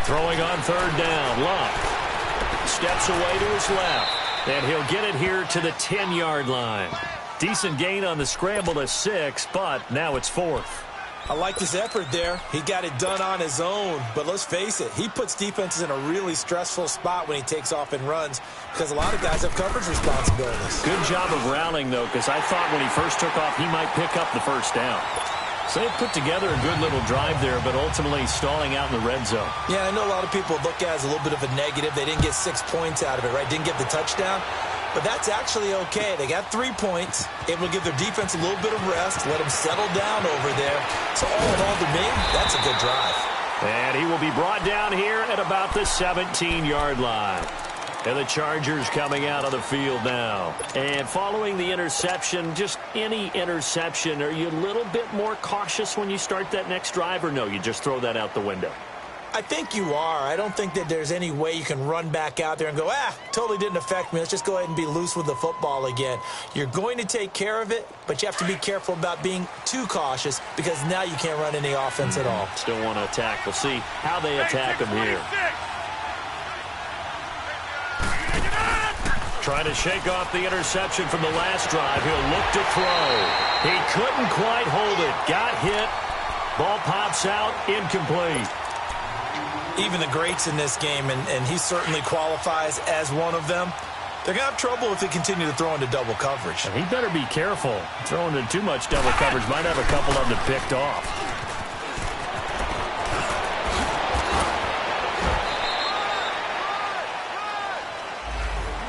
Throwing on third down. Luck steps away to his left. And he'll get it here to the 10-yard line. Decent gain on the scramble to 6, but now it's 4th. I like this effort there. He got it done on his own. But let's face it, he puts defenses in a really stressful spot when he takes off and runs because a lot of guys have coverage responsibilities. Good job of rallying, though, because I thought when he first took off, he might pick up the first down. So they put together a good little drive there, but ultimately stalling out in the red zone. Yeah, I know a lot of people look at it as a little bit of a negative. They didn't get 6 points out of it, right? Didn't get the touchdown. But that's actually okay. They got 3 points, able to give their defense a little bit of rest, let them settle down over there. So all in all, to me, that's a good drive. And he will be brought down here at about the 17-yard line. And the Chargers coming out of the field now. And following the interception, just any interception, are you a little bit more cautious when you start that next drive, or no, you just throw that out the window? I think you are. I don't think that there's any way you can run back out there and go, totally didn't affect me. Let's just go ahead and be loose with the football again. You're going to take care of it, but you have to be careful about being too cautious because now you can't run any offense at all. Still want to attack. We'll see how they attack him here. Trying to shake off the interception from the last drive. He'll look to throw. He couldn't quite hold it. Got hit. Ball pops out. Incomplete. Even the greats in this game, and he certainly qualifies as one of them, they're going to have trouble if they continue to throw into double coverage. And he better be careful. Throwing into too much double coverage might have a couple of them picked off.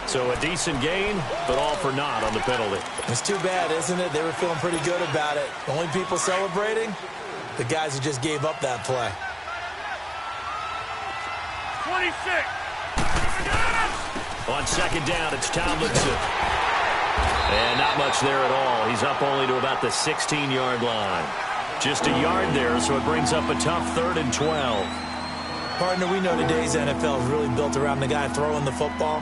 So a decent gain, but all for naught on the penalty. It's too bad, isn't it? They were feeling pretty good about it. Only people celebrating, the guys who just gave up that play. 26. On second down, it's Tomlinson. And not much there at all. He's up only to about the 16-yard line. Just a yard there, so it brings up a tough 3rd and 12. Partner, we know today's NFL is really built around the guy throwing the football.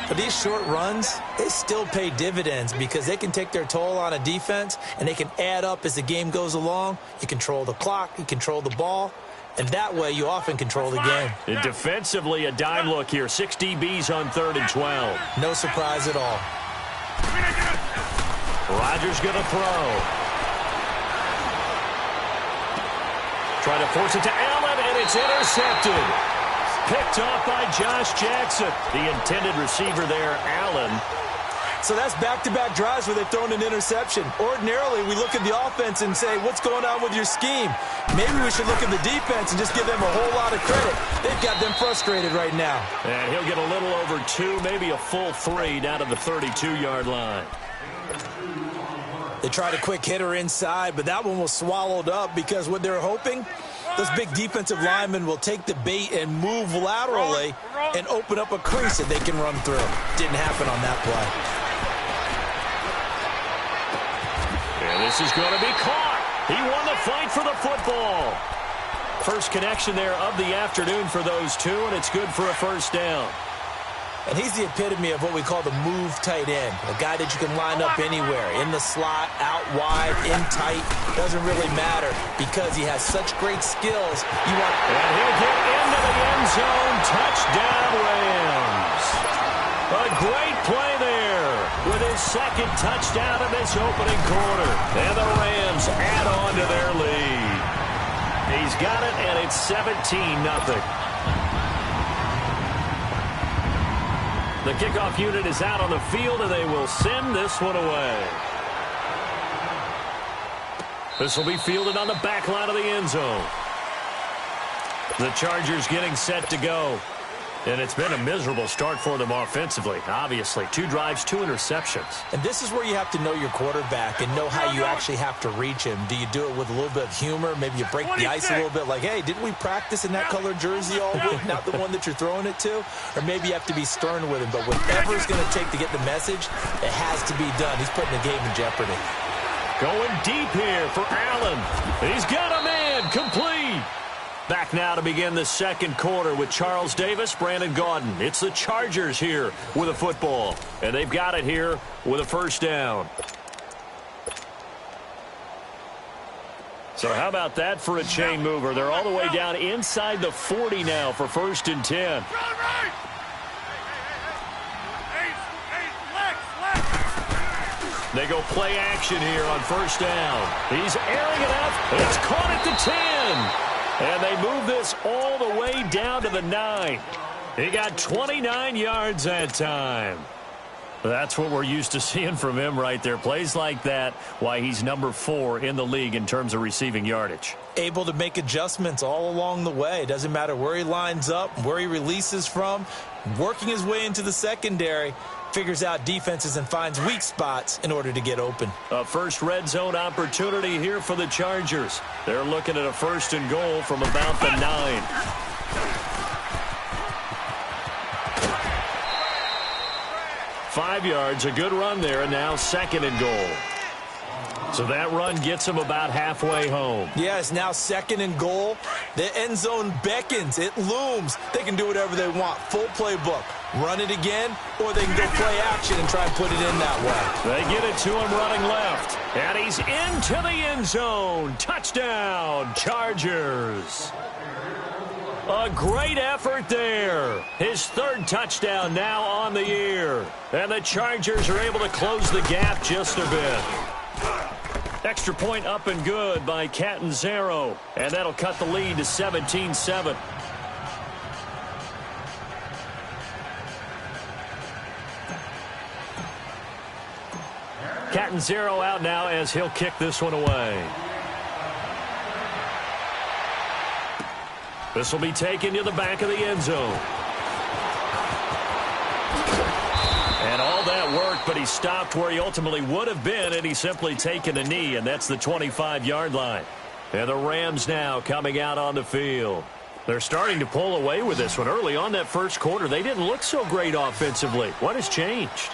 But these short runs, they still pay dividends because they can take their toll on a defense, and they can add up as the game goes along. You control the clock, you control the ball, and that way you often control the game. And defensively, a dime look here. 6 DBs on 3rd and 12. No surprise at all. Rodgers going to throw. Try to force it to Allen, and it's intercepted. Picked off by Josh Jackson. The intended receiver there, Allen. So that's back-to-back drives where they've thrown an interception. Ordinarily, we look at the offense and say, what's going on with your scheme? Maybe we should look at the defense and just give them a whole lot of credit. They've got them frustrated right now. And he'll get a little over 2, maybe a full 3 down to the 32-yard line. They tried a quick hitter inside, but that one was swallowed up because what they're hoping, those big defensive linemen will take the bait and move laterally and open up a crease that they can run through. Didn't happen on that play. And this is going to be caught. He won the fight for the football. First connection there of the afternoon for those two, and it's good for a first down. And he's the epitome of what we call the move tight end. A guy that you can line up anywhere. In the slot, out wide, in tight. Doesn't really matter because he has such great skills. And he'll get into the end zone. Touchdown, Rams. A great play there with his second touchdown in this opening quarter. And the Rams add on to their lead. He's got it, and it's 17-0. The kickoff unit is out on the field, and they will send this one away. This will be fielded on the back line of the end zone. The Chargers getting set to go. And it's been a miserable start for them offensively, obviously. 2 drives, 2 interceptions. And this is where you have to know your quarterback and know how you actually have to reach him. Do you do it with a little bit of humor? Maybe you break the ice a little bit like, hey, didn't we practice in that colored jersey all week? Not the one that you're throwing it to? Or maybe you have to be stern with him. But whatever it's going to take to get the message, it has to be done. He's putting the game in jeopardy. Going deep here for Allen. He's got a man complete. Back now to begin the second quarter with Charles Davis, Brandon Gaudin. It's the Chargers here with a football. And they've got it here with a first down. So how about that for a chain mover? They're all the way down inside the 40 now for 1st and 10. They go play action here on 1st down. He's airing it up. It's caught at the 10. And they move this all the way down to the 9. He got 29 yards that time. That's what we're used to seeing from him right there. Plays like that, why he's number 4 in the league in terms of receiving yardage. Able to make adjustments all along the way. Doesn't matter where he lines up, where he releases from, working his way into the secondary, figures out defenses and finds weak spots in order to get open. A first red zone opportunity here for the Chargers. They're looking at a 1st and goal from about the 9. Five yards, a good run there, and now 2nd and goal. So that run gets him about halfway home. Yeah, it's now 2nd and goal. The end zone beckons. It looms. They can do whatever they want. Full playbook. Run it again, or they can go play action and try and put it in that way. They get it to him running left. And he's into the end zone. Touchdown, Chargers. A great effort there. His 3rd touchdown now on the year. And the Chargers are able to close the gap just a bit. Extra point up and good by Catanzaro. And that'll cut the lead to 17-7. Catanzaro out now as he'll kick this one away. This will be taken to the back of the end zone. And all that work, but he stopped where he ultimately would have been, and he's simply taken a knee, and that's the 25-yard line. And the Rams now coming out on the field. They're starting to pull away with this one. Early on that first quarter, they didn't look so great offensively. What has changed?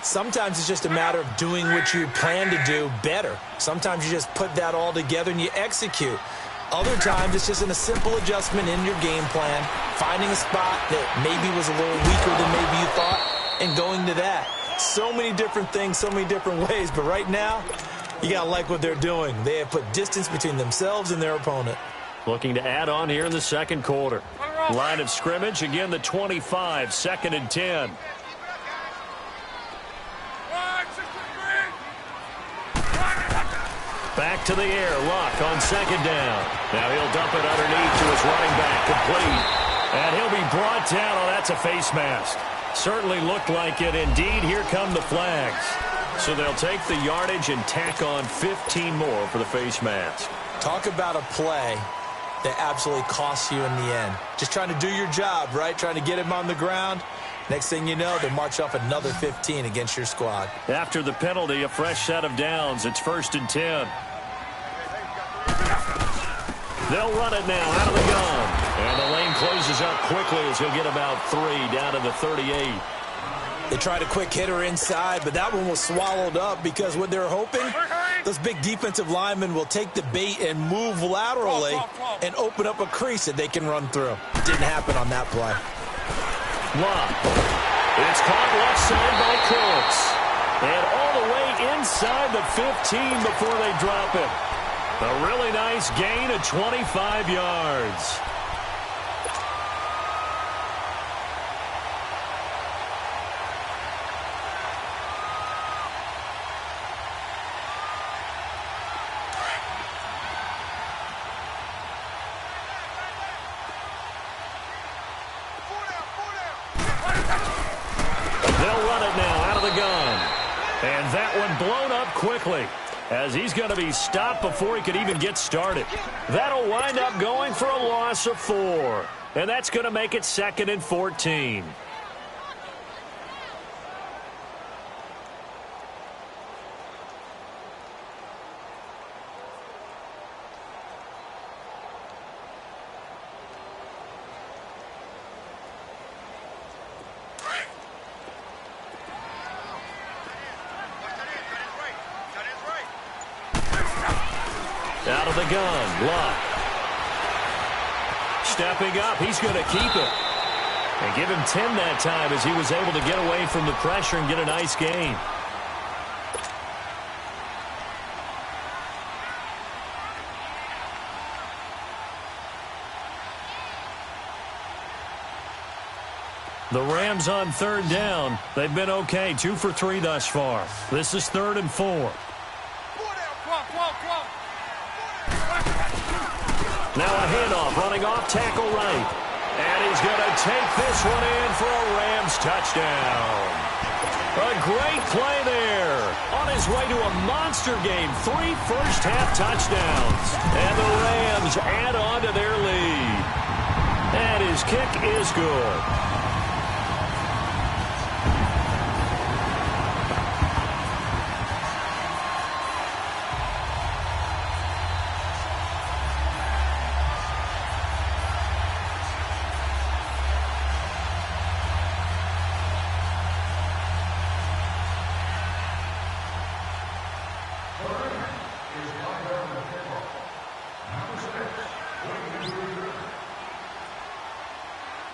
Sometimes it's just a matter of doing what you plan to do better. Sometimes you just put that all together and you execute. Other times it's just in a simple adjustment in your game plan, finding a spot that maybe was a little weaker than maybe you thought, and going to that. So many different things, so many different ways, but right now, you got to like what they're doing. They have put distance between themselves and their opponent. Looking to add on here in the 2nd quarter. Line of scrimmage, again the 25, 2nd and 10. Back to the air, Luck on 2nd down. Now he'll dump it underneath to his running back, complete. And he'll be brought down. Oh, that's a face mask. Certainly looked like it. Indeed, here come the flags. So they'll take the yardage and tack on 15 more for the face mask. Talk about a play that absolutely costs you in the end. Just trying to do your job, right? Trying to get him on the ground. Next thing you know, they march off another 15 against your squad. After the penalty, a fresh set of downs. It's 1st and 10. They'll run it now out of the gun. And the lane closes up quickly as he'll get about 3 down to the 38. They tried a quick hitter inside, but that one was swallowed up because what they're hoping, those big defensive linemen will take the bait and move laterally and open up a crease that they can run through. Didn't happen on that play. Luck. It's caught left side by Cooks. And all the way inside the 15 before they drop it. A really nice gain of 25 yards. They'll run it now out of the gun. And that one blown up quickly as he's going to be stopped before he could even get started. That'll wind up going for a loss of 4. And that's going to make it 2nd and 14. Out of the gun, Luck. Stepping up, he's going to keep it. And give him 10 that time as he was able to get away from the pressure and get a nice gain. The Rams on third down. They've been okay, 2 for 3 thus far. This is 3rd and 4. Now a handoff, running off tackle right. And he's going to take this one in for a Rams touchdown. A great play there. On his way to a monster game, 3 first-half touchdowns. And the Rams add on to their lead. And his kick is good.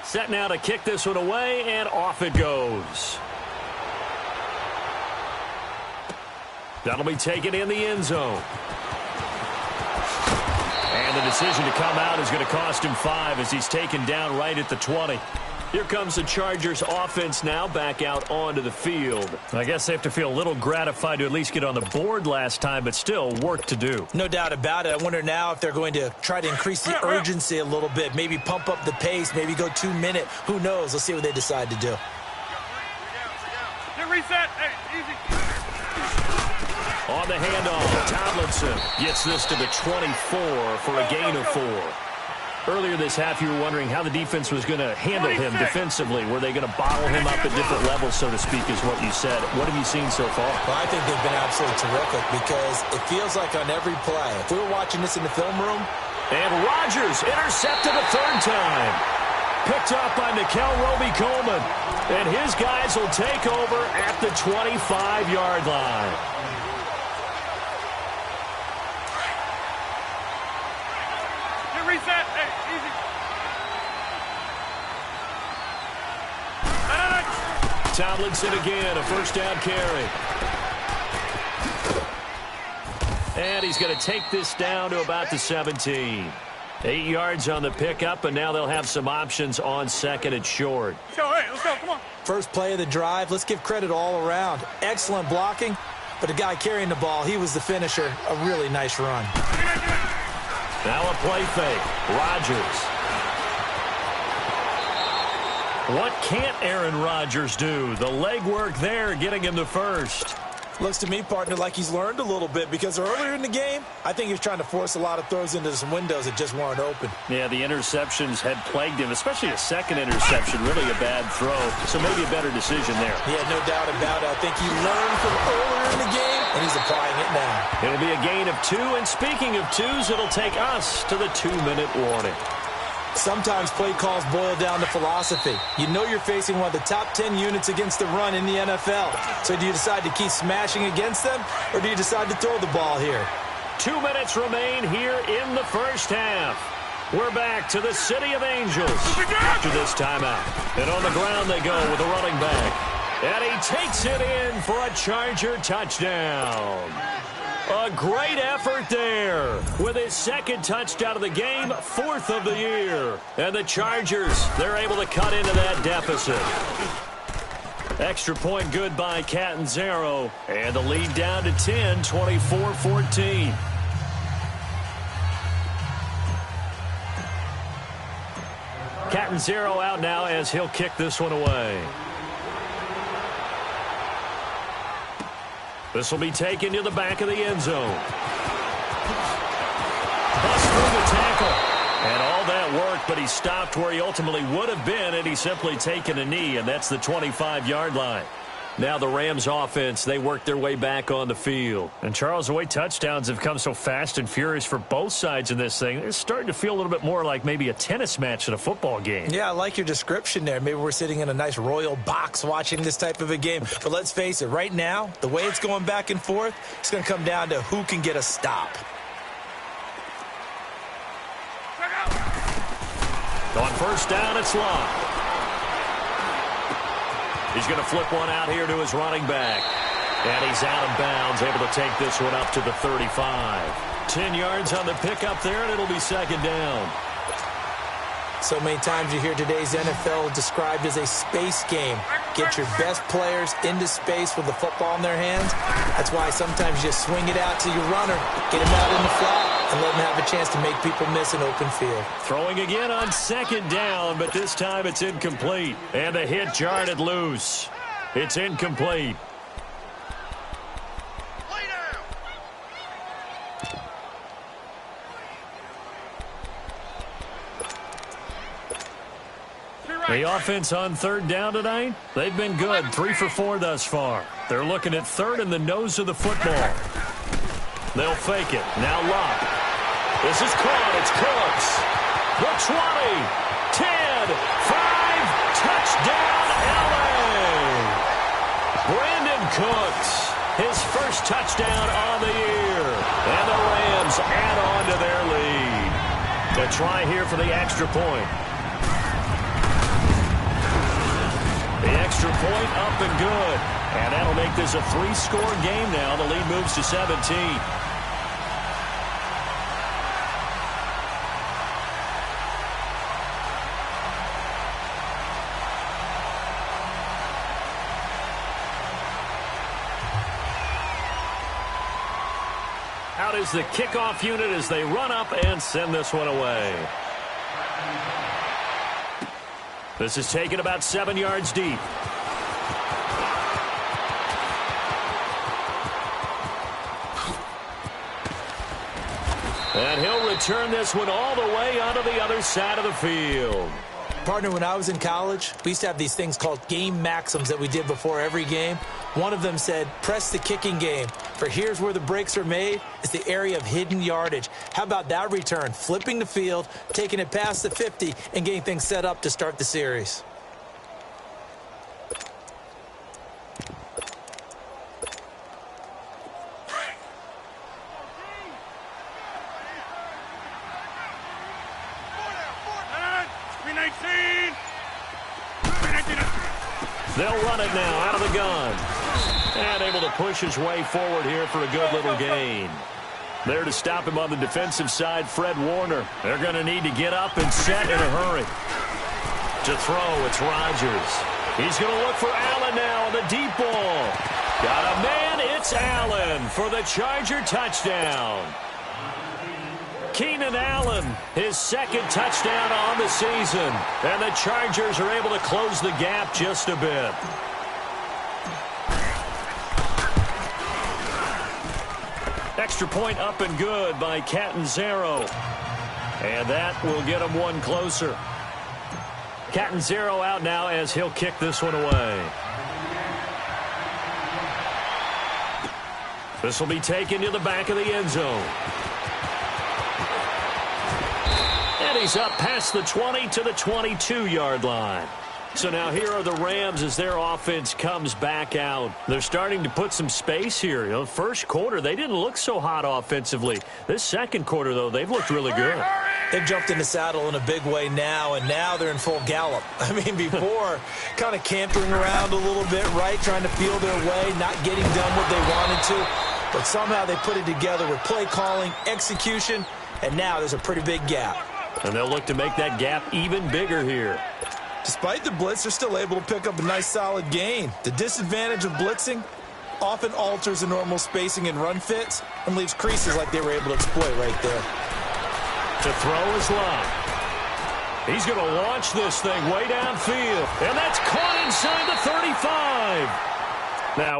Set now to kick this one away, and off it goes. That'll be taken in the end zone. And the decision to come out is going to cost him 5 as he's taken down right at the 20. Here comes the Chargers offense now back out onto the field. I guess they have to feel a little gratified to at least get on the board last time, but still work to do. No doubt about it. I wonder now if they're going to try to increase the urgency a little bit, maybe pump up the pace, maybe go 2-minute. Who knows? Let's see what they decide to do. Reset. Hey, easy. On the handoff, Tomlinson gets this to the 24 for a gain of 4. Earlier this half, you were wondering how the defense was going to handle him defensively. Were they going to bottle him up at different levels, so to speak, is what you said. What have you seen so far? Well, I think they've been absolutely terrific because it feels like on every play, if we were watching this in the film room. And Rodgers intercepted a 3rd time. Picked up by Nickel Roby-Coleman. And his guys will take over at the 25-yard line. Reset. Hey, easy. Tomlinson again, a 1st down carry. And he's going to take this down to about the 17. 8 yards on the pickup, and now they'll have some options on 2nd and short. Let's go, hey, let's go, come on. First play of the drive, let's give credit all around. Excellent blocking, but the guy carrying the ball, he was the finisher. A really nice run. Now a play fake. Rodgers. What can't Aaron Rodgers do? The legwork there getting him the first. Looks to me, partner, like he's learned a little bit because earlier in the game, I think he was trying to force a lot of throws into some windows that just weren't open. Yeah, the interceptions had plagued him, especially a 2nd interception, really a bad throw. So maybe a better decision there. Yeah, no doubt about it. I think he learned from earlier in the game, and he's applying it now. It'll be a gain of 2, and speaking of 2s, it'll take us to the 2-minute warning. Sometimes play calls boil down to philosophy. You know you're facing one of the top 10 units against the run in the NFL. So do you decide to keep smashing against them, or do you decide to throw the ball here? 2 minutes remain here in the first half. We're back to the City of Angels after this timeout. And on the ground they go with a running back. And he takes it in for a Charger touchdown. A great effort there with his 2nd touchdown of the game, 4th of the year. And the Chargers, they're able to cut into that deficit. Extra point good by Catanzaro. And the lead down to 10, 24-14. Catanzaro out now as he'll kick this one away. This will be taken to the back of the end zone. Bust through the tackle. And all that work, but he stopped where he ultimately would have been, and he's simply taken a knee, and that's the 25-yard line. Now the Rams offense, they work their way back on the field. And Charles, the way touchdowns have come so fast and furious for both sides in this thing, it's starting to feel a little bit more like maybe a tennis match in a football game. Yeah, I like your description there. Maybe we're sitting in a nice royal box watching this type of a game. But let's face it, right now, the way it's going back and forth, it's going to come down to who can get a stop. On 1st down, it's Locke. He's going to flip one out here to his running back. And he's out of bounds, able to take this one up to the 35. 10 yards on the pickup there, and it'll be 2nd down. So many times you hear today's NFL described as a space game. Get your best players into space with the football in their hands. That's why sometimes you just swing it out to your runner, get him out in the flat, and let him have a chance to make people miss an open field. Throwing again on second down, but this time it's incomplete. And the hit jarred it loose. It's incomplete. The offense on third down tonight, they've been good, 3 for 4 thus far. They're looking at third in the nose of the football. They'll fake it. Now Locke. This is caught. It's Cooks. The 20, 10, 5, touchdown LA. Brandon Cooks, his first touchdown on the year. And the Rams add on to their lead. A try here for the extra point. The extra point up and good. And that'll make this a 3-score game now. The lead moves to 17. Out is the kickoff unit as they run up and send this one away. This is taken about 7 yards deep. And he'll return this one all the way onto the other side of the field. Partner, when I was in college, we used to have these things called game maxims that we did before every game. One of them said, press the kicking game. For here's where the breaks are made. It's the area of hidden yardage. How about that return? Flipping the field, taking it past the 50, and getting things set up to start the series. They'll run it now out of the gun. And able to push his way forward here for a good little gain. There to stop him on the defensive side, Fred Warner. They're going to need to get up and set in a hurry. To throw, it's Rodgers. He's going to look for Allen now on the deep ball. Got a man, it's Allen for the Charger touchdown. Keenan Allen, his second touchdown on the season. And the Chargers are able to close the gap just a bit. Extra point up and good by Catanzaro. And that will get him one closer. Catanzaro out now as he'll kick this one away. This will be taken to the back of the end zone. And he's up past the 20 to the 22-yard line. So now here are the Rams as their offense comes back out. They're starting to put some space here. You know, first quarter, they didn't look so hot offensively. This second quarter, though, they've looked really good. They've jumped in the saddle in a big way now, and now they're in full gallop. I mean, before, kind of cantering around a little bit, right, trying to feel their way, not getting done what they wanted to. But somehow they put it together with play calling, execution, and now there's a pretty big gap. And they'll look to make that gap even bigger here. Despite the blitz, they're still able to pick up a nice solid gain. The disadvantage of blitzing often alters the normal spacing and run fits and leaves creases like they were able to exploit right there. To throw is Locke. He's going to launch this thing way downfield. And that's caught inside the 35. Now,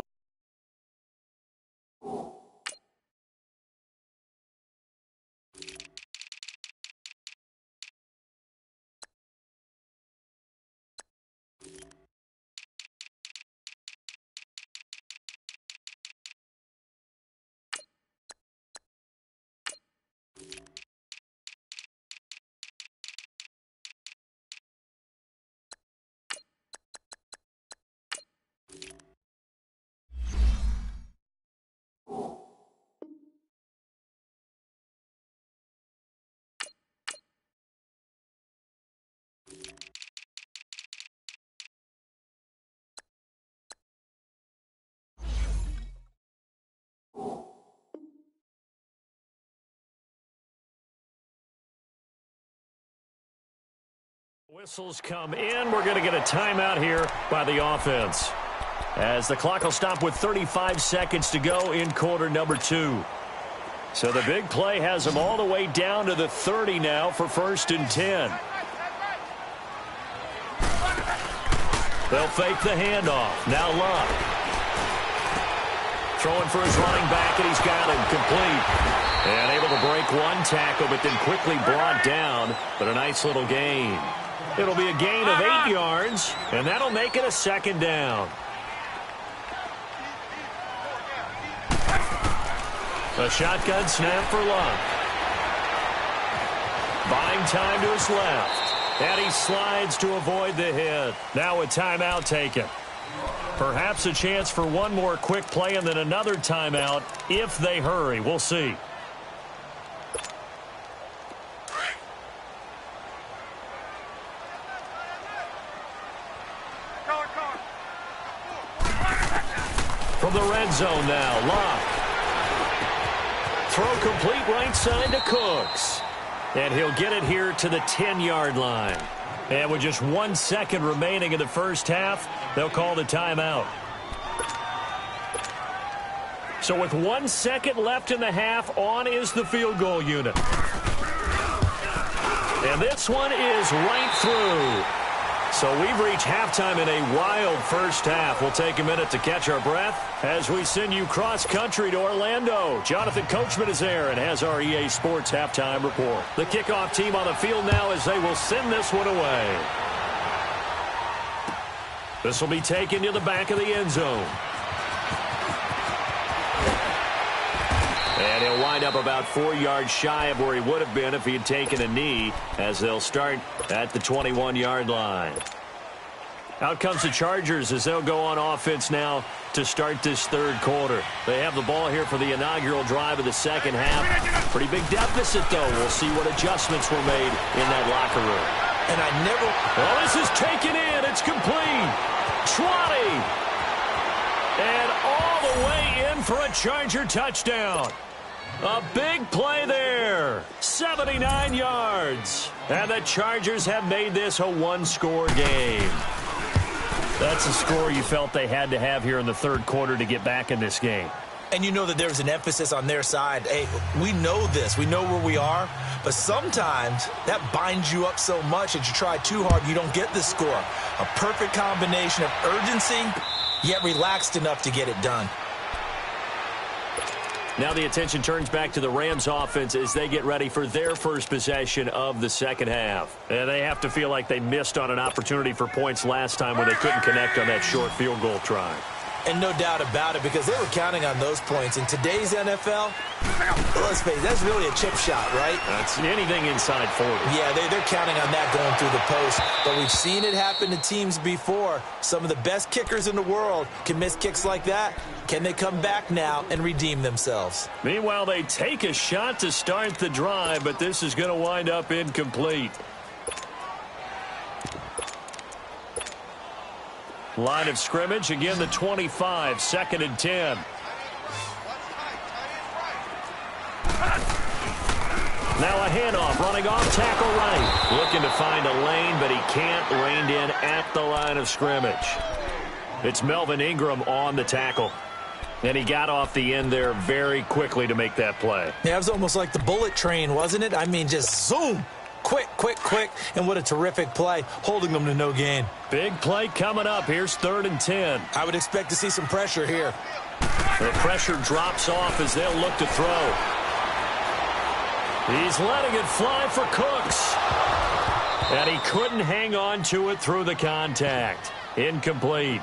Whistles come in. We're going to get a timeout here by the offense, as the clock will stop with 35 seconds to go in quarter number 2. So the big play has them all the way down to the 30 now for 1st and 10. They'll fake the handoff. Now Love. Throwing for his running back, and he's got him complete. And able to break one tackle, but then quickly brought down. But a nice little gain. It'll be a gain of 8 yards, and that'll make it a 2nd down. A shotgun snap for Love. Buying time to his left. And he slides to avoid the hit. Now a timeout taken. Perhaps a chance for one more quick play and then another timeout if they hurry. We'll see. From the red zone now, Love. Throw complete right side to Cooks. And he'll get it here to the 10-yard line. And with just 1 second remaining in the first half, they'll call the timeout. So with 1 second left in the half, on is the field goal unit. And this one is right through. So we've reached halftime in a wild first half. We'll take a minute to catch our breath as we send you cross-country to Orlando. Jonathan Coachman is there and has our EA Sports halftime report. The kickoff team on the field now as they will send this one away. This will be taken to the back of the end zone. And he'll wind up about 4 yards shy of where he would have been if he had taken a knee, as they'll start at the 21-yard line. Out comes the Chargers as they'll go on offense now to start this third quarter. They have the ball here for the inaugural drive of the second half. Pretty big deficit, though. We'll see what adjustments were made in that locker room. And I never... Well, this is taken in. It's complete. 20. And all the way in for a Charger touchdown. A big play there. 79 yards. And the Chargers have made this a one-score game. That's a score you felt they had to have here in the third quarter to get back in this game. And you know that there's an emphasis on their side. Hey, we know this. We know where we are. But sometimes that binds you up so much that you try too hard, you don't get the score. A perfect combination of urgency, yet relaxed enough to get it done. Now the attention turns back to the Rams offense as they get ready for their first possession of the second half. And they have to feel like they missed on an opportunity for points last time when they couldn't connect on that short field goal try. And no doubt about it, because they were counting on those points. In today's NFL, let's face it, that's really a chip shot, right? That's anything inside 40. Yeah, they're counting on that going through the post. But we've seen it happen to teams before. Some of the best kickers in the world can miss kicks like that. Can they come back now and redeem themselves? Meanwhile, they take a shot to start the drive, but this is going to wind up incomplete. Line of scrimmage, again the 25, 2nd and 10. Now a handoff, running off tackle right. Looking to find a lane, but he can't, reined in at the line of scrimmage. It's Melvin Ingram on the tackle. And he got off the end there very quickly to make that play. Yeah, it was almost like the bullet train, wasn't it? I mean, just zoom. Quick, quick, quick. And what a terrific play, holding them to no gain. Big play coming up. Here's 3rd and 10. I would expect to see some pressure here. The pressure drops off as they'll look to throw. He's letting it fly for Cooks. And he couldn't hang on to it through the contact. Incomplete.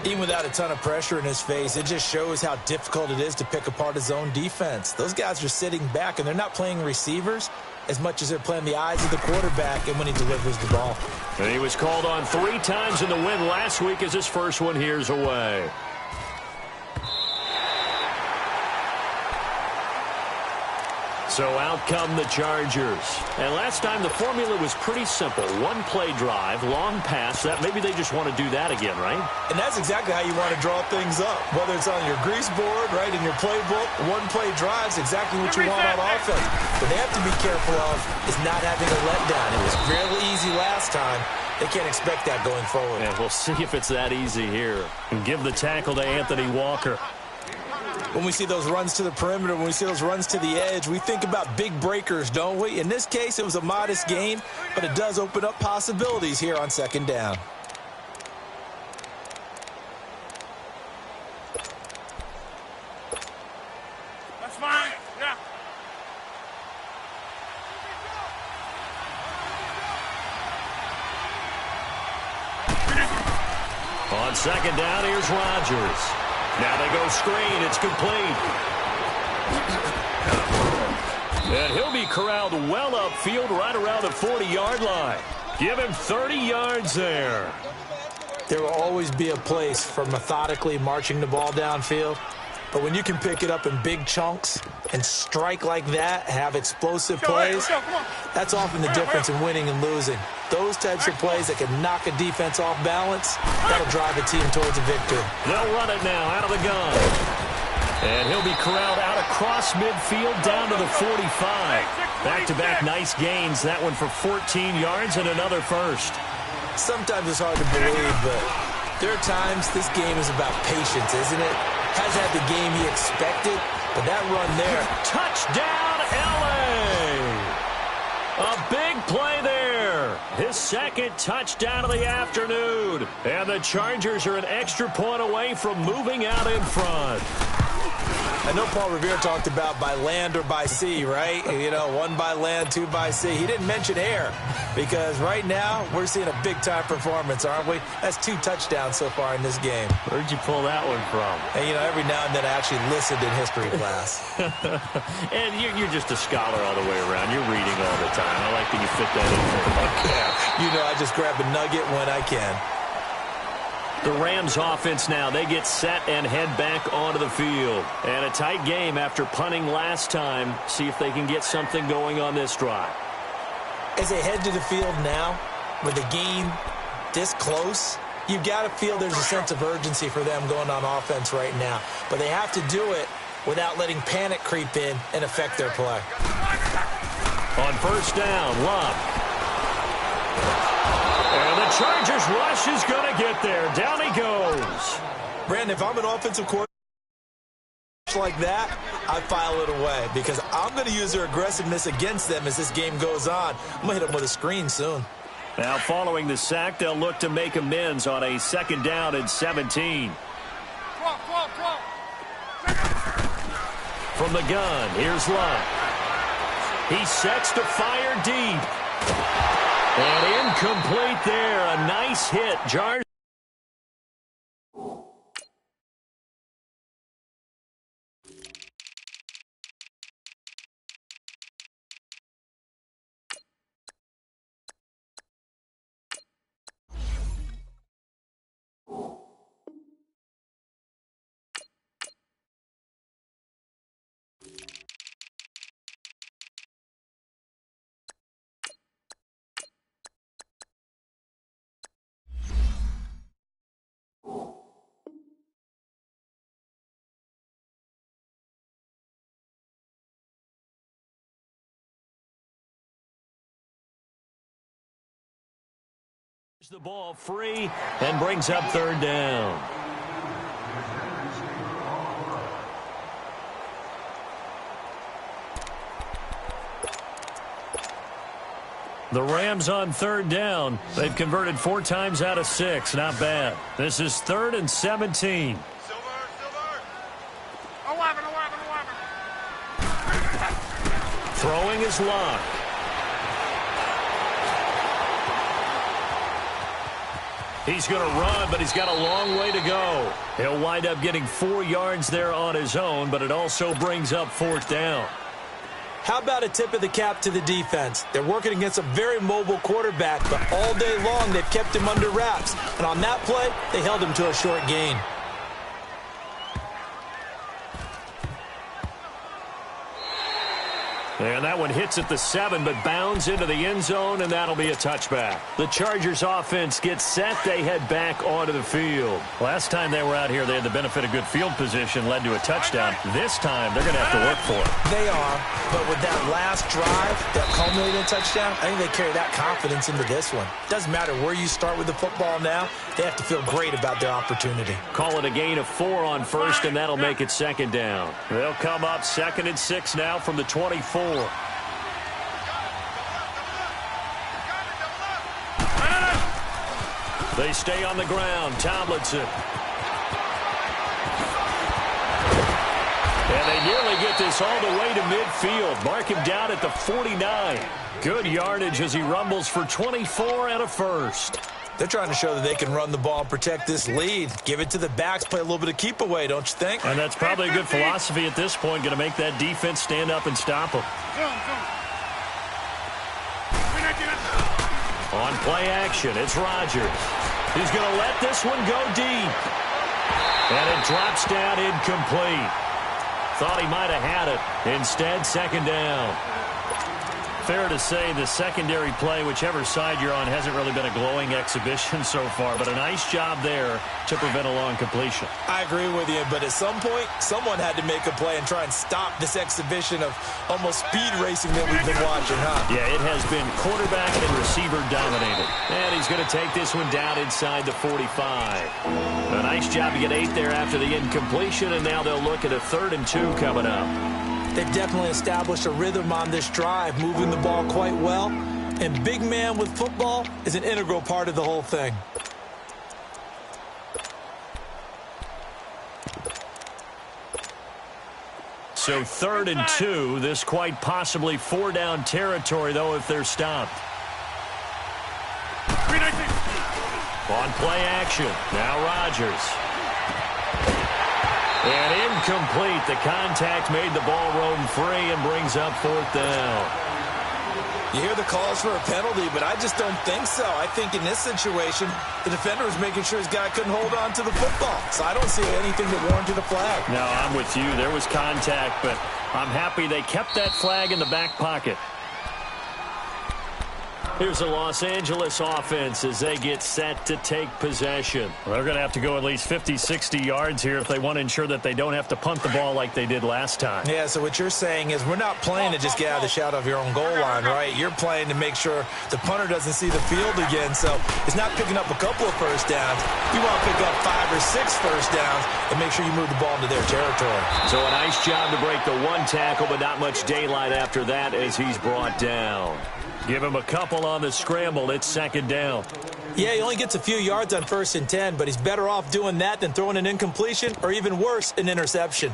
Even without a ton of pressure in his face, it just shows how difficult it is to pick apart his own defense. Those guys are sitting back, and they're not playing receivers as much as they're playing the eyes of the quarterback and when he delivers the ball. And he was called on 3 times in the win last week as his first one here's away. So out come the Chargers. And last time the formula was pretty simple. One play drive, long pass. That maybe they just want to do that again, right? And that's exactly how you want to draw things up. Whether it's on your grease board, right, in your playbook, one play drive is exactly what you want on offense. What they have to be careful of is not having a letdown. It was fairly easy last time. They can't expect that going forward. And we'll see if it's that easy here. And give the tackle to Anthony Walker. When we see those runs to the perimeter, when we see those runs to the edge, we think about big breakers, don't we? In this case, it was a modest gain, but it does open up possibilities here on second down. That's fine. Yeah. On second down, here's Rodgers. Now they go screen. It's complete. And he'll be corralled well upfield right around the 40-yard line. Give him 30 yards there. There will always be a place for methodically marching the ball downfield. But when you can pick it up in big chunks and strike like that, have explosive plays, that's often the difference in winning and losing. Those types of plays that can knock a defense off balance, that'll drive a team towards a victory. They'll run it now out of the gun. And he'll be corralled out across midfield down to the 45. Back-to-back nice gains. That one for 14 yards and another first. Sometimes it's hard to believe, but there are times this game is about patience, isn't it? Hasn't had the game he expected, but that run there. Touchdown, L.A. A big play there. His second touchdown of the afternoon. And the Chargers are an extra point away from moving out in front. I know Paul Revere talked about by land or by sea, right? You know, one by land, two by sea. He didn't mention air because right now we're seeing a big-time performance, aren't we? That's 2 touchdowns so far in this game. Where'd you pull that one from? And, you know, every now and then I actually listened in history class. And you're just a scholar all the way around. You're reading all the time. I like that you fit that in for the Yeah, you know, I just grab a nugget when I can. The Rams offense now, they get set and head back onto the field. And a tight game after punting last time. See if they can get something going on this drive. As they head to the field now, with the game this close, you've got to feel there's a sense of urgency for them going on offense right now. But they have to do it without letting panic creep in and affect their play. On first down, Love. And the Chargers rush is going to get there. Down he goes. Brandon, if I'm an offensive coordinator like that, I file it away because I'm going to use their aggressiveness against them as this game goes on. I'm going to hit them with a screen soon. Now following the sack, they'll look to make amends on a second down and 17. From the gun, here's Love. He sets to fire deep. And incomplete there. A nice hit. Jars. The ball free and brings up third down. The Rams on third down. They've converted 4 times out of 6. Not bad. This is 3rd and 17. Silver. 11. Throwing is Love. He's going to run, but he's got a long way to go. He'll wind up getting 4 yards there on his own, but it also brings up 4th down. How about a tip of the cap to the defense? They're working against a very mobile quarterback, but all day long they've kept him under wraps. And on that play, they held him to a short gain. And that one hits at the 7, but bounds into the end zone, and that'll be a touchback. The Chargers offense gets set. They head back onto the field. Last time they were out here, they had the benefit of good field position, led to a touchdown. This time, they're going to have to work for it. They are, but with that last drive that culminated in a touchdown, I think they carry that confidence into this one. Doesn't matter where you start with the football now, they have to feel great about their opportunity. Call it a gain of 4 on first, and that'll make it second down. They'll come up 2nd and 6 now from the 24. They stay on the ground. Tomlinson. And they nearly get this all the way to midfield. Mark him down at the 49. Good yardage as he rumbles for 24 and a first. They're trying to show that they can run the ball and protect this lead. Give it to the backs, play a little bit of keep away, don't you think? And that's probably a good philosophy at this point, going to make that defense stand up and stop them. On play action, it's Rodgers. He's going to let this one go deep. And it drops down incomplete. Thought he might have had it. Instead, second down. Fair to say the secondary play, whichever side you're on, hasn't really been a glowing exhibition so far, but a nice job there to prevent a long completion. I agree with you, but at some point, someone had to make a play and try and stop this exhibition of almost speed racing that we've been watching, huh? Yeah, it has been quarterback and receiver dominated. And he's going to take this one down inside the 45. A nice job to get 8 there after the incompletion, and now they'll look at a 3rd and 2 coming up. They've definitely established a rhythm on this drive, moving the ball quite well. And big man with football is an integral part of the whole thing. So 3rd and 2, this quite possibly 4-down territory, though, if they're stopped. On play action, now Rodgers. And incomplete. The contact made the ball roam free and brings up 4th down. You hear the calls for a penalty, but I just don't think so. I think in this situation, the defender was making sure his guy couldn't hold on to the football. So I don't see anything that warranted a flag. No, I'm with you. There was contact, but I'm happy they kept that flag in the back pocket. Here's the Los Angeles offense as they get set to take possession. Well, they're going to have to go at least 50, 60 yards here if they want to ensure that they don't have to punt the ball like they did last time. Yeah, so what you're saying is we're not playing to just get out of the shadow of your own goal line, right? You're playing to make sure the punter doesn't see the field again. So it's not picking up a couple of first downs. You want to pick up 5 or 6 first downs and make sure you move the ball into their territory. So a nice job to break the 1 tackle, but not much daylight after that as he's brought down. Give him a couple on the scramble. It's 2nd down. Yeah, he only gets a few yards on 1st and 10, but he's better off doing that than throwing an incompletion or even worse, an interception.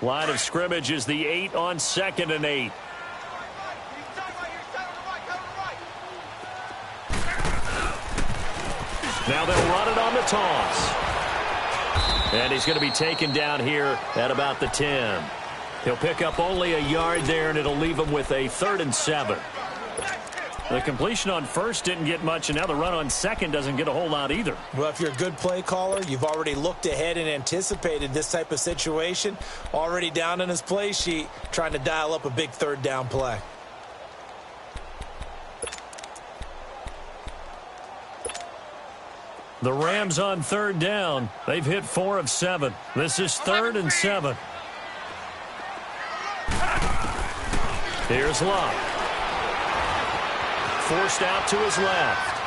Line of scrimmage is the 8 on 2nd and 8. Now they'll run it on the toss. And he's going to be taken down here at about the 10. He'll pick up only a yard there, and it'll leave him with a 3rd and 7. The completion on first didn't get much, and now the run on second doesn't get a whole lot either. Well, if you're a good play caller, you've already looked ahead and anticipated this type of situation. Already down in his play sheet, trying to dial up a big 3rd down play. The Rams on 3rd down. They've hit 4 of 7. This is 3rd and 7. Here's Love. Forced out to his left.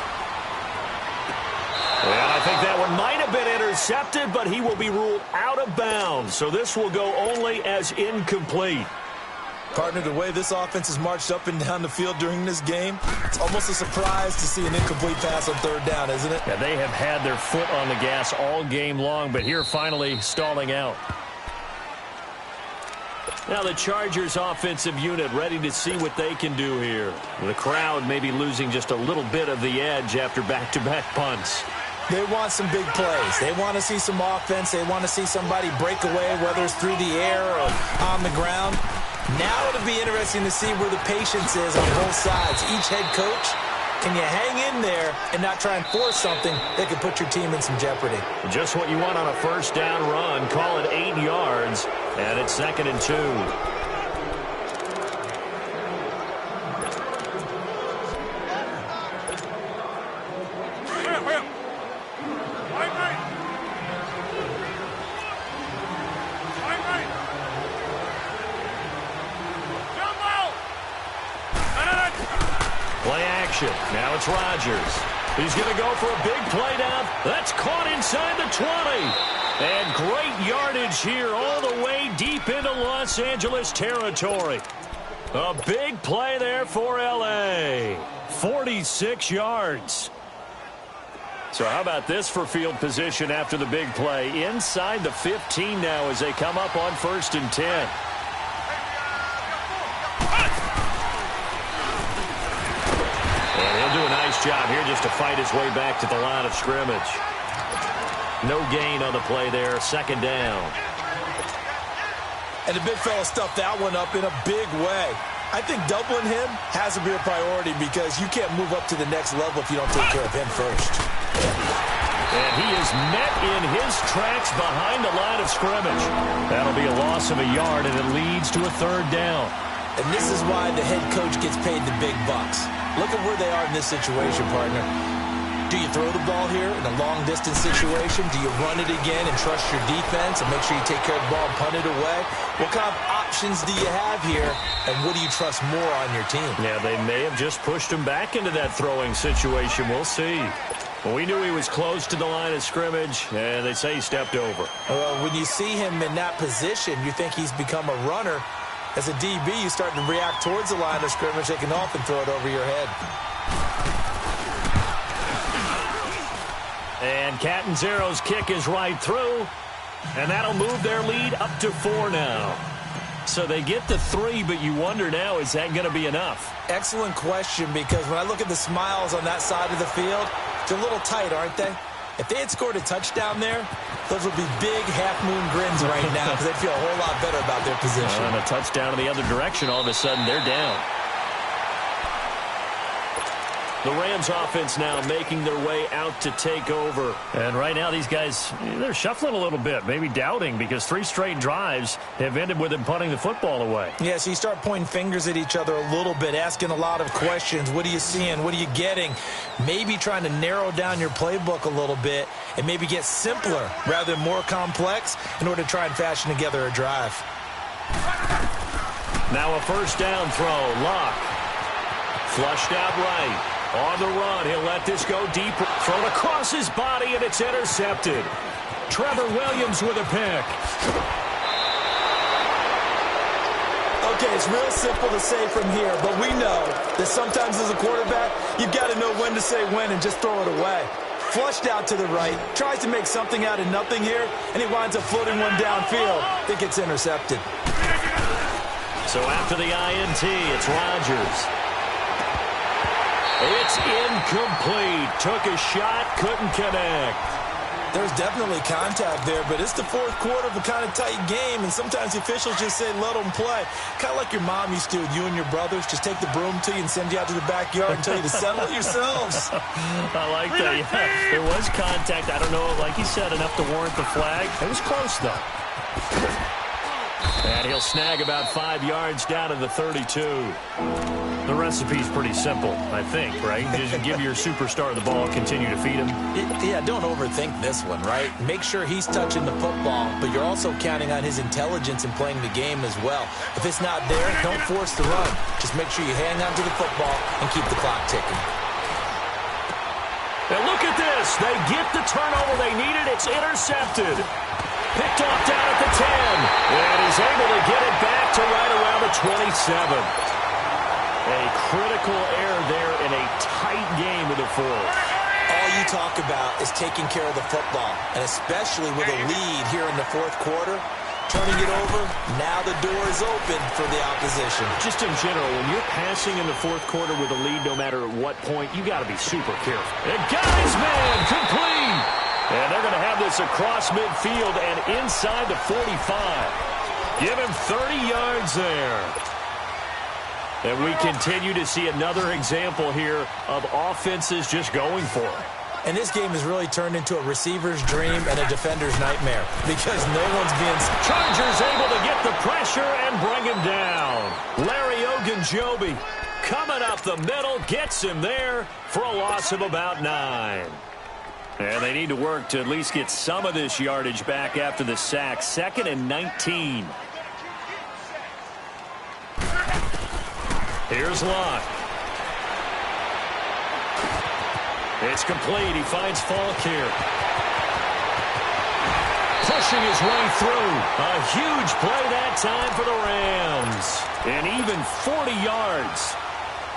And I think that one might have been intercepted, but he will be ruled out of bounds. So this will go only as incomplete. Partner, the way this offense has marched up and down the field during this game, it's almost a surprise to see an incomplete pass on 3rd down, isn't it? Yeah, they have had their foot on the gas all game long, but here finally stalling out. Now the Chargers offensive unit ready to see what they can do here. The crowd may be losing just a little bit of the edge after back-to-back punts. They want some big plays. They want to see some offense. They want to see somebody break away, whether it's through the air or on the ground. Now it'll be interesting to see where the patience is on both sides. Each head coach Can you hang in there and not try and force something that could put your team in some jeopardy? Just what you want on a first down run. Call it 8 yards, and it's 2nd and 2. Now it's Rodgers. He's going to go for a big play down. That's caught inside the 20. And great yardage here all the way deep into Los Angeles territory. A big play there for L.A. 46 yards. So how about this for field position after the big play? Inside the 15 now as they come up on 1st and 10. Do a nice job here just to fight his way back to the line of scrimmage. No gain on the play there. 2nd down. And the big fella stuffed that one up in a big way. I think doubling him has to be a priority because you can't move up to the next level if you don't take care of him first. And he is met in his tracks behind the line of scrimmage. That'll be a loss of a yard, and it leads to a 3rd down. And this is why the head coach gets paid the big bucks. Look at where they are in this situation, partner. Do you throw the ball here in a long-distance situation? Do you run it again and trust your defense and make sure you take care of the ball and punt it away? What kind of options do you have here, and what do you trust more on your team? Yeah, they may have just pushed him back into that throwing situation. We'll see. Well, we knew he was close to the line of scrimmage, and they say he stepped over. When you see him in that position, you think he's become a runner. As a DB, you start to react towards the line of scrimmage. They can often throw it over your head. And Catanzaro's kick is right through. And that'll move their lead up to 4 now. So they get the 3, but you wonder now, is that going to be enough? Excellent question, because when I look at the smiles on that side of the field, they're a little tight, aren't they? If they had scored a touchdown there, those would be big half-moon grins right now because they'd feel a whole lot better about their position. And a touchdown in the other direction, all of a sudden they're down. The Rams offense now making their way out to take over. And right now these guys, they're shuffling a little bit, maybe doubting, because 3 straight drives have ended with them punting the football away. Yeah, so you start pointing fingers at each other a little bit, asking a lot of questions. What are you seeing? What are you getting? Maybe trying to narrow down your playbook a little bit and maybe get simpler rather than more complex in order to try and fashion together a drive. Now a 1st down throw. Locke flushed out right. On the run, he'll let this go deep. Thrown across his body, and it's intercepted. Trevor Williams with a pick. Okay, it's real simple to say from here, but we know that sometimes as a quarterback, you've got to know when to say when and just throw it away. Flushed out to the right, tries to make something out of nothing here, and he winds up floating one downfield. I think it's intercepted. So after the INT, it's Rodgers. It's incomplete. Took a shot, couldn't connect. There's definitely contact there, but it's the 4th quarter of a kind of tight game, and sometimes the officials just say, let them play. Kind of like your mom used to with you and your brothers. Just take the broom to you and send you out to the backyard and tell you to settle it yourselves. I like that. Yeah, there was contact. I don't know, like you said, enough to warrant the flag. It was close, though. And he'll snag about 5 yards down to the 32. The recipe's pretty simple, I think, right? Just give your superstar the ball, continue to feed him. Yeah, don't overthink this one, right? Make sure he's touching the football, but you're also counting on his intelligence in playing the game as well. If it's not there, don't force the run. Just make sure you hang on to the football and keep the clock ticking. And look at this. They get the turnover they needed. It's intercepted. Picked off down at the 10. And he's able to get it back to right around the 27. A critical error there in a tight game with the 4th. All you talk about is taking care of the football, and especially with a lead here in the 4th quarter, turning it over, now the door is open for the opposition. Just in general, when you're passing in the 4th quarter with a lead, no matter at what point, you got to be super careful. And got his man, complete. And they're going to have this across midfield and inside the 45. Give him 30 yards there. And we continue to see another example here of offenses just going for it. And this game has really turned into a receiver's dream and a defender's nightmare because no one's being... Chargers able to get the pressure and bring him down. Larry Ogunjobi coming up the middle, gets him there for a loss of about 9. And they need to work to at least get some of this yardage back after the sack. 2nd and 19. Here's Lott. It's complete. He finds Falk here. Pushing his way through. A huge play that time for the Rams. And even 40 yards.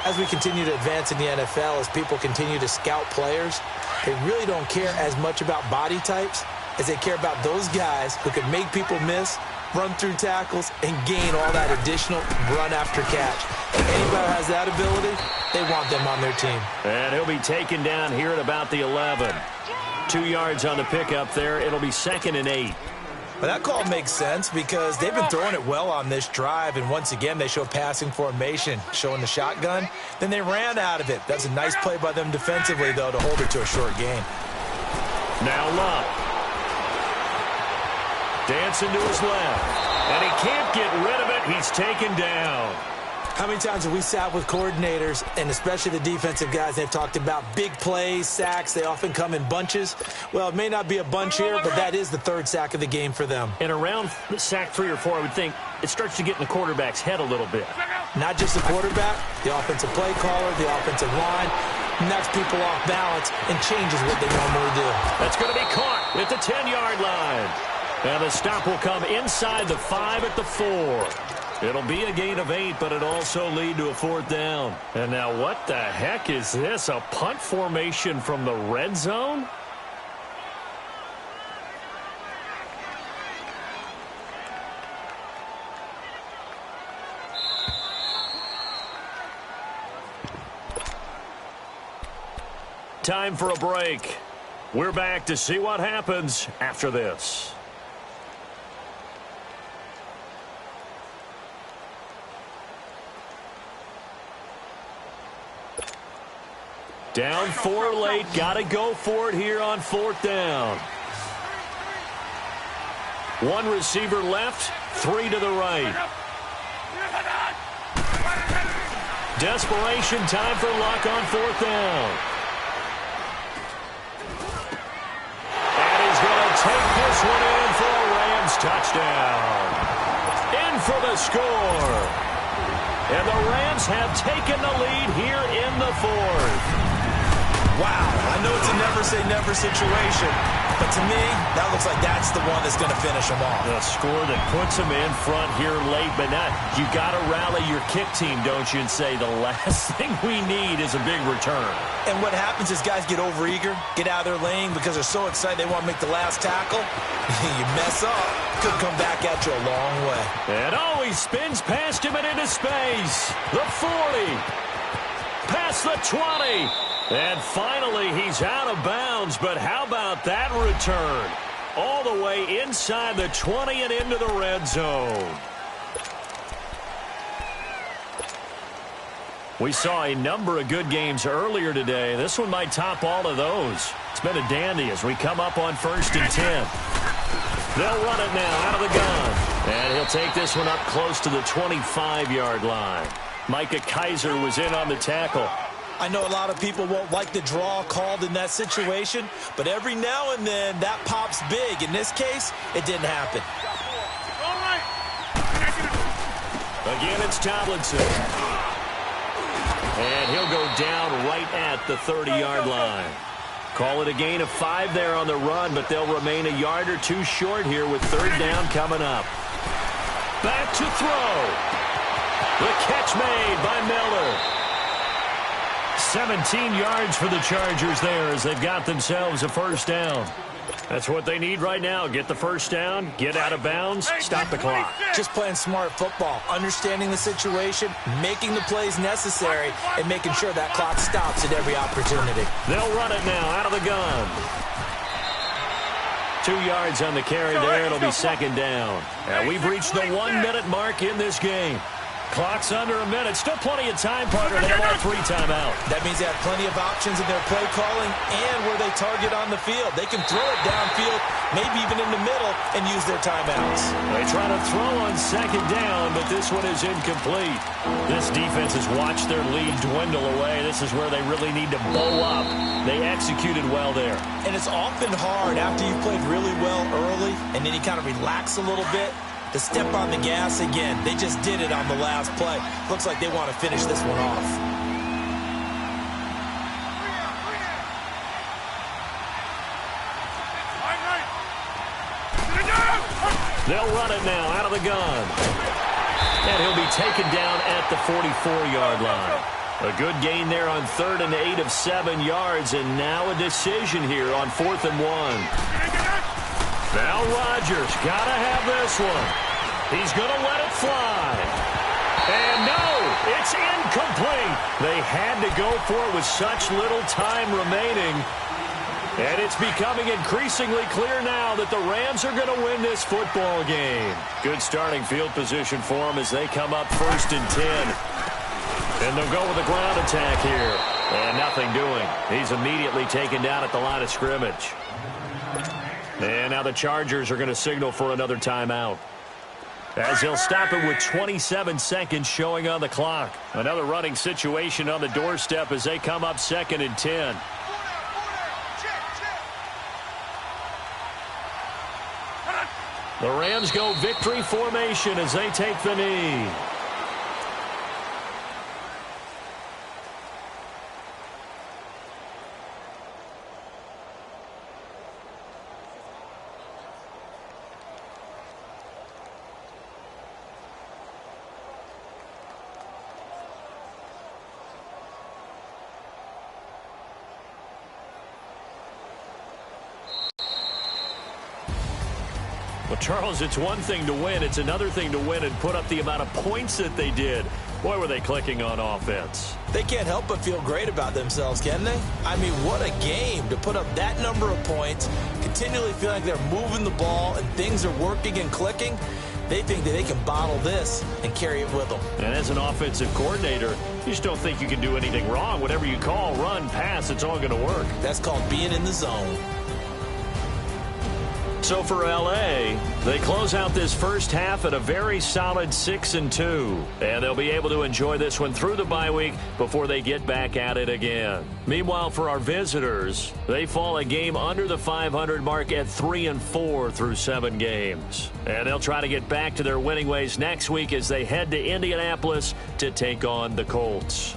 As we continue to advance in the NFL, as people continue to scout players, they really don't care as much about body types as they care about those guys who can make people miss, run through tackles, and gain all that additional run after catch. Anybody who has that ability, they want them on their team. And he'll be taken down here at about the 11. 2 yards on the pickup there. It'll be 2nd and 8. But that call makes sense because they've been throwing it well on this drive, and once again they show passing formation, showing the shotgun. Then they ran out of it. That's a nice play by them defensively, though, to hold it to a short gain. Now Lott. Dancing to his left. And he can't get rid of it. He's taken down. How many times have we sat with coordinators, and especially the defensive guys, they've talked about big plays, sacks. They often come in bunches. Well, it may not be a bunch here, but that is the 3rd sack of the game for them. And around sack 3 or 4, I would think it starts to get in the quarterback's head a little bit. Not just the quarterback, the offensive play caller, the offensive line, knocks people off balance and changes what they normally do. That's going to be caught at the 10-yard line. And the stop will come inside the 5 at the 4. It'll be a gain of 8, but it'll also lead to a 4th down. And now what the heck is this? A punt formation from the red zone? Time for a break. We're back to see what happens after this. Down 4 late. Got to go for it here on 4th down. 1 receiver left, 3 to the right. Desperation time for Luck on 4th down. And he's going to take this one in for a Rams touchdown. In for the score. And the Rams have taken the lead here in the 4th. Wow, I know it's a never-say-never situation, but to me, that looks like that's the one that's going to finish them off. The score that puts them in front here late, but not. You got to rally your kick team, don't you, and say the last thing we need is a big return. And what happens is guys get overeager, get out of their lane because they're so excited they want to make the last tackle. You mess up, could come back at you a long way. And he spins past him and into space. The 40. Past the 20. And finally, he's out of bounds, but how about that return? All the way inside the 20 and into the red zone. We saw a number of good games earlier today. This one might top all of those. It's been a dandy as we come up on 1st and 10. They'll run it now out of the gun. And he'll take this one up close to the 25-yard line. Micah Kiser was in on the tackle. I know a lot of people won't like the draw called in that situation, but every now and then that pops big. In this case, it didn't happen. Again, it's Tomlinson. And he'll go down right at the 30-yard line. Call it a gain of 5 there on the run, but they'll remain a yard or 2 short here with 3rd down coming up. Back to throw. The catch made by Miller. 17 yards for the Chargers there as they've got themselves a 1st down. That's what they need right now. Get the 1st down, get out of bounds, stop the clock. Just playing smart football, understanding the situation, making the plays necessary, and making sure that clock stops at every opportunity. They'll run it now out of the gun. 2 yards on the carry there. It'll be 2nd down. And we've reached the 1-minute mark in this game. Clock's under a minute. Still plenty of time, partner. They have all 3 timeouts. That means they have plenty of options in their play calling and where they target on the field. They can throw it downfield, maybe even in the middle, and use their timeouts. They try to throw on second down, but this one is incomplete. This defense has watched their lead dwindle away. This is where they really need to bow up. They executed well there. And it's often hard after you've played really well early and then you kind of relax a little bit to step on the gas again. They just did it on the last play. Looks like they want to finish this one off. They'll run it now out of the gun. And he'll be taken down at the 44-yard line. A good gain there on 3rd and 8 of 7 yards, and now a decision here on 4th and 1. Now Rodgers got to have this one. He's going to let it fly. And no, it's incomplete. They had to go for it with such little time remaining. And it's becoming increasingly clear now that the Rams are going to win this football game. Good starting field position for them as they come up 1st and 10. And they'll go with a ground attack here. And nothing doing. He's immediately taken down at the line of scrimmage. And now the Chargers are going to signal for another timeout, as they'll stop it with 27 seconds showing on the clock. Another running situation on the doorstep as they come up 2nd and 10. The Rams go victory formation as they take the knee. Well, Charles, it's one thing to win. It's another thing to win and put up the amount of points that they did. Boy, were they clicking on offense. They can't help but feel great about themselves, can they? I mean, what a game to put up that number of points, continually feel like they're moving the ball and things are working and clicking. They think that they can bottle this and carry it with them. And as an offensive coordinator, you just don't think you can do anything wrong. Whatever you call, run, pass, it's all going to work. That's called being in the zone. So for L.A., they close out this first half at a very solid 6-2. And they'll be able to enjoy this one through the bye week before they get back at it again. Meanwhile, for our visitors, they fall a game under the 500 mark at 3-4 through 7 games. And they'll try to get back to their winning ways next week as they head to Indianapolis to take on the Colts.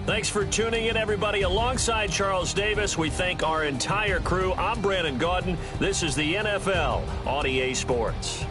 Thanks for tuning in, everybody. Alongside Charles Davis, we thank our entire crew. I'm Brandon Gaudin. This is the NFL on EA Sports.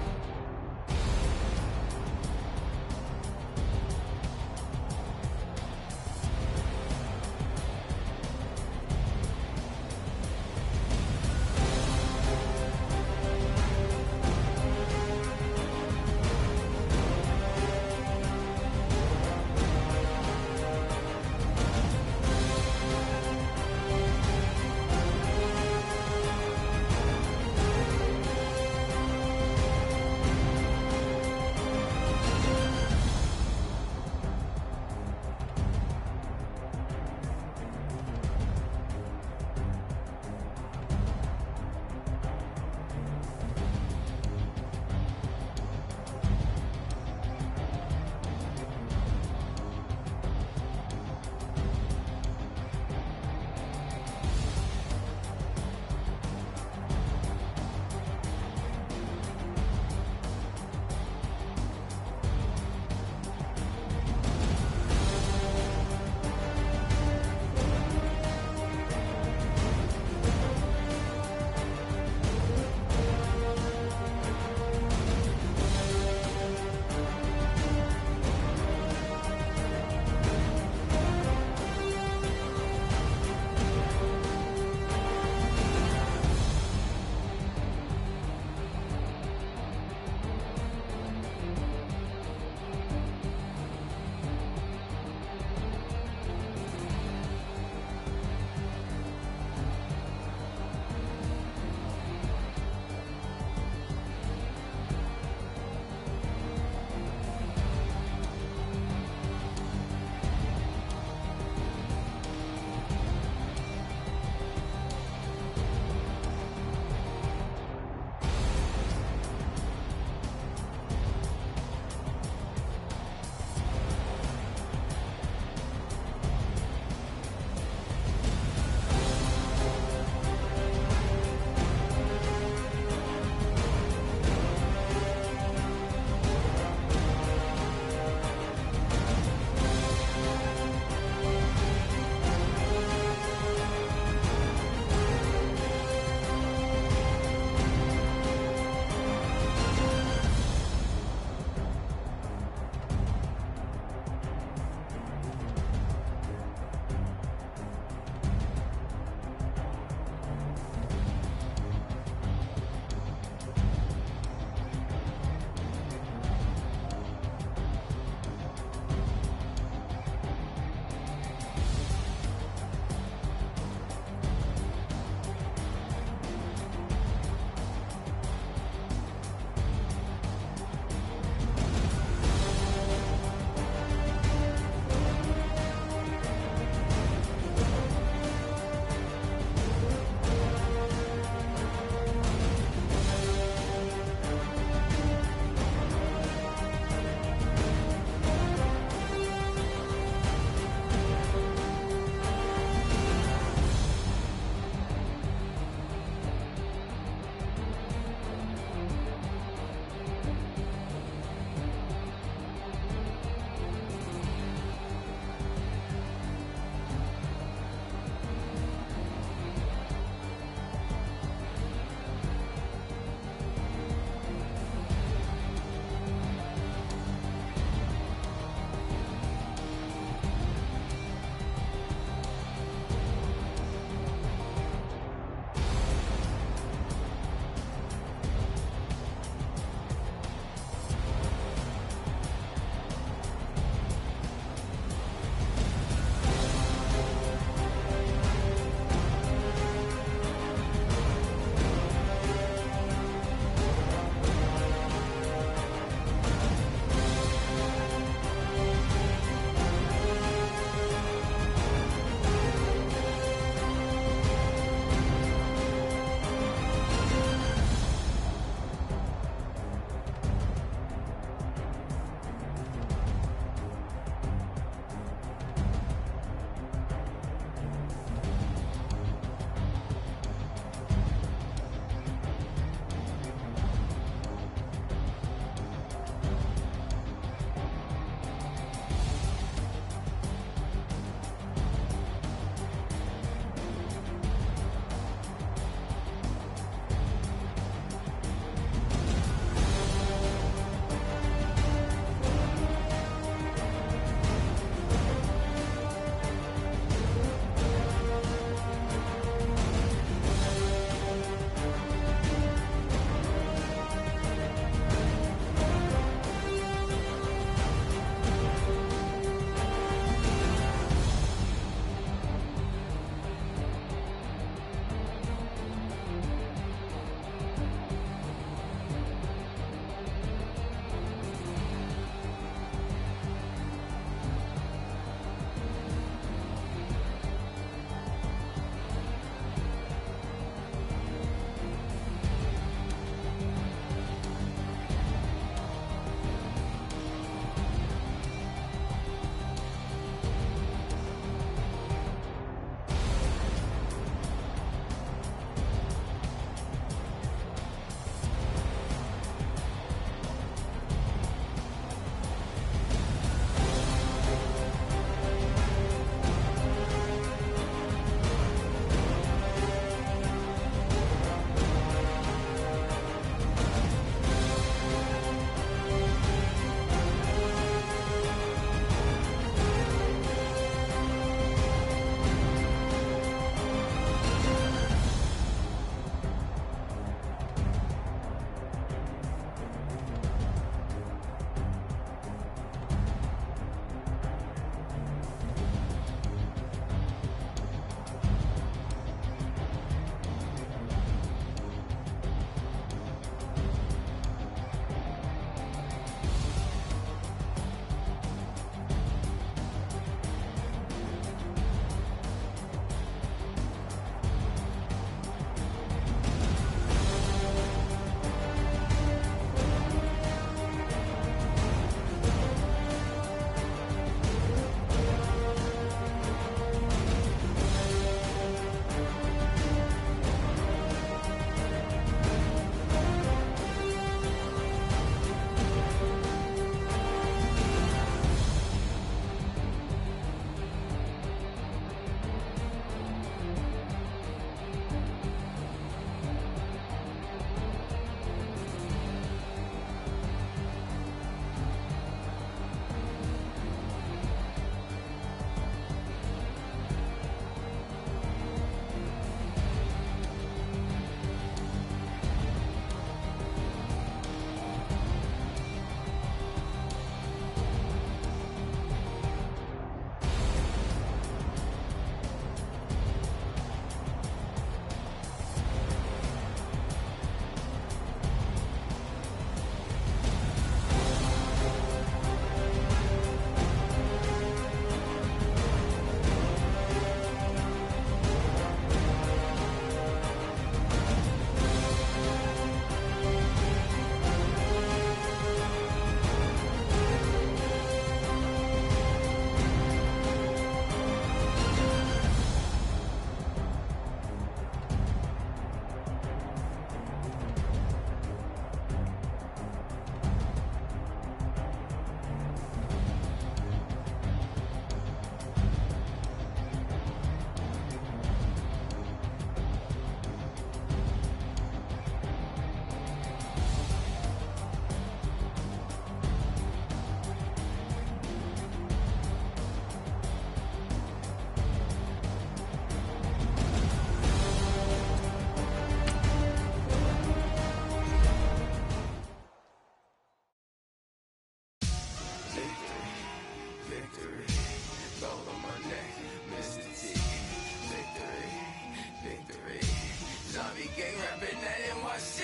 City gang rapping that NYC.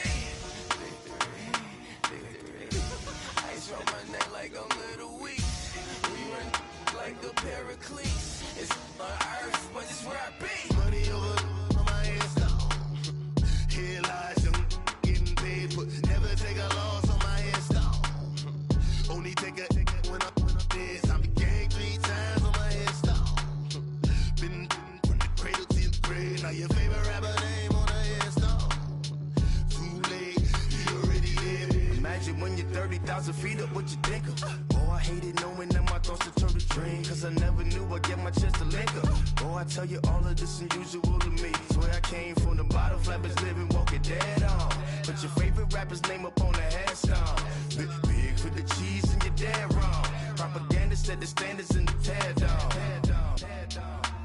Victory. Ice from my neck like I'm Little Weak. We run like a Pericles. It's on earth, but it's where I be. Money over on my headstone. Here lies young, getting paid, but never take a loss on my headstone. Only take a when I'm dead. I'm gang 3 times on my headstone. Been from the cradle to the grave. Now your favorite rapper name on a headstone. Too late, you already dead. Imagine when you're 30,000 feet up, what you think of? Oh, I hated knowing that my thoughts would turn to dream. Cause I never knew I'd get my chance to link up. Oh, I tell you all of this unusual to me. Swear I came from the bottom, flappers living, walking dead on. Put your favorite rapper's name up on the headstone. Big for the cheese and you're dead wrong. Propaganda set the standards in the tear down.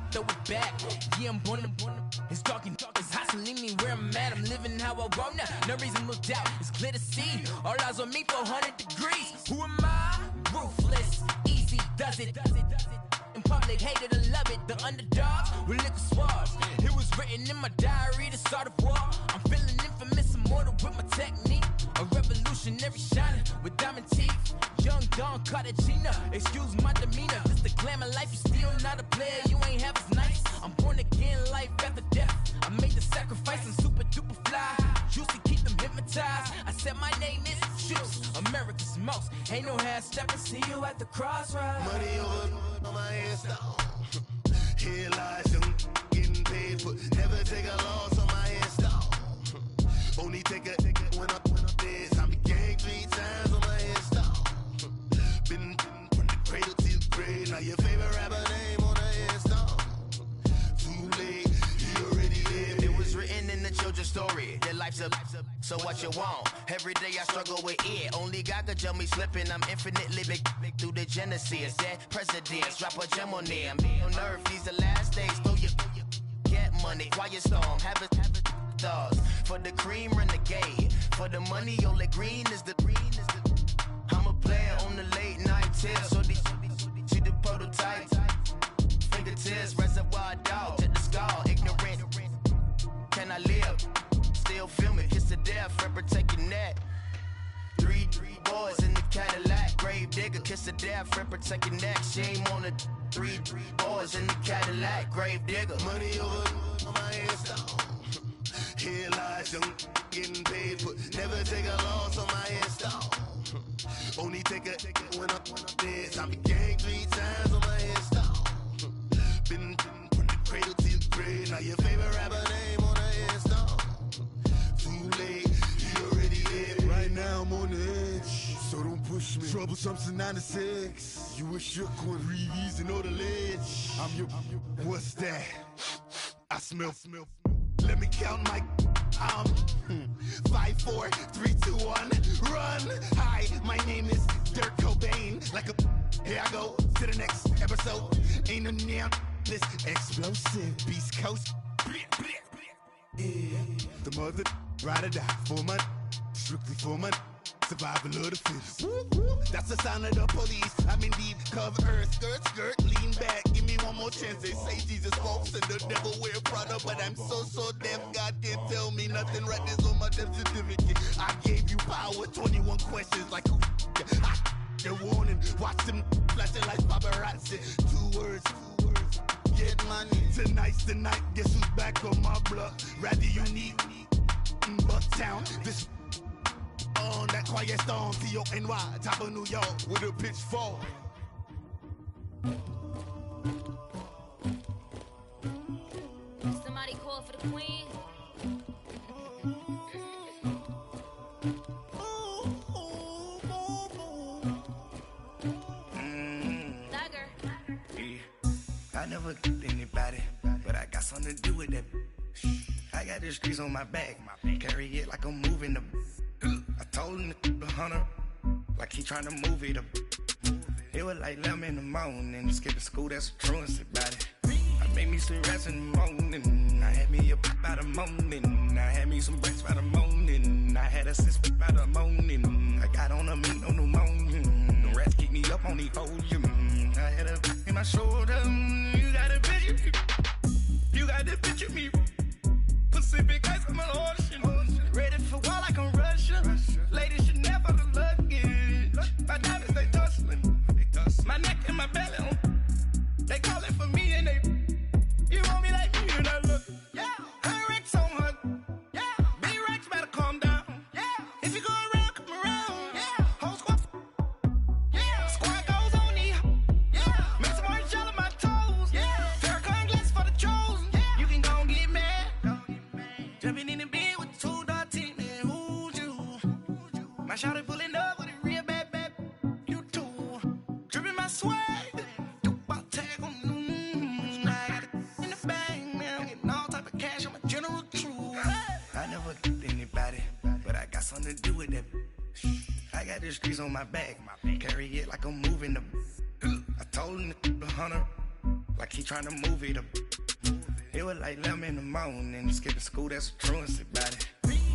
Throw it back, yeah, I'm born to. It's dark and it's hot, so leave me where I'm at. I'm living how I want now. No reason to look out, it's clear to see. All eyes on me, 400 degrees. Who am I? Ruthless, easy, does it. In public, hated or love it. The underdogs with liquor swabs. It was written in my diary to start a war. I'm feeling infamous, immortal with my technique. A revolutionary shining with diamond teeth. Young Don Cartagena, excuse my demeanor. This the glamour life, you still not a player. You ain't half as nice. I'm born again, life after death. I made the sacrifice, I'm super duper fly. Used to keep them hypnotized. I said my name is Juice, America's most. Ain't no half step, I see you at the crossroads. Money over on my headstone. Here lies young, getting paid, but never take a loss on my headstone. Only take a when I'm dead. I'm gang 3 times on my headstone. Been from the cradle to the grave. Now your favorite rapper name on a headstone. Too late, you already dead. It was written in the children's story. Their life's a so what you want. Every day I struggle with it. Only God could tell me slipping. I'm infinitely big through the genesis. Dead presidents, drop a gem on them. On earth, these the last days. Throw your get money, quiet storm. Have a thoughts. For the cream, renegade. For the money, Ole Green is the. I'm a player on the late night tips. So see the prototype. Fingertips, reservoir dog. Check the skull, ignorant. Can I live? Still film it, kiss to death, and protect your neck. 3 boys in the Cadillac, grave digger, kiss to death, and protect your neck. Shame on the 3 boys in the Cadillac, grave digger. Money over on my headstone. Here lies young, getting paid, but never take a loss on my headstone. Only take a when I'm dead. I'm gang 3 times on my headstone. Been from the cradle to the grave. Now your favorite rapper name on a headstone. Too late, you already dead. Right now I'm on the edge, so don't push me. Troublesome to 96. You a shook one, breeze and know the ledge. I'm your, what's that? I smell. Let me count my. 5, 4, 3, 2, 1, run. Hi, my name is Dirk Cobain. Like a, here I go to the next episode. Ain't no damn this explosive Beast Coast. Yeah, the mother ride or die for my, strictly for my. Survival of the fittest. That's the sign of the police. I'm indeed cover earth, skirt, lean back. Give me one more chance. They say Jesus walks and the devil wear Prada, but I'm so deaf. God can't tell me nothing. Right there's on my death certificate. I gave you power. 21 questions like who? The warning. Watch them flashing like paparazzi. 2 words. Get money. Tonight's the night. Guess who's back on my block? Rather unique. Bucktown. This. On that quiet storm, T-O-N-Y, top of New York, with a pitchfork. Somebody call for the queen. Thugger. Yeah. I never killed anybody, but I got something to do with that. I got the streets on my back, carry it like I'm moving the. I told him to 100, like he tryna move it up. It was like 11 in the morning, skipping school, that's a truancy about it. I made me some rats in the morning, I had me a pop by the morning, I had me some breaks by the morning, I had a sis by the morning, I got on a mint on the morning, the rats keep me up on the podium, I had a in my shoulder, you got a picture me, Pacific Ice, I'm an order. Jumping in the bed with 2 dark teeth, man, who's you? My shawty pulling up with a real bad, you too. Dripping my swag, about tag on, I got it in the bag, man, I'm getting all type of cash, I'm a general true. I never did anybody, but I got something to do with that. I got the streets on my back, carry it like I'm moving the. I told him the 100, like he trying to move it up. It was like 11 in the morning, skipping school, that's a truancy about it.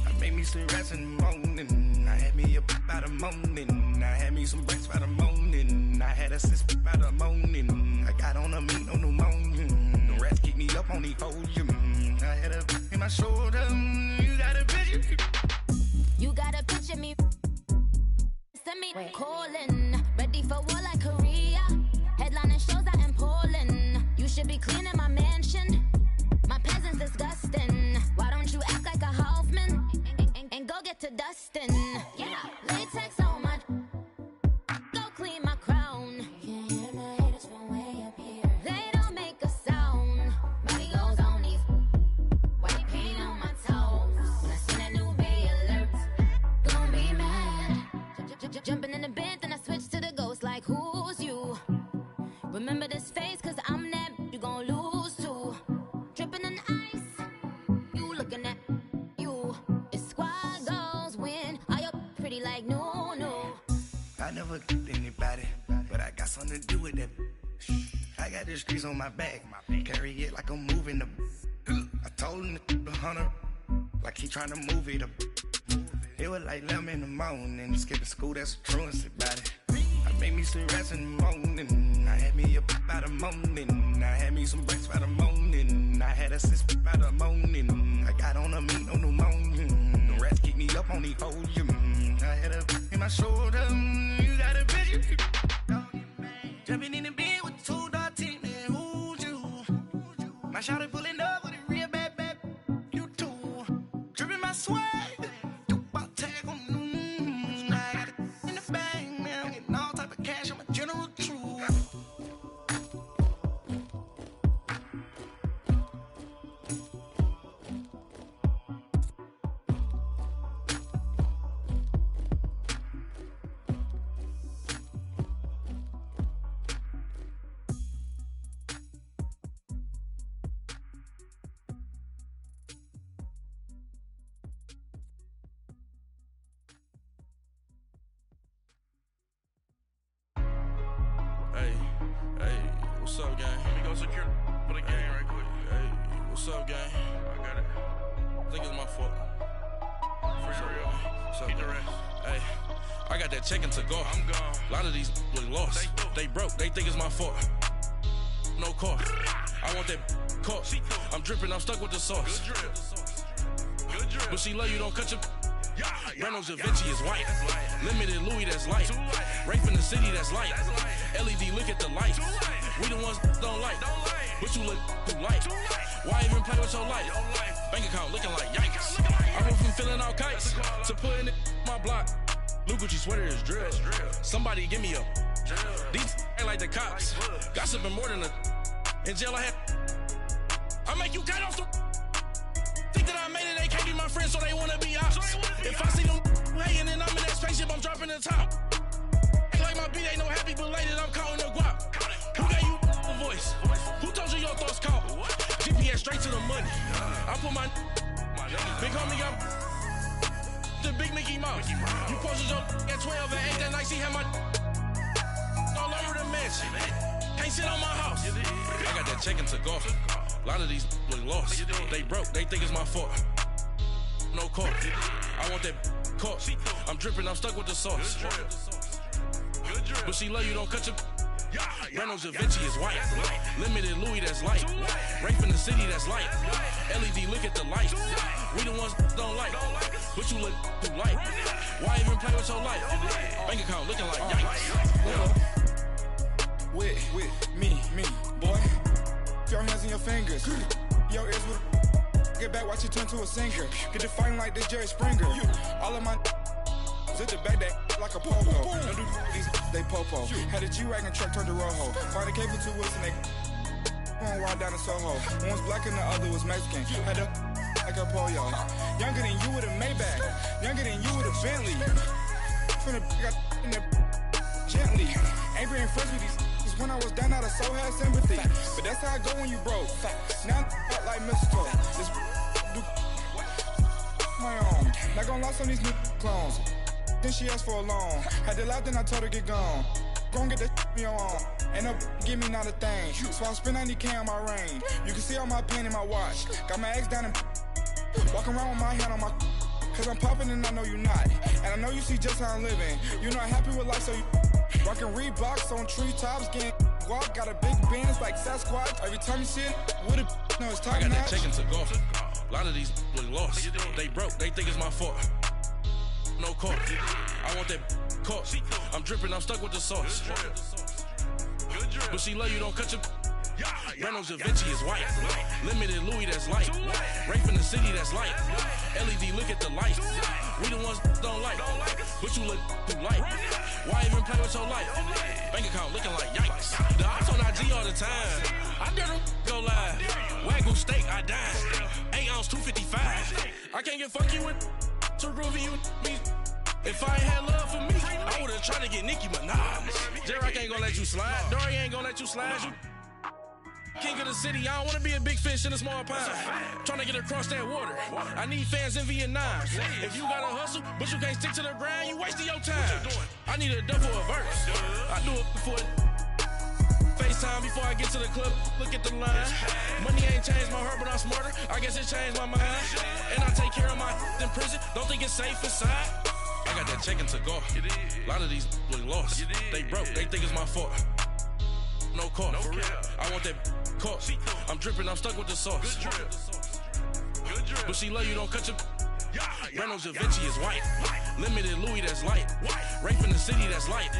I made me some rats in the morning, I had me a pop by the morning, I had me some breaks by the morning, I had a sis by the morning, I got on a meat on the morning, the rats keep me up on the podium, I had a in my shoulder, you got a picture. You got a picture me. Send me calling, ready for war like Korea. Headlining shows out in Poland. You should be cleaning my mansion. My peasants disgusting. Why don't you act like a Hoffman and go get to dustin'? Yeah, latex on my. Go clean my crown. Can't hear my haters from way up here. They don't make a sound. Body goes on these. White paint on my toes. When I see that new Bay alert, gon' be mad. Jumping in the bed, then I switch to the ghost like who's you? Remember this face, cause I'm that you gon' lose too. Dripping in ice, you looking at you. It's squad goals win, are you pretty like no? I never did anybody, but I got something to do with that. I got the streets on my back, carry it like I'm moving the. I told him the 100, like he trying to move it up. It was like 11 in the morning, skipping school, that's a truancy about it. I made me some rats in the morning, I had me a pop by the morning, I had me some breaks by the morning, I had a sis by the morning, I got on a meat on the morning, the rats keep me up on the podium, I had a in my shoulder, you got a picture. Jumping in the bed with 2 dark teeth, man, who's you? My shawty pulling up with a real bad, you too. Dripping my swag. What's up, gang? Let me go secure for the game right quick. Hey, what's up, gang? I got it. I think it's my fault. For real. Keep the rest. Hey, I got that check-in to go. I'm gone. A lot of these look lost. They broke. They think it's my fault. No car. I want that caught. I'm dripping. I'm stuck with the sauce. Good drip. Good drip. But she love you. Don't cut your. Reynolds Da Vinci is white. Limited Louis, that's light. Rape in the city, that's light. LED, look at the light. We the ones don't like. But you look too light. Why even play with your life? Bank account looking like yikes. I went from feeling all kites to putting it in my block. Blue Gucci sweater is drill. Somebody give me a. These ain't like the cops. Gossiping more than a. In jail I had. I make you cut off the. Think that I made it, they can't be my friends, so they wanna be ops. If I see them hating and I'm in that spaceship, I'm dropping the top. Ain't like my beat, ain't no happy belated, I'm counting the guap. Who gave you a voice? Who told you your thoughts count? GPS straight to the money. I put my big homie got the big Mickey Mouse. You posted your at 12 and 8 that night, she had my all over the mansion. Can't sit on my house. I got that check-in to go. A lot of these look lost. They broke, they think it's my fault. No car. I want that caught. I'm dripping, I'm stuck with the sauce. But she love you, don't cut your. Reynolds Da Vinci is white. Limited Louis, that's light. Rape in the city, that's light. LED, look at the light. We the ones don't like. But you look too light. Why even play with your life? Bank account looking like yikes. With me, boy. Your hands in your fingers. Your ears with. Get back, watch it turn to a singer. Get it fighting like this Jerry Springer. All of my. Zip the back that like a popo. Don't do these, they popo. Had a G-Wagon truck turned to Rojo. Find a cable 2 wheels and they. One ride down to Soho. One was black and the other was Mexican. Had a. like a polio. Younger than you with a Maybach. Younger than you with a Bentley. From the got in the gently. Ain't being friends with these cause when I was down out of so had sympathy. But that's how I go when you broke. Now I'm like mistletoe. This do my own. Not gonna lie on these new clones. Then she asked for a loan. Had to laugh, then I told her get gone. Gon' get that me on. Ain't no give me not a thing. So I spend 90K on my range. You can see all my pain in my watch. Got my ex down and walking around with my hand on my cause I'm popping and I know you not. And I know you see just how I'm living. You not happy with life, so you rockin' Reeboks on treetops, getting walk. Got a big Benz like Sasquatch. Every time you see it, with a no, it's top I got notch. that check into golf. A lot of these look lost. They broke, they think it's my fault. No court. I want that court. I'm dripping, I'm stuck with the sauce. But she love you, don't cut your. Reynolds Da Vinci is white. Limited Louis, that's light. Rape in the city, that's light. LED, look at the light. We the ones don't like. But you look too light. Why even play with your life? Bank account looking like yikes. The ops on IG all the time. I dare them go live. Wagyu steak, I died. 8 ounce, 255. I can't get funky with too groovy you me. If I ain't had love for me, I would've tried to get Nicki Minaj. J-Rock ain't gonna let you slide. Dory ain't gonna let you slide. You king of the city, I don't wanna be a big fish in a small pond. Trying to get across that water. I need fans in Vietnam. If you gotta hustle, but you can't stick to the grind, you wasting your time. I need a double a verse. I do it before FaceTime before I get to the club. Look at the line. Money ain't changed my heart, but I'm smarter. I guess it changed my mind. And I take care of my in prison. Don't think it's safe inside. I got that check into golf. A lot of these look lost. They broke, they think it's my fault. No court. I want that court. I'm dripping, I'm stuck with the sauce. But she love you, don't cut your. Reynolds Da Vinci is white. Limited Louis, that's light. Rape in the city, that's light.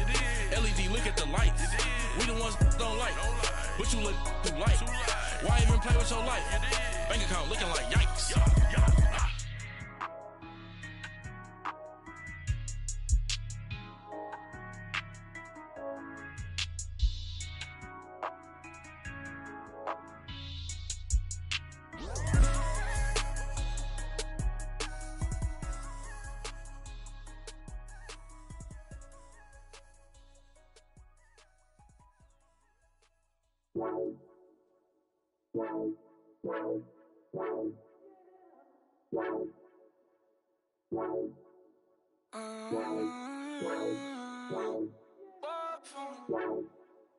LED, look at the lights. We the ones don't like. But you look too light. Why even play with your life? Bank account looking like yikes.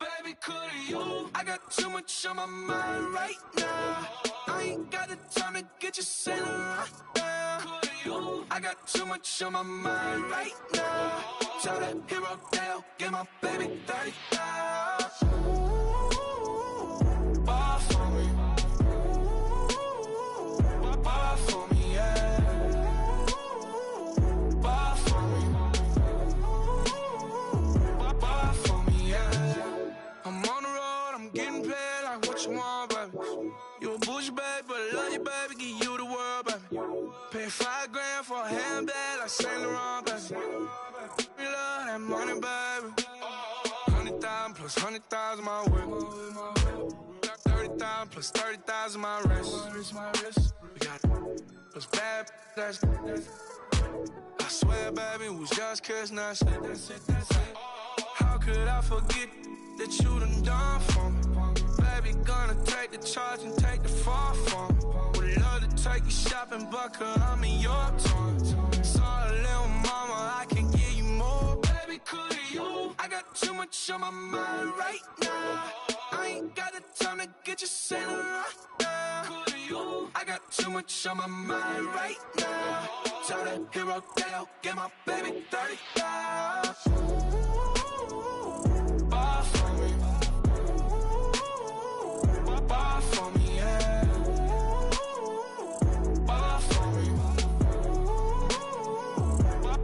Baby, could you? I got too much on my mind right now. I ain't got the time to get you sailing right now. Could you? I got too much on my mind right now. Tell that hero Dale, get my baby 30,000. Bar for me. Bar for me, yeah. Bar for me. Bar for me, yeah. I'm on the road, I'm getting paid like what you want, baby. You a bougie, baby, but I love you, baby. Give you the world, baby. Pay $5 grand for a handbag like Saint Laurent, baby. You love that money, baby. 100,000 plus 100,000 my way. Got 30,000 plus 30,000 my wrist. We got those bad, that's I swear, baby, it was just kiss, that's it. How could I forget that you done for me? Baby, gonna take the charge and take the fall from me. Would love to take you shopping, but I'm in your town. Sorry, little mama, I can give you more. Baby, could you? I got too much on my mind right now. I ain't got the time to get you sailing right now. Could you? I got too much on my mind right now. Tell that hero Dale, get my baby 30,000. Bar for me. Bar for me, yeah. Bar for me.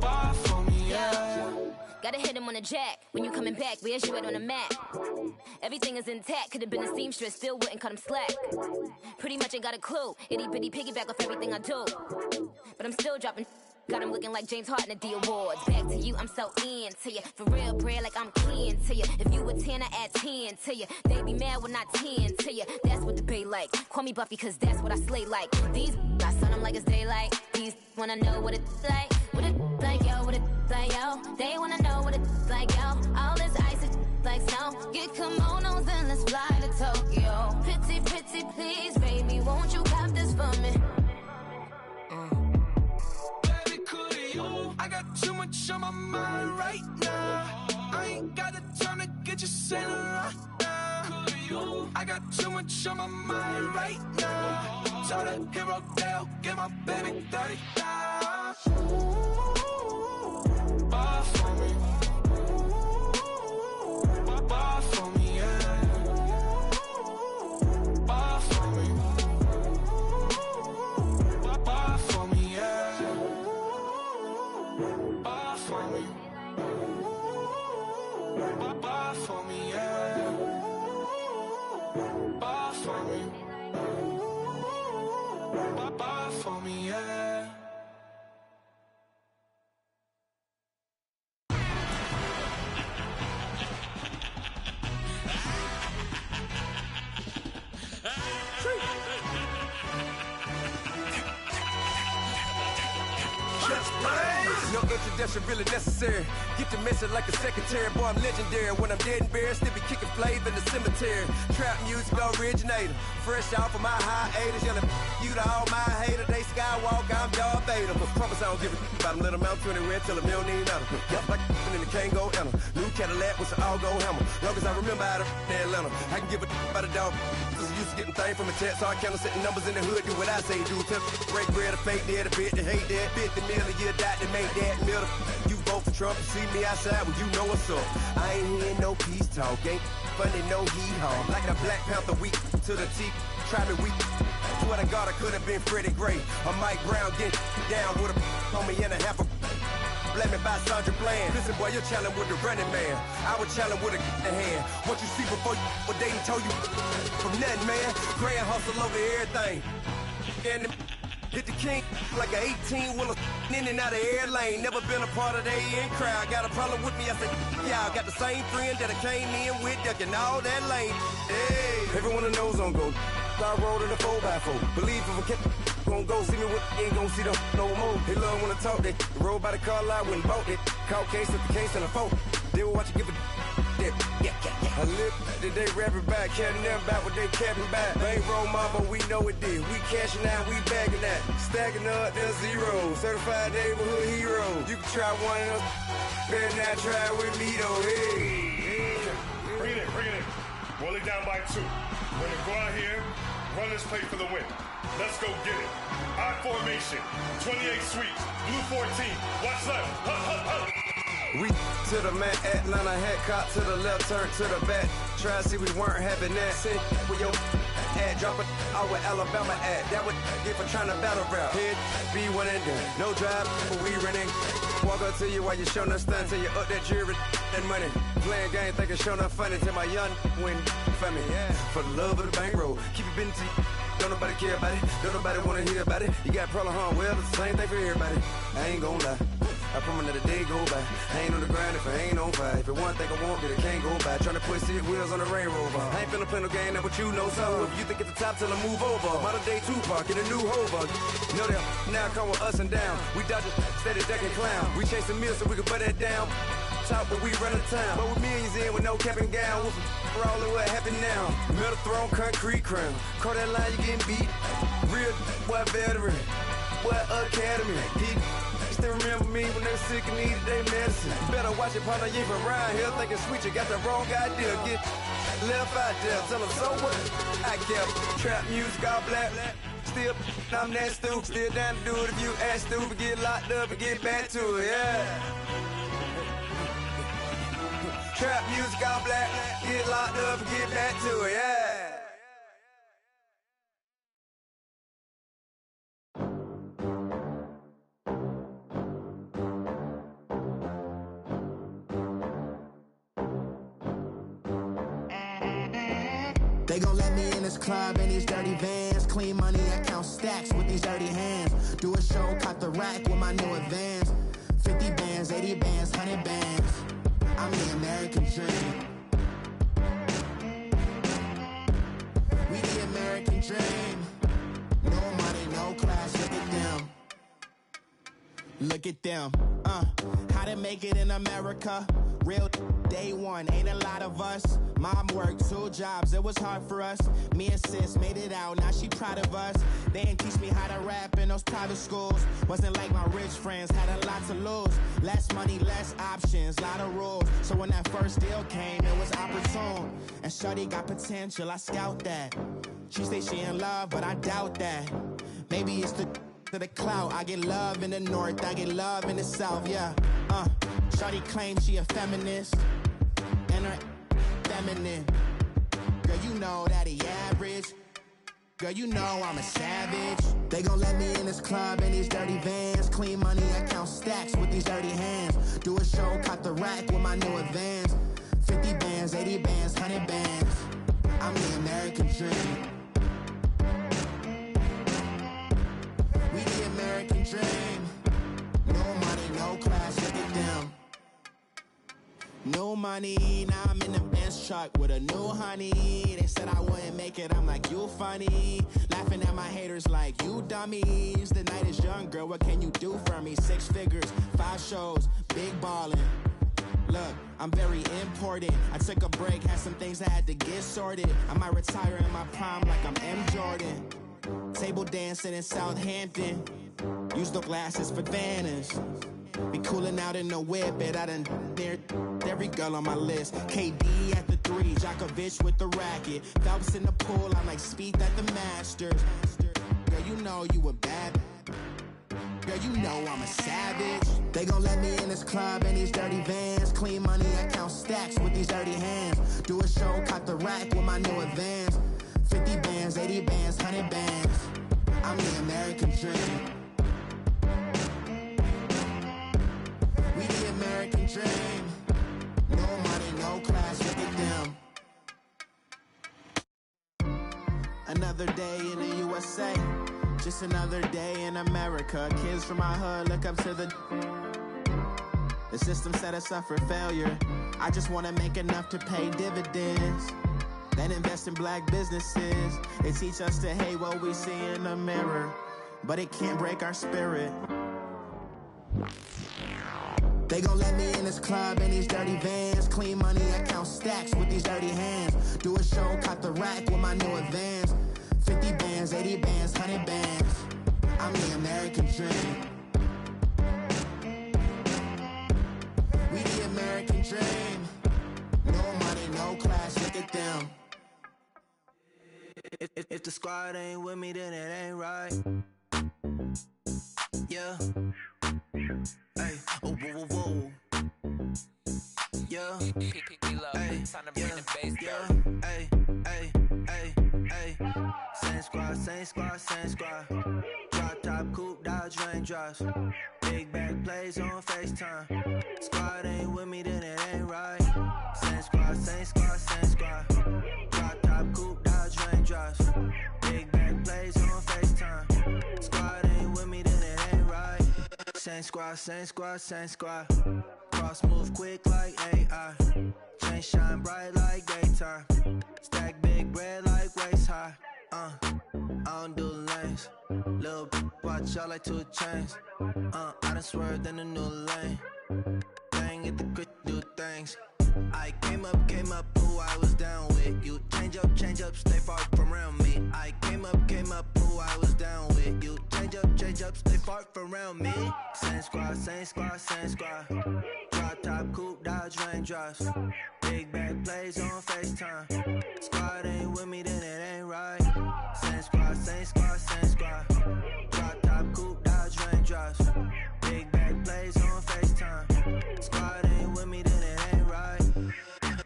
Bar for me, yeah. Gotta hit him on the jack. When you coming back, where's you at on the map? Everything is intact. Could've been a seamstress, still wouldn't cut him slack. Pretty much ain't got a clue. Itty bitty piggyback off everything I do. But I'm still dropping. Got him looking like James Harden at the awards. Back to you, I'm so into you. For real, bread, like I'm keen to you. If you a 10, I add 10 to you. They be mad when I 10 to you. That's what the bay like. Call me Buffy, cause that's what I slay like. These, I son of them like it's daylight. These wanna know what it's like. What it's like, yo, what it's like, yo. They wanna know what it's like, yo. All this ice is like snow. Get kimonos and let's fly to Tokyo. Pretty, pretty, please, baby, won't you cop this for me? Baby, could you? I got too much on my mind right now. I ain't got the time to get you sailing right now. Could you? I got too much on my mind right now. Tell the hero Dale, get my baby 30 down. Buy for me. Buy for me, yeah. Buy for me. Buy for me, yeah. Buy for me. Buy for me, yeah. Buy for me. Buy for me, yeah. No introduction really necessary. Get the message like a secretary. Boy, I'm legendary. When I'm dead and buried, still be kicking flavor in the cemetery. Trap music originator. Fresh off of my hiatus. Yelling you to all my haters. They skywalk, I'm Darth Vader. But promise I don't give a about them. Let them out 20 red till a $1 million. Yup, like in the Kango enter. New Cadillac with an all-go hammer. Long as I remember how to Atlanta. I can give a about a dog. Used to getting things from a text, so I count setting numbers in the hood. Do what I say, do. Tell break bread, a fake dead, a bit, to hate that. 50 million, you die to make that middle. You vote for Trump, you see me outside, well, you know what's up. I ain't hearing no peace talk, ain't funny, no heat haul. Like a Black Panther weak to the teeth, try me weak. Swear to God, I could have been Freddie Gray. Or Mike Brown getting down with a on me and a half a. Blame me by Sandra Bland. Listen, boy, you're challenging with the running man. I was challenging with a hand. What you see before you, what they told you from nothing, man. Grand hustle over everything. And hit the king like an 18-wheeler in and out of air lane. Never been a part of the in crowd. Got a problem with me, I said, yeah, I got the same friend that I came in with, ducking all that lane. Hey, everyone that knows on go. I rolled in a 4x4. Believe if I kept gon' go see me with ain't gon' see them no more. They love when I talk, they roll by the car lot, went and bought it. Caught case at the case and a phone. They will watch you give it that. I live today, rapping back, carrying them back what they capping back. Ain't roll mama, we know it did. We cashing out, we bagging that. Stacking up, there's zero. Certified neighborhood hero. You can try one of them, better not try with me though. Hey. Bring it in. Roll it down by 2. We're gonna go out here, run this play for the win. Let's go get it. I formation, 28 sweeps, blue 14. Watch left. We to the man, Atlanta hat cop to the left, turn to the back. Try to see we weren't having that. Sit with your ad, drop it out with Alabama ad. That would get for trying to battle rap. Head, be one and done. No drive, but we running. Walk up to you while you showing us stun till you up that jewelry and money. Playing game, thinking showing up funny till my young win for me. Yeah. For the love of the bankroll, keep it been to you. Don't nobody care about it. Don't nobody wanna hear about it. You got a problem, huh? Well, it's the same thing for everybody. I ain't gon' lie. I promise that a day go by. I ain't on the grind if I ain't on fire. If it one thing I want, then it can't go by. Tryna put 6 wheels on the Range Rover. I ain't finna play no game, that what you know. So if you think it's the top till I move over. Modern day Tupac in a new Hova. Know that now come with us and down. We dodge it, steady ducking clown. We chasing meals so we can put that down. Top, but we run the town. But with millions in with no cap and gown. We're all in what happened now. Metal throne, concrete crown. Call that line, you getting beat. Real, what veteran. What academy. Still remember me when they sick and needed their medicine. Better watch it, partner, you ain't from around here thinking sweet, you got the wrong idea. Get left out there, tell them so what? I kept trap music all black. Still, I'm that stupid. Still down to do it if you act stupid. Get locked up and get back to it, yeah. Trap music all black. Get locked up and get back to it, yeah. They gon' let me in this club in these dirty vans. Clean money, I count stacks with these dirty hands. Do a show, cop the rack with my new advance. 50 bands, 80 bands, 100 bands. I'm the American dream. We the American dream. No money, no class, look at this. Look at them, how to make it in America. Real day one, ain't a lot of us. Mom worked 2 jobs, it was hard for us. Me and sis made it out, now she proud of us. They didn't teach me how to rap in those private schools. Wasn't like my rich friends, had a lot to lose. Less money, less options, lot of rules. So when that first deal came, it was opportune. And shorty got potential, I scout that. She say she in love, but I doubt that. Maybe it's to the clout. I get love in the north, I get love in the south, yeah. Shawty claims she a feminist, and her feminine. Girl, you know that he average. Girl, you know I'm a savage. They gon' let me in this club in these dirty vans. Clean money, I count stacks with these dirty hands. Do a show, caught the rack with my new advance. 50 bands, 80 bands, 100 bands. I'm the American dream. We the American dream. No money, no class, look at them. No money, now I'm in the Benz truck with a new honey. They said I wouldn't make it, I'm like, you funny. Laughing at my haters like, you dummies. The night is young, girl, what can you do for me? 6 figures, 5 shows, big ballin'. Look, I'm very important. I took a break, had some things I had to get sorted. I might retire in my prime like I'm M. Jordan. Table dancing in Southampton. Use the glasses for Vannas. Be coolin' out in the whip, but I done dared every girl on my list. KD at the 3, Djokovic with the racket. Phelps in the pool, I'm like Speed at the Masters. Girl, you know you a bad. Girl, you know I'm a savage. They gon' let me in this club in these dirty vans. Clean money, I count stacks with these dirty hands. Do a show, caught the rack with my new advance. 50 bands, 80 bands, 100 bands. I'm the American dream. We the American dream. No money, no class, look at them. Another day in the USA. Just another day in America. Kids from my hood look up to the system set us up for failure. I just wanna make enough to pay dividends, then invest in black businesses. They teach us to hate what we see in the mirror, but it can't break our spirit. They gon' let me in this club in these dirty vans. Clean money, I count stacks with these dirty hands. Do a show, caught the rack with my new advance. 50 bands, 80 bands, 100 bands. I'm the American dream. We the American dream. No money, no class, look at them. If the squad ain't with me, then it ain't right. Yeah. Hey, oh, whoa, whoa, whoa. Yeah. Hey, yeah. Hey, hey, hey, hey. Same squad, same squad, same squad. Drop top, coupe, Dodge raindrops. Big back plays on FaceTime. Squad ain't with me, then it ain't right. Same squad, same squad, same squad. Drop top, coupe, Dodge raindrops. Big back plays on FaceTime. Squad ain't with me, then it ain't right. Same squad, same squad, same squad. Cross move quick like AI. Chain shine bright like daytime. Stack big bread like waist high. I don't do lanes. Lil' watch out like 2 chains. I done swerved in a new lane. Bang at the crit, do things. I came up, who I was down with. You change up, stay far from around me. I came up, who I was down with. You change up, stay far from around me. Same squad, same squad, same squad. Drop top, coupe, Dodge raindrops. Big back plays on FaceTime. Squad ain't with me, then it ain't right. Same squad, same squad, same squad. Drop top, coupe, Dodge raindrops. Big back plays on FaceTime. Squad ain't with me, then it ain't right.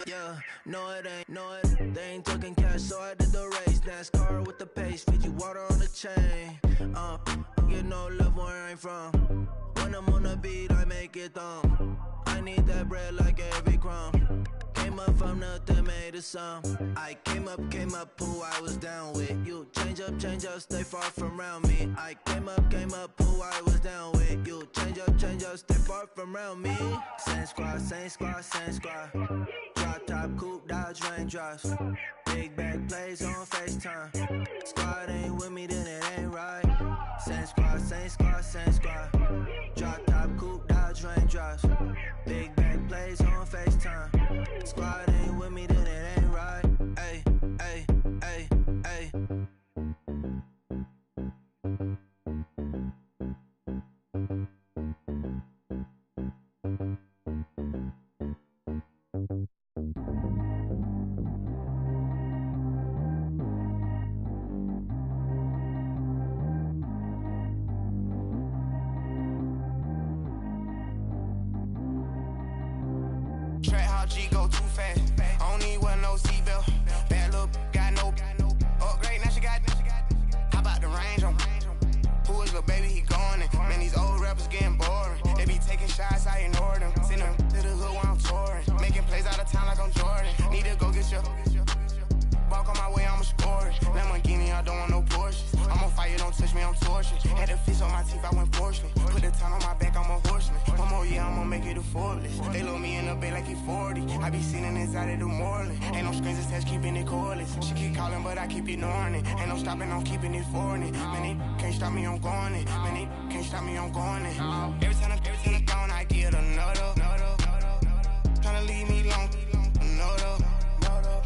Yeah, no it ain't, no it. They ain't talking cash, so I did the race. NASCAR with the pace, feed you water on the chain. Get no love where I ain't from. When I'm on the beat, I make it thumb. I need that bread like every crumb. Came up from nothing, made a sum. I came up, who I was down with. You change up, stay far from around me. I came up, who I was down with. You change up, stay far from around me. Same squad, same squad, same squad. Drop top, coupe, Dodge raindrops. Big back plays on FaceTime. Squad ain't with me, then it ain't right. Same squad, same squad, same squad. Drop top. I'm tortured. Had the fish on my teeth, I went porcelain. Put the town on my back, I'm a horseman. One more year, I'ma make it a Forbes. They load me in the bay like he 40. I be sitting inside of the Moreland. Ain't no screens attached, keeping it cordless. She keep calling, but I keep ignoring it. Ain't no stopping, I'm keeping it for it. Man, they can't stop me, I'm going it. Man, they can't stop me, I'm going it. Every time I'm gone, I get another. Tryna leave me long, another.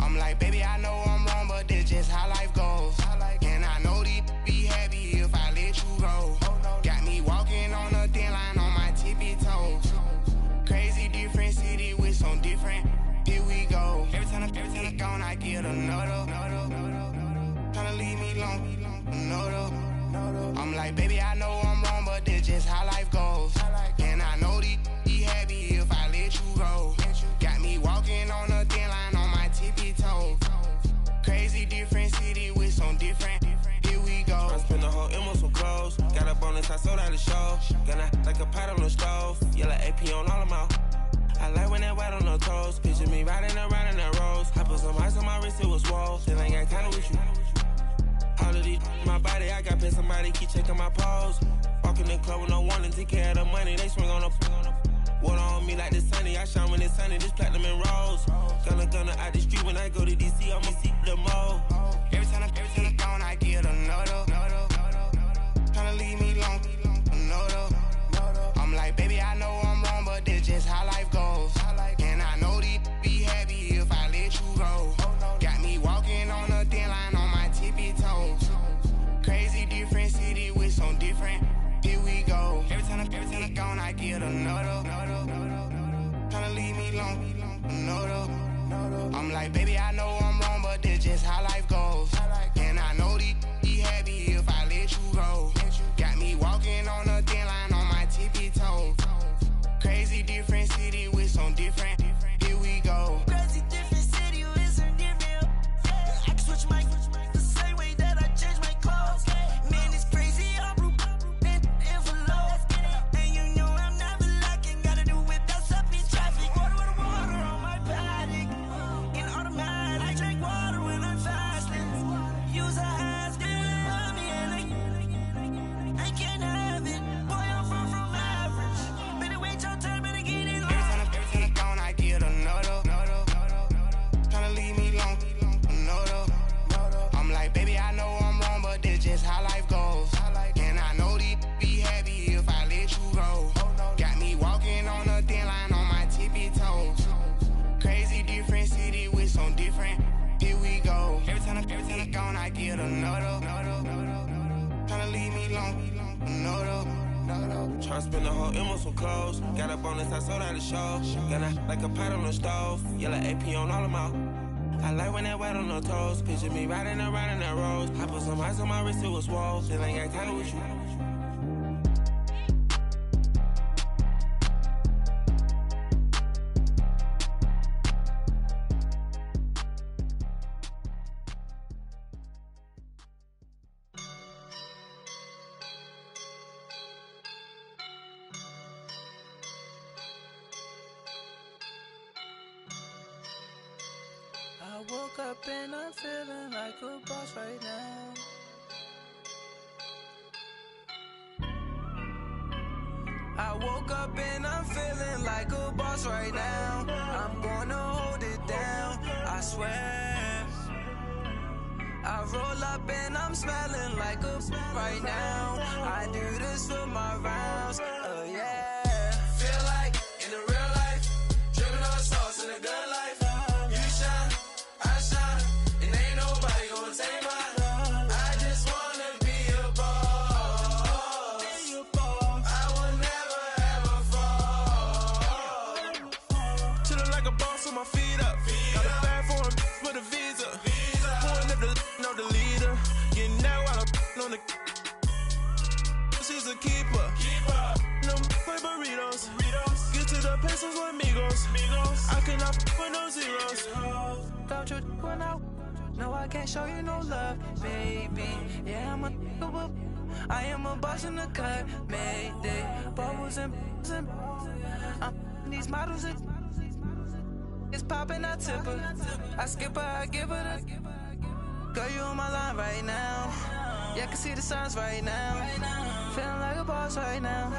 I'm like, baby, I know I'm wrong, but this just how life goes. And I know these be happy if I let you go. Got me walking on a thin line on my tippy toes. Crazy different city with some different. Here we go. Every time I'm gone, I get another. Tryna leave me long, another. I'm like, baby, I know I'm wrong, but this just how life goes. And I know these be happy if I let you go. Got me walking on a thin line on my tippy toes. Crazy different city with some different. Here we go. I spent the whole M on some clothes. Got a bonus, I sold out the show. Gonna like a pot on the stove. Yellow AP on all of them. I like when that white on the toes. Picture me riding around in that rose. I put some ice on my wrist, it was swole. Still ain't got time with you. All of these, my body, I got paid somebody keep checking my pose. Walk in the club with no warning, take care of the money. They swing on the water on me like the sunny. I shine when it's sunny, this platinum and rose. Gonna out the street when I go to DC, I'ma see the mo. Every time I'm gone, I get another. Tryna leave me long, another. I'm like, baby, I know I'm wrong, but this just how life goes. And I know these be happy if I let you go. Got me walking on a thin line on my tippy toes. Crazy different city with some different. Here we go. Every time I'm gone, I get another. Tryna leave me long, another. I'm like, baby, I know I'm wrong, but this just how life goes. And I know these be happy if I let you go. Got me walking on a thin line on my tippy toes. Crazy different city with some different. Here we go. Crazy different city with some different. I can switch my the same way that I change my clothes. Man, it's crazy. I'm envelope. And you know I'm never lacking. Gotta do without stopping traffic. Water on my paddock. In automatic. I drink water when I'm fasting. Use a hands, give me and I can't have it. Boy, I'm from average. Better wait your turn, better get it on. Every time I'm gone, I get another. Tryna leave me long, another. I'm like, baby, I know I'm wrong, but this just how life goes. And I know these be happy if I let you go. Got me walking on a thin line on my tippy toes. Crazy different city with some different. Here we go. Every time I'm gone, I get another. Tryna leave me long, another. Tryna spend the whole M on some clothes. Got a bonus, I sold out the show. Gonna like a pot on the stove. Yellow AP on all of them. I like when that white on the toes. Picture me riding around in that rose. I put some ice on my wrist, it was swole. Still ain't got time with you. I woke up and I'm feeling like a boss right now. I woke up and I'm feeling like a boss right now. I'm gonna hold it down, I swear. I roll up and I'm smelling like a right now. I do this for my rounds, yeah. Feel like in the real life, dripping on sauce in a good life. You shine, I shine, and ain't nobody gonna take mine. I just wanna be a boss. I will never ever fall. Chillin' like a boss with my feet up. Got a bag for the visa. Pulling up know the leader. Getting out while I'm on the. She's a keeper. No play burritos. Get to the pesos with amigos. I cannot with no zeros. Don't you when no, I can't show you no love, baby. Yeah, I am a boss in the cut, mayday. Bubbles and these models are it's popping, I tip her. I skip her, I give her the girl, you on my line right now. Yeah, I can see the signs right now. Feeling like a boss right now.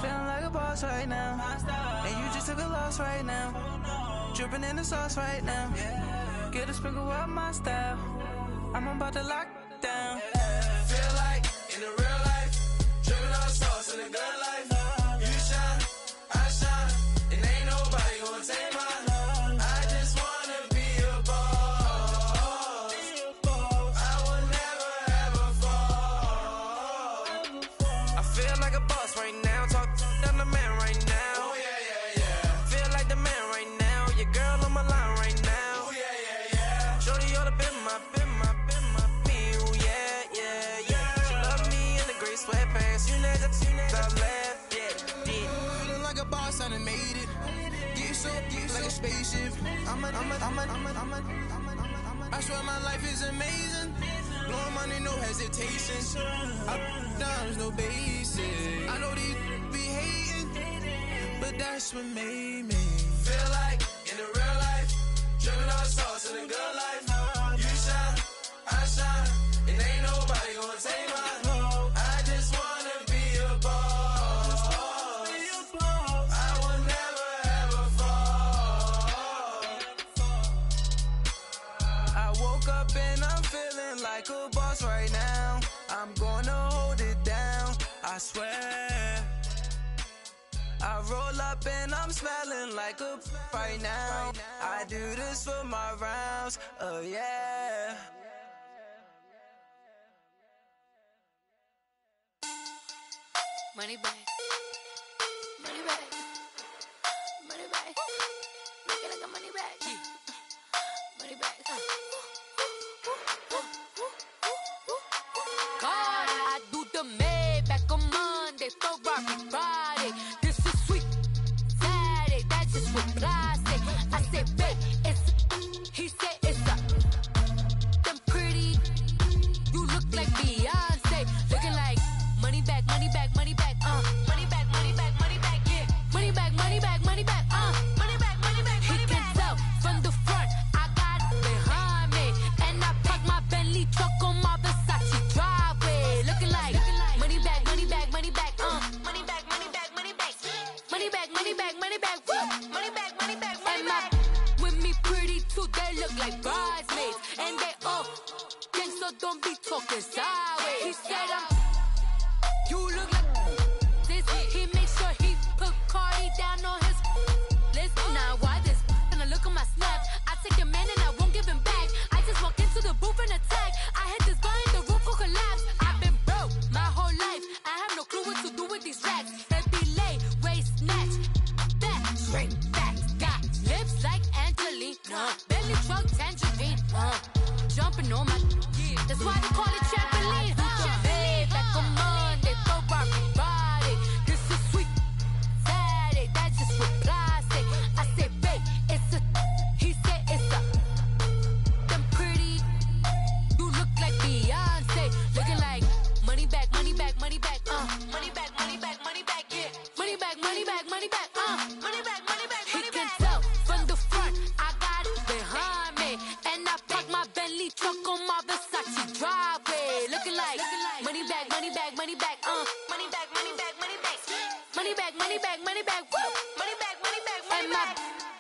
Feeling like a boss right now. And you just took a loss right now. Dripping in the sauce right now. Get a sprinkle up my style. I'm about to lock down. Feel like in the real life, dripping on sauce in the good life. You shine, I shine, and ain't nobody gonna take mine. I just wanna be a boss. I will never ever fall. I feel like a boss right now. Talk to the man right now. Oh yeah, yeah, yeah. Feel like the man right now. Your girl on my line right now. Oh yeah, yeah, yeah. Shorty oughta been my. Ooh, yeah, yeah, yeah. She love me in the gray sweatpants. You never left, yeah. Feeling like a boss, I done made it. Get so like a spaceship. I swear my life is amazing. Blowing money, no hesitation. Up, downs, no basic. I know these be hating, but that's what made me. Feel like in the real life, dripping on sauce in the good life. You shine, I shine, and ain't nobody gonna take mine. I just wanna be a boss. I will never ever fall. I woke up and I'm feeling like a boss right now. I'm gonna hold it down, I swear. I roll up and I'm smelling like a right now. I do this for my rounds, oh yeah. Money back, money back, money back. Make it like a money back, money back. God, I do the Maybach on Monday, Ferrari Friday. This is sweet Saturday, that's just what I say. I say, babe, it's he said it's a them pretty. You look like Beyonce, looking like money back, money back, money back, money back, money back, money back, yeah, money back, money back, money back, money back, money back. He can tell from the front, I got it behind me, and I park my Bentley truck on my Versace driveway, looking like money back, money back, money back, money back, money back, money back, money back, money back, money back, money back, money back, money back. With me pretty too, they look like bridesmaids, and they all gang, so don't be talking sideways. He said you look like this. He makes sure he put Cardi down on his list. Now why this? Gonna look at my snap. I take your man and I won't give him back. I just walk into the booth and attack. I hit this button, the roof will collapse. I've been broke my whole life. I have no clue what to do with these racks. They be late, waist snatch, back, straight back. Got lips like Angelina, belly truck tangerine, jumping on my. That's why they call it trampoline. Hey, back on Monday, Ferrari Friday. This is sweet Saturday, that's just what I say. I say, babe, it's a. He said it's a. Them pretty. You look like Beyonce, looking like money back, money back, money back, money back, money back, money back, yeah, money back, money back, money back, money back, money back. He can tell from the front, I got it behind me, and I park my Bentley truck on my Versace driveway, looking like money back, money back, money back, money back, money back, money back, money back, money back, money back, money back, money back, money back.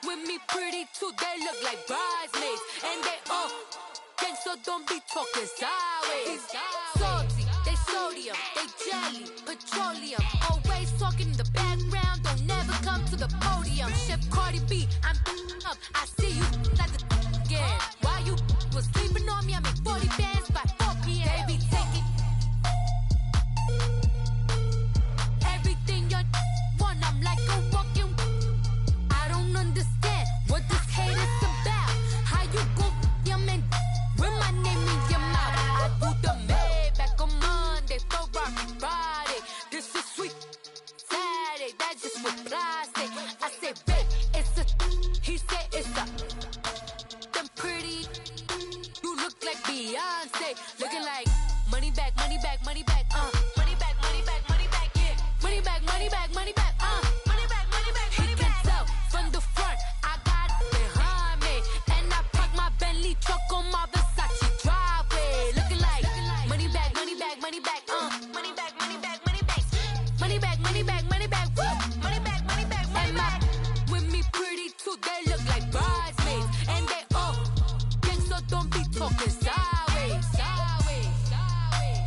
With me pretty too, they look like bridesmaids, and they all gang, so don't be talking sideways. Salty, they sodium, they jelly, petroleum. Always talking in the background, don't never come to the podium. Chef Cardi B, I'm up, I see you like the again. Why you was sleeping on me? I make 40 bands by 4 p.m. They be taking everything you want. I'm like a walking. I don't understand what this hate is about. How you go your man with my name in your mouth? I do the Maybach on Monday, Ferrari Friday. This is sweet Saturday, that's just what I say. I say, babe, it's a. He said it's a. money back, money back, money back, woo! Money back, money back, money back. With me pretty too, they look like bridesmaids. And they all gang, so don't be talking sideways, sideways, sideways.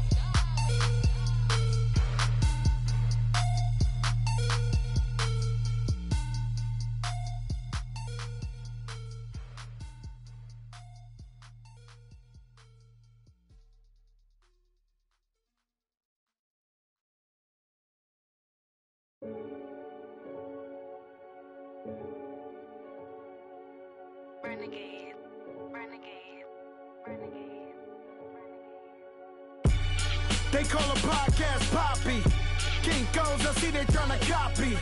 Renegade, renegade, renegade. They call a podcast Poppy. Kinkos, I see they tryna copy.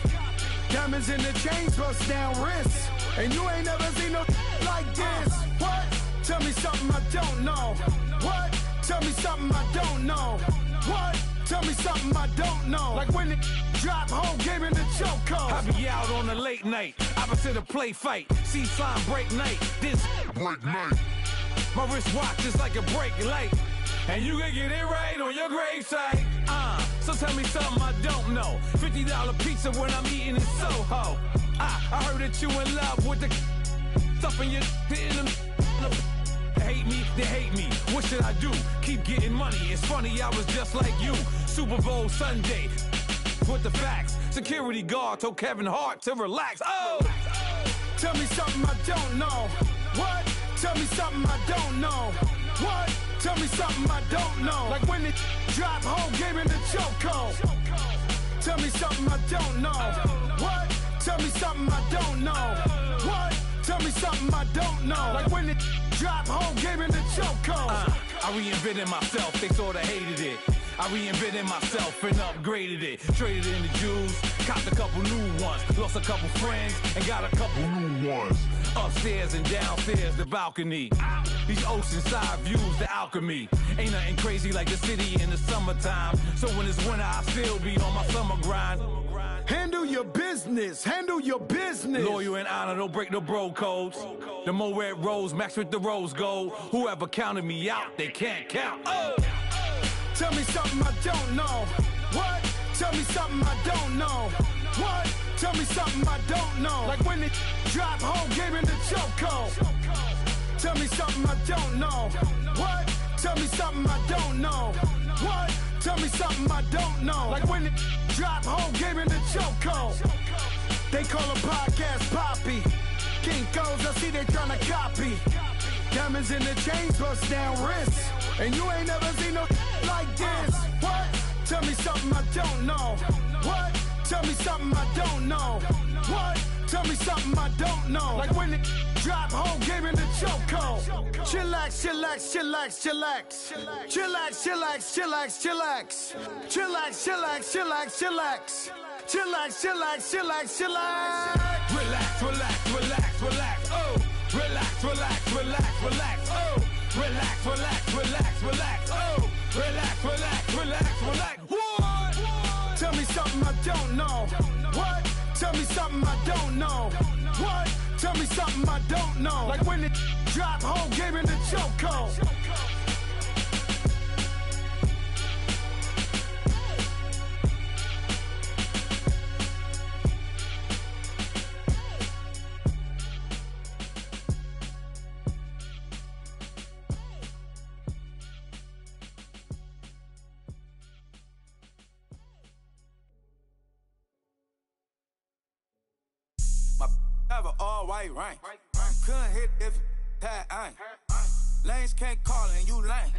Diamonds in the chains, bust down wrists. And you ain't never seen no like this. What? Tell me something I don't know. What? Tell me something I don't know. What? Tell me something I don't know. Like when it drop, whole game in the chokehold. I be out on a late night, opposite a play fight. See sign break night, this break night. My wristwatch is like a brake light. And you can get it right on your gravesite. So tell me something I don't know. $50 pizza when I'm eating in Soho. I heard that you in love with the stuff in your in them. Hate me, they hate me. What should I do? Keep getting money. It's funny, I was just like you. Super Bowl Sunday. With the facts. Security guard told Kevin Hart to relax. Oh! Tell me something I don't know. What? Tell me something I don't know. What? Tell me something I don't know. Like when it drop, whole game in the chokehold. Tell me something I don't know. What? Tell me something I don't know. What? Tell me something I don't know. Like when it drop, whole game in the chokehold. I reinvented myself, they sorta hated it. I reinvented myself and upgraded it. Traded in the Jews, copped a couple new ones. Lost a couple friends and got a couple new ones. Upstairs and downstairs, the balcony. These oceanside views, the alchemy. Ain't nothing crazy like the city in the summertime. So when it's winter, I still be on my summer grind. Handle your business, handle your business. Loyal and honor, don't break no bro codes. The more red rose, max with the rose gold. Whoever counted me out, they can't count. Oh! Tell me something I don't know. What? Tell me something I don't know. What? Tell me something I don't know. Like when it drop, whole game in the chokehold. Tell me something I don't know. What? Tell me something I don't know. What? Tell me something I don't know. Like when it drop, whole game in the chokehold. They call a podcast Poppy. Kinkos, I see they tryna copy. Diamonds in the chains, bust down wrists. And you ain't never seen no like this. What? Tell me something I don't know. What? Tell me something I don't know. What? Tell me something I don't know. Like when it drop, whole game in the chokehold. Chillax, chillax, chillax, chillax. Chillax, chillax, chillax, chillax. Chillax, chillax, chillax, chillax. Chillax, chillax, chillax, chillax. Relax, relax, relax, relax. Oh! Relax, relax, relax, relax. Oh! Relax, relax, relax, relax. Oh! Relax, relax, relax, relax. What? Tell me something I don't know. What? Tell me something I don't know. What? Tell me something I don't know. Like when it drop, whole game in the chokehold. Have an all-white rank. Couldn't hit if had ain't. Lanes can't call and you lame.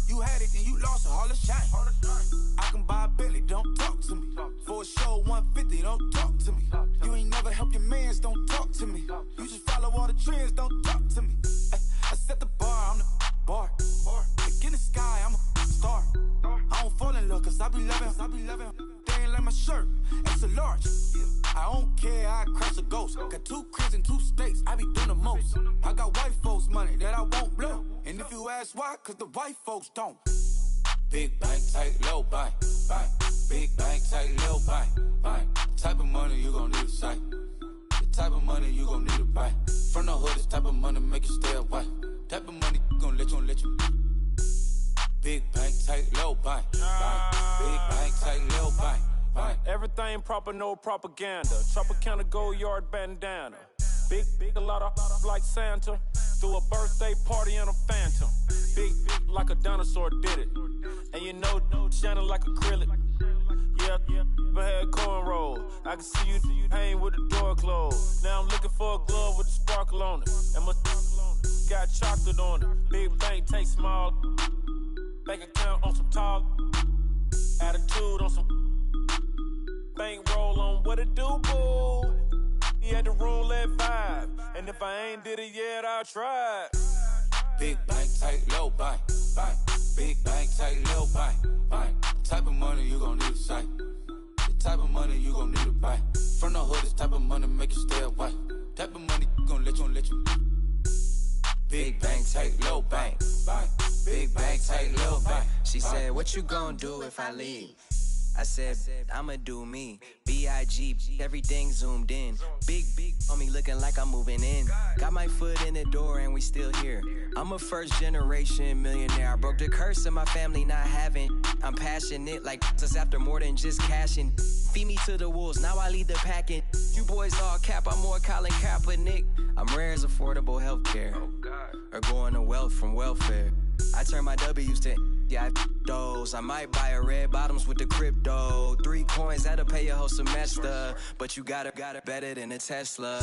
You had it and you lost it, all the shine. I can buy a Billy, don't talk to me. For a show 150, don't talk to me. You ain't never help your mans, don't talk to me. You just follow all the trends, don't talk to me. I set the bar, I'm the bar. Like in the sky, I'm a star. I don't fall in love, cause I be loving. They ain't like my shirt, it's a large. I don't care, I crush a ghost. Got 2 cribs in 2 states, I be doing the most. I got white folks money that I won't blow. And if you ask why, cause the white folks don't. Big bank, tight, low bank, bank. Big bank, tight, low bank, bank. Type of money you gon' need a sight. The type of money you gon' need to buy. From the hood, this type of money make you stay away. Type of money gon' let you. Big bank, tight, low bank, bank. Big bank, tight, low bank, bank. I ain't proper, no propaganda. Tropicana Gold Yard bandana. Big, a lot of like Santa. Threw a birthday party in a Phantom. Big like a dinosaur did it. And you know, shining like acrylic. Yeah, I had cornrow. I can see you hang with the door closed. Now I'm looking for a glove with a sparkle on it. And my got chocolate on it. Big bank, take small. Bank account on some tall. Attitude on some. Bank roll on what it do, boo. He had the roulette vibe. And if I ain't did it yet, I'll try. Big bank, tight, low bank, bank. Big bank, tight, low bank, bank. Type of money you gon' need to sight. The type of money you gon' need to buy. From the hood, this type of money make you stay away. Type of money gon' let you. Big bank, tight, low bank, bank. Big bank, tight, low bank. She said, what you gon' do if I leave? I said, I'ma do me. B.I.G. Everything zoomed in. Big on me looking like I'm moving in. Got my foot in the door and we still here. I'm a first generation millionaire. I broke the curse of my family not having. I'm passionate like just after more than just cashing. Feed me to the wolves, now I lead the packing. You boys all cap, I'm more Colin Kaepernick. I'm rare as affordable healthcare. Or going to wealth from welfare. I turn my W's to those. I might buy a red bottoms with the crypto. 3 coins, that'll pay your whole semester. But you got it better than a Tesla.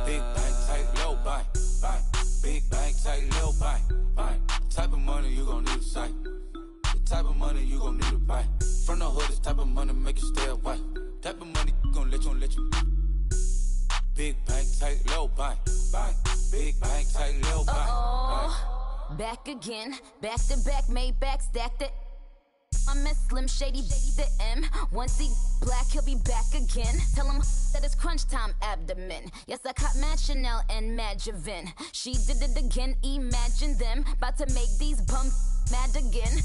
Big bank, tight, low bank, bank. Big bank, tight, low bank, bank. Type of money you gon' need to sight. The type of money you gon' need to buy. From the hood, this type of money make you stay away. Type of money gon' let you. Big bank, tight, low bank, bank. Big bank, tight, low bank, bank. Back again, back to back, made back, stacked it. I'm a Slim Shady, the M. Once he black, he'll be back again. Tell him that it's crunch time abdomen. Yes, I caught Mad Chanel and Mad Javin. She did it again, imagine them. About to make these bums mad again.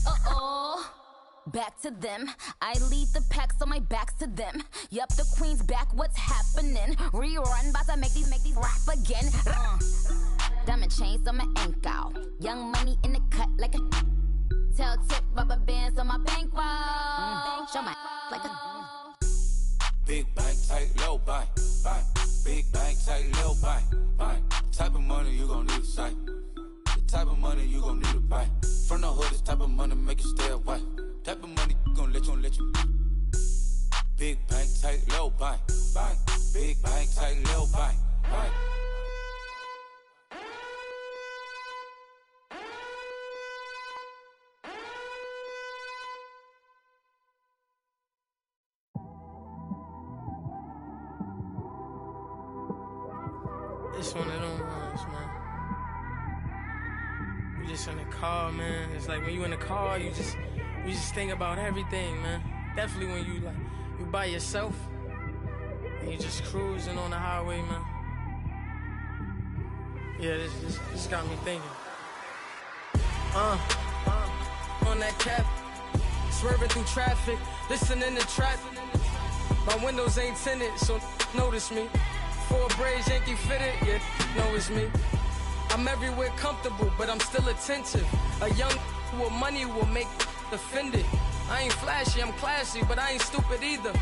Back to them. I lead the pack, so my back's to them. Yup, the queen's back, what's happening? Rerun, about to make these rap again. Diamond chains on my ankle. Young money in the cut like a tell tip rubber bands on my bankroll. Show my like a Big bank, tight, low bank, bank. Big bank, tight, low bank, bank. Type of money you gon' need to sight. The type of money you gon' need to buy. From the hood, this type of money make you stay away. Type of money gon' let you. Big bank, tight, low bank, bank. Big bank, tight, low bank, bank. It's one of them ones, man. You just in the car, man. It's like when you in the car, you just think about everything, man. Definitely when you by yourself and you just cruising on the highway, man. Yeah, this got me thinking. On that cap, swerving through traffic, listening to trap. My windows ain't tinted, so notice me. 4 braids, Yankee fitted, yeah, know it's me. I'm everywhere comfortable, but I'm still attentive. A young with money will make offended. I ain't flashy, I'm classy, but I ain't stupid either.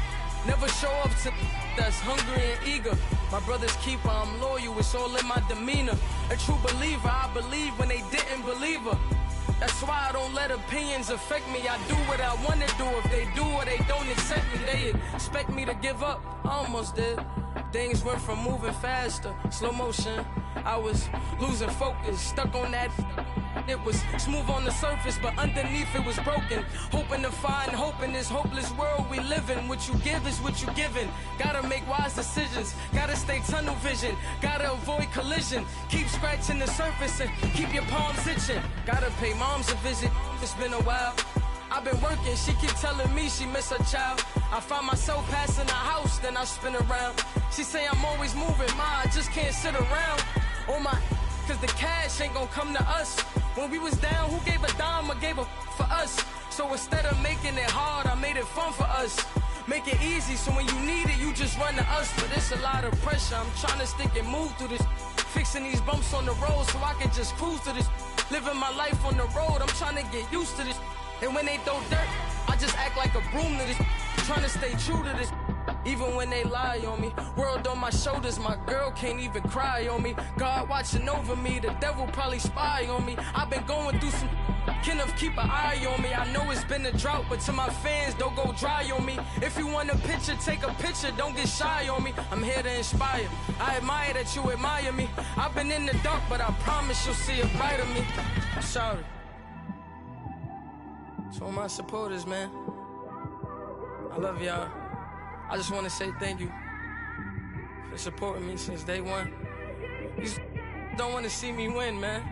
Never show up to that's hungry and eager. My brother's keeper, I'm loyal, it's all in my demeanor. A true believer, I believe when they didn't believe her. That's why I don't let opinions affect me. I do what I wanna do. If they do or they don't accept me, they expect me to give up. I almost did. Things went from moving faster, slow motion. I was losing focus, stuck on that. It was smooth on the surface, but underneath it was broken. Hoping to find hope in this hopeless world we live in. What you give is what you given. Gotta make wise decisions. Gotta stay tunnel vision. Gotta avoid collision. Keep scratching the surface and keep your palms itching. Gotta pay moms a visit. It's been a while. I've been working, she keep telling me she miss her child. I find myself passing the house, then I spin around. She say I'm always moving, ma, I just can't sit around. Oh my, cause the cash ain't gonna come to us. When we was down, who gave a dime or gave a for us? So instead of making it hard, I made it fun for us. Make it easy, so when you need it, you just run to us. But it's a lot of pressure, I'm trying to stick and move through this. Fixing these bumps on the road so I can just cruise to this. Living my life on the road, I'm trying to get used to this. And when they throw dirt, I just act like a broom to this. Trying to stay true to this. even when they lie on me. World on my shoulders, my girl can't even cry on me. God watching over me, the devil probably spy on me. I've been going through some, Kenneth keep an eye on me. I know it's been a drought, but to my fans, don't go dry on me. If you want a picture, take a picture, don't get shy on me. I'm here to inspire, I admire that you admire me. I've been in the dark, but I promise you'll see a bright of me. I'm sorry. To all my supporters, man, I love y'all. I just want to say thank you for supporting me since day one. You don't want to see me win, man.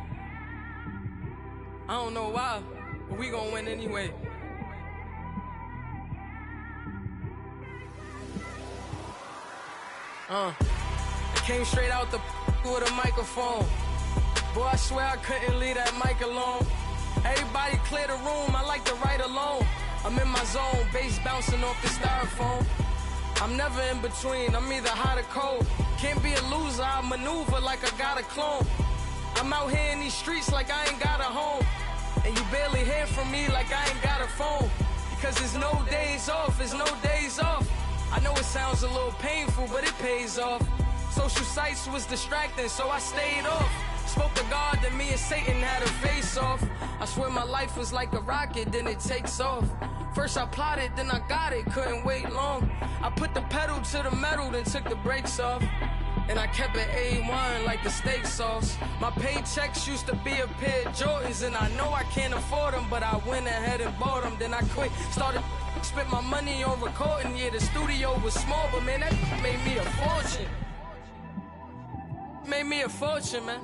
I don't know why, but we gonna win anyway. I came straight out the with a microphone. Boy, I swear I couldn't leave that mic alone. Everybody clear the room, I like to write alone. I'm in my zone, bass bouncing off the styrofoam. I'm never in between, I'm either hot or cold. Can't be a loser, I maneuver like I got a clone. I'm out here in these streets like I ain't got a home. And you barely hear from me like I ain't got a phone. Because there's no days off, there's no days off. I know it sounds a little painful, but it pays off. Social sites was distracting, so I stayed off. Spoke to God that me and Satan had a face off. I swear my life was like a rocket, then it takes off. First I plotted, then I got it, couldn't wait long. I put the pedal to the metal, then took the brakes off. And I kept it A1 like the steak sauce. My paychecks used to be a pair of Jordans, and I know I can't afford them, but I went ahead and bought them. Then I quit, started spent my money on recording. Yeah, the studio was small, but man, that made me a fortune. Made me a fortune, man.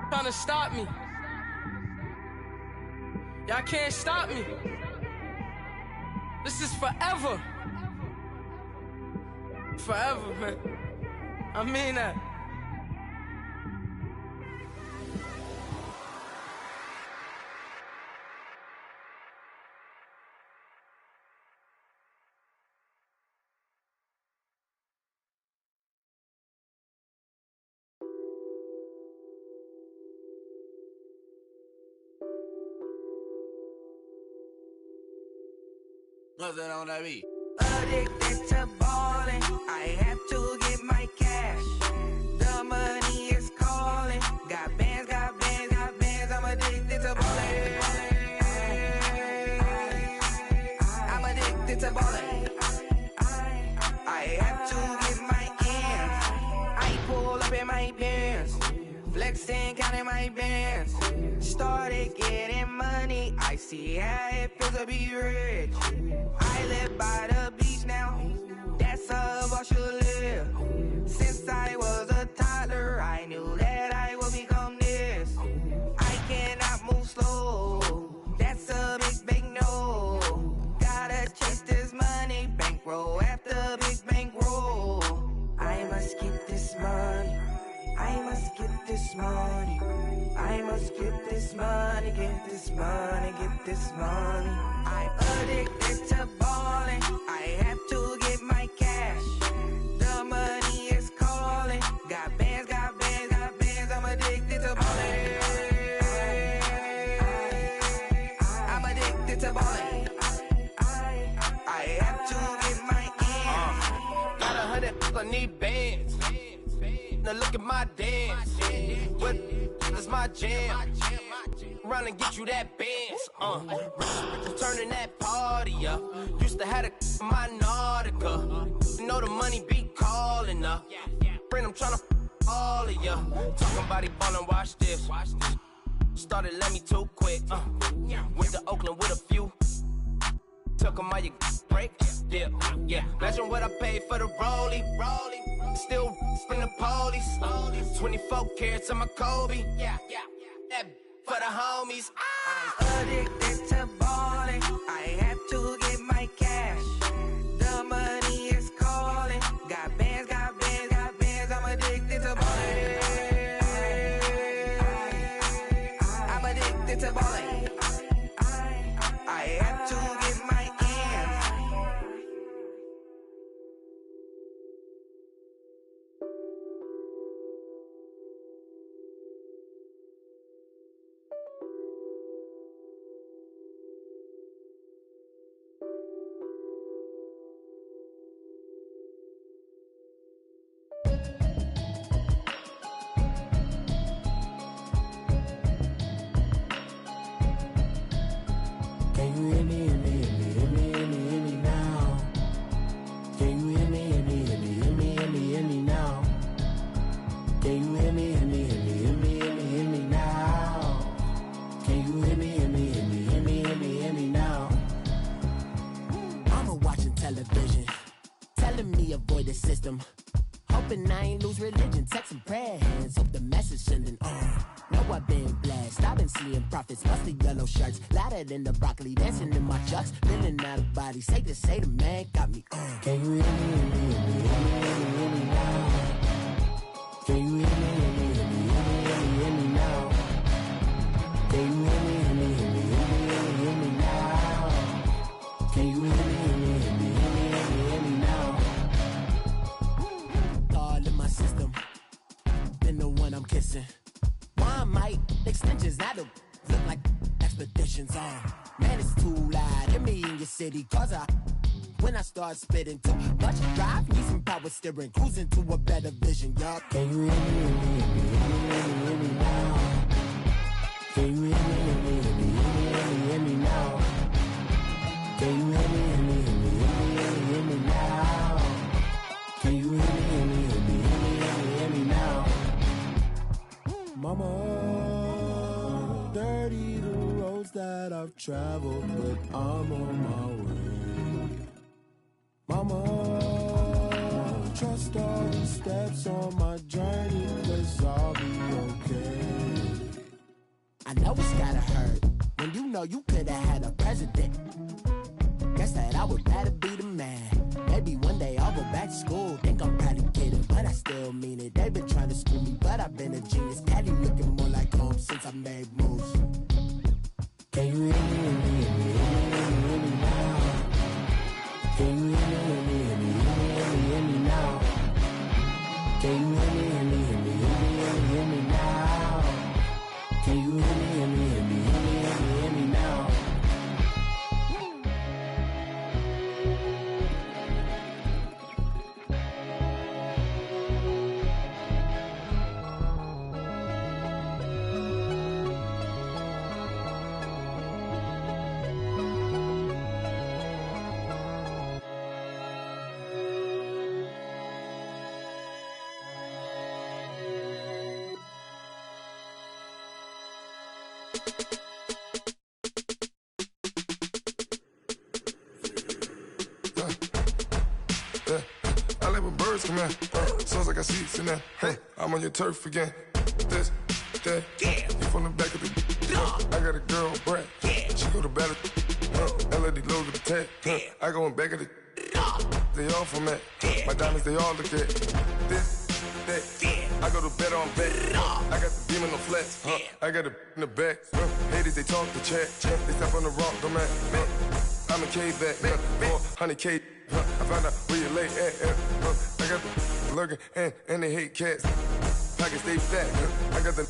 Trying to stop me. Y'all can't stop me. This is forever. Forever, man. I mean that. Nothing on that beat. Addicted to ballin', I have to get my cash. The money is calling. Got bands, got bands, got bands. I'm addicted to ballin'. I'm addicted to ballin'. I have to get my ends. I pull up in my pants, flexing, counting my bands. Started getting money. I see how it feels to be rich. I live by the beach now, that's how I should live. Since I was a toddler, I knew that I would become this. I cannot move slow, that's a big no. Gotta chase this money, bankroll after big bankroll. I must get this money, I must get this money. I must get this money, get this money, get this money. I'm addicted to ballin', I have to get my cash. The money is calling. Got bands, got bands, got bands. I'm addicted to ballin'. I'm addicted to ballin'. I have to get my ends. Got 100, I need bands. Now look at my dance. What is my jam? Run and get you that bands. Turning that party up. Used to have a my Nautica. You know the money be calling up. Friend, I'm tryna all of ya. Talking about he ballin', watch this. Started let me too quick. Went to Oakland with a few. Took him all your break. Yeah. Imagine what I paid for the rollie. Still from the police. 24 carats on my Kobe. That for the homies. I'm addicted to ballin'. I have to get my cash. The money is calling. Got bands, got bands, got bands. I'm addicted to ballin'. I'm addicted to ballin'. I have to get my ends. you hear me, hear me, hear me, hear me, hear me, hear me now? Can you hear me, hear me, hear me, hear me, hear me, hear me now? Can you hear me, hear me, hear me, hear me, hear me, hear me now? Can you hear me, hear me, hear me, hear me, hear me, hear me now? Mama watching television, telling me avoid the system. Hoping I ain't lose religion, texting prayer hands, hope the message sending on. Know I've been blessed, I've been seeing prophets, musty yellow shirts, louder than the broccoli, dancing in my chucks, feeling out of body, say the man, got me on. Can you hear me, hear me, hear me, hear me, hear me, hear me now? Can you hear me, hear me, hear me, hear me, hear me, hear me now? Can you hear me, hear me, hear me, hear me, hear me, hear me now? Can you hear me, hear me, hear me, hear me, hear me, hear me now? All in my system, been the one I'm kissing. One might extensions that'll look like expeditions on. Man, it's too loud in me in your city, cause when I start spitting too much drive, need some power steering, cruising to a better vision, yup. Can you hear me, hear me, hear me, hear me, hear me now? Can you hear me, hear me, hear me, hear me, hear me, hear me now? Can you hear me, hear me, hear me, hear me, hear me, hear me now? Can you hear me, hear me, hear me, hear me, hear me, hear me now? Mama, dirty the roads that I've traveled, but I'm on my way. Mama, trust all the steps on my journey, 'cause I'll be okay. I know it's gotta hurt when you know you could've had a president. Guess that I would rather be the man. Maybe one day I'll go back to school. Think I'm probably kidding, but I still mean it. They've been trying to screw me, but I've been a genius. Caddy looking more like home since I made moves. Can you hear me, hear me, hear me, hear me, hear me now? Can you hear me, hear me, hear me, hear me, hear me, hear me now? Can you hear me, hear me, hear me, hear me, hear me, hear me now? Can you hear me, hear me, hear me, hear me, hear me, hear me now? I like when birds come in. Sounds like I see seats in there. Hey, I'm on your turf again. This, that, you from the back of the. I got a girl, Brad. She go to battle. LED logo the tag. I go in back of the. They all from that. My diamonds, they all look at. This, that. I go to bed on bed. I got the beam in the flex. I got it in the back. Haters, they talk the chat. They step on the rock, don't man. I'm a K-back. 400K. I found out where you lay at. I got the lurking and they hate cats. Pockets stay fat. I got the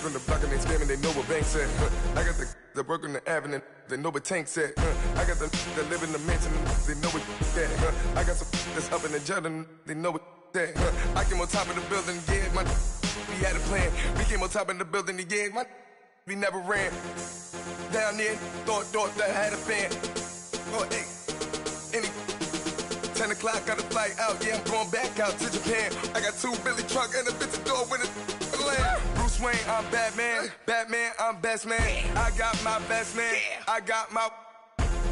from the block and they scamming, they know what banks at. I got the work on the avenue, they know what tanks at. I got the that live in the mansion, they know what that. I got some that's up in the Jordan, they know what that. I came on top of the building, yeah, my we had a plan. We came on top of the building, yeah, my we never ran. Down there, thought that I had a fan. Oh, hey, any 10 o'clock, got a flight out, yeah, I'm going back out to Japan. I got 2 Billy truck and a bitch door with a land. Bruce Wayne, I'm Batman. Batman, I'm best man. I got my best man. I got my.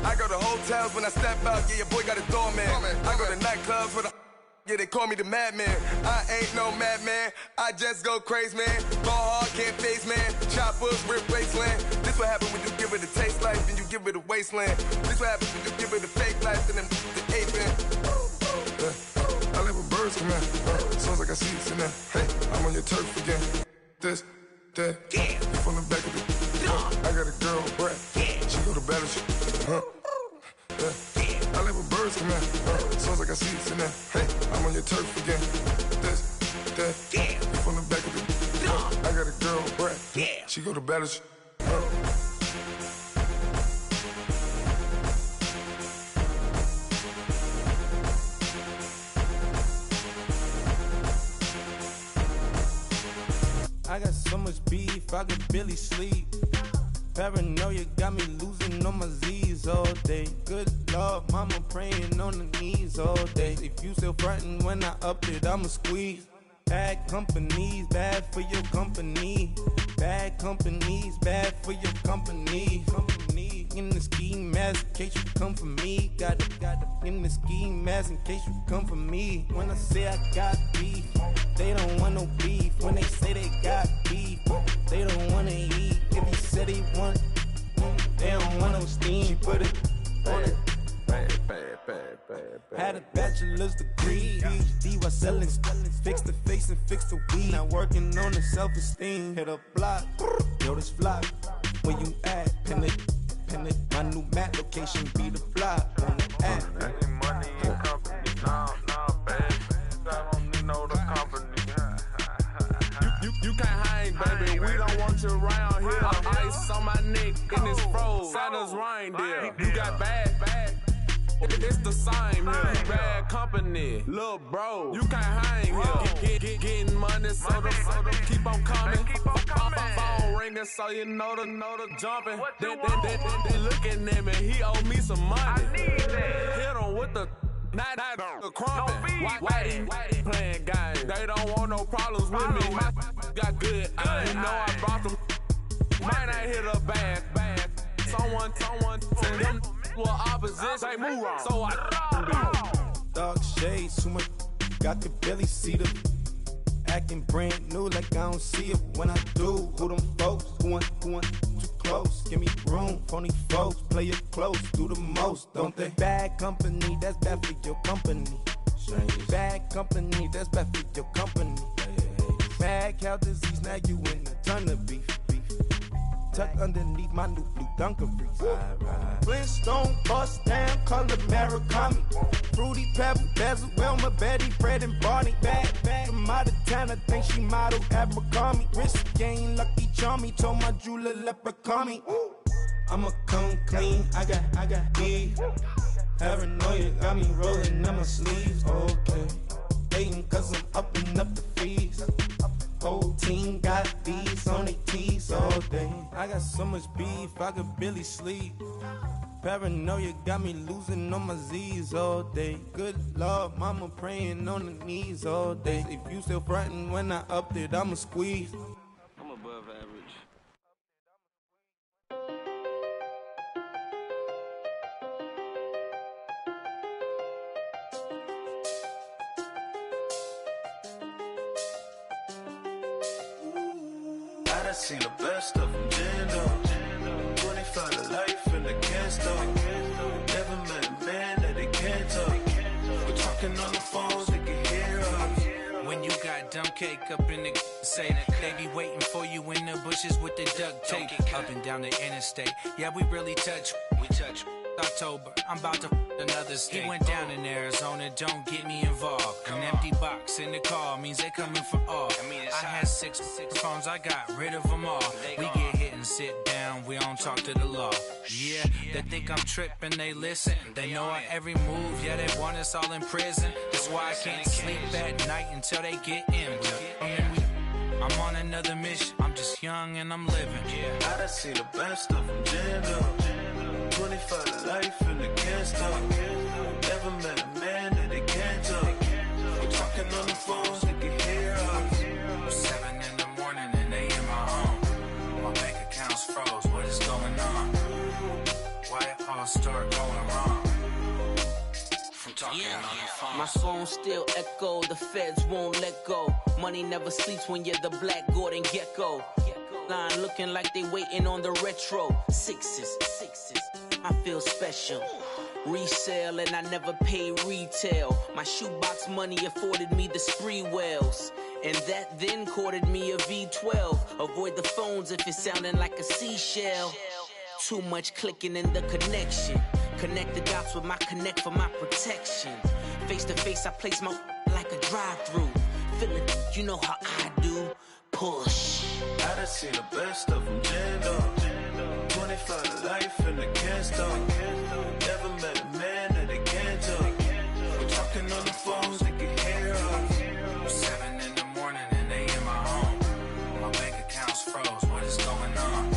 I go to hotels when I step out, yeah, your boy got a doorman. I go to nightclubs with a. Yeah, they call me the madman. I ain't no madman. I just go crazy, man. Ball hard, can't face, man. Choppers, rip wasteland. This what happen when you give it a taste life and you give it a wasteland. This what happens when you give it a fake life and then the ape in. I like when birds come in. Sounds like I see it's in there. Hey, I'm on your turf again. This, that, you from the back of the. I got a girl, Brad. She go to battle, I like when birds come in. Sounds like I see it's in there. Hey, I'm on your turf again. This, that, you from the back of the. I got a girl, Brad. She go to battle, I got so much beef, I could barely sleep. Paranoia got me losing on my Z's all day. Good Lord, mama praying on the knees all day. If you still frontin' when I up it, I'ma squeeze. Bad companies, bad for your company. Bad companies, bad for your company. Company in the ski mask in case you come for me. Got it in the ski mask in case you come for me. When I say I got beef, they don't want no beef. When they say they got beef, they don't wanna eat. If he said he want, they don't want no steam. She put it on it. Had a bachelor's degree, PhD while selling. Fix the face and fix the weed. Now working on the self-esteem. Hit a block, yo this fly. Where you at? Pin it. My new map location be the fly on the app. Any money in company, nah, baby. I don't need no the company. You can't hang, baby. We don't want you around here. Ice on my neck in this froze. Santa's reindeer. You got bad. It's the same here. Bad company, little bro. You can't hang here. Getting money, so the keep on coming. Phone ringing, so you know the jumping. They looking at me. He owe me some money. Hit him with the. Not the crumpin'. Whitey playing games. They don't want no problems with me. My got good. You know I brought them. Might not hit a bad. Someone send them were opposition. They move wrong. So I Dark shades, too much. Got the belly see the acting brand new like I don't see it when I do. Who them folks? Who want too close? Give me room. Phony folks play it close. Do the most, don't they? Bad company, that's bad for your company. Bad company, that's bad for your company. Bad cow disease, now you in a ton of beef. Tucked underneath my new blue Dunkaroos. Flintstone bust down, color Murakami. Fruity Pebble, Bezel, Wilma, Betty, Fred, and Barney. Bad from out of town, I think she model Abercrombie. Wrist game, Lucky Charmy, told my jeweler leprechaun me. I'ma come clean, I got beef. Paranoia got me rolling on my sleeves, okay. Hating cause I'm upping up the fees. Whole team got these on their tees all day. I got so much beef, I could barely sleep. Paranoia got me losing on my Z's all day. Good Lord, mama praying on the knees all day. If you still frontin' when I up it, I'ma squeeze. I'm above average. I seen the best of them, Jando. 25 to life in the can't stop. Never met a man that they can't talk. We're talking on the phones, they can hear us. When you got dumb cake up in the say that they be waiting for you in the bushes with the duct tape up and down the interstate. Yeah, we really touch. We touch. October, I'm about to another state. He went down in Arizona, don't get me involved. An empty box in the car means they coming for all. I had six phones, I got rid of them all. We get hit and sit down, we don't talk to the law. Yeah, they think I'm tripping, they listen. They know our every move, yeah, they want us all in prison. That's why I can't sleep at night until they get in. I'm on another mission, I'm just young and I'm living. I done seen the best of them, Jando. 25 to life in the can't stop. Never met a man that they can't talk. We're talking on the phones, they can hear us. 7 in the morning and they in my home. My bank account's froze, what is going on? Why it all start going wrong? From talking on the phone. My phone still echo, the feds won't let go. Money never sleeps when you're the Black Gordon Gecko. Line looking like they waiting on the retro. Sixes, I feel special. Resale and I never pay retail. My shoebox money afforded me the spree wells. And that then courted me a V12. Avoid the phones if it's sounding like a seashell. Too much clicking in the connection. Connect the dots with my connect for my protection. Face to face, I place my like a drive-through. Feeling, you know how I do. Push. I done seen the best of them, Jando. 25 to life in the can't stop. Never met a man that they can't talk. We're talking on the phones, they can hear us. 7 in the morning and they in my home. My bank account's froze, what is going on?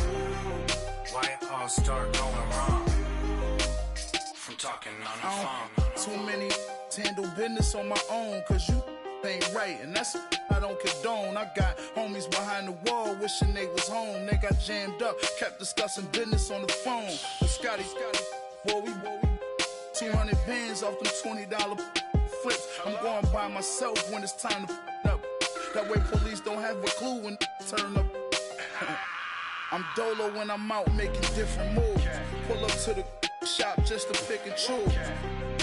talking on the phone. Too many handle business on my own, cause you ain't right, and that's I don't condone. I got homies behind the wall wishing they was home. They got jammed up, kept discussing business on the phone. But Scotty, boy, we 200 bands off them $20 flips. I'm going by myself when it's time to up. That way police don't have a clue when turn up. I'm dolo when I'm out making different moves. Pull up to the shop just to pick and choose.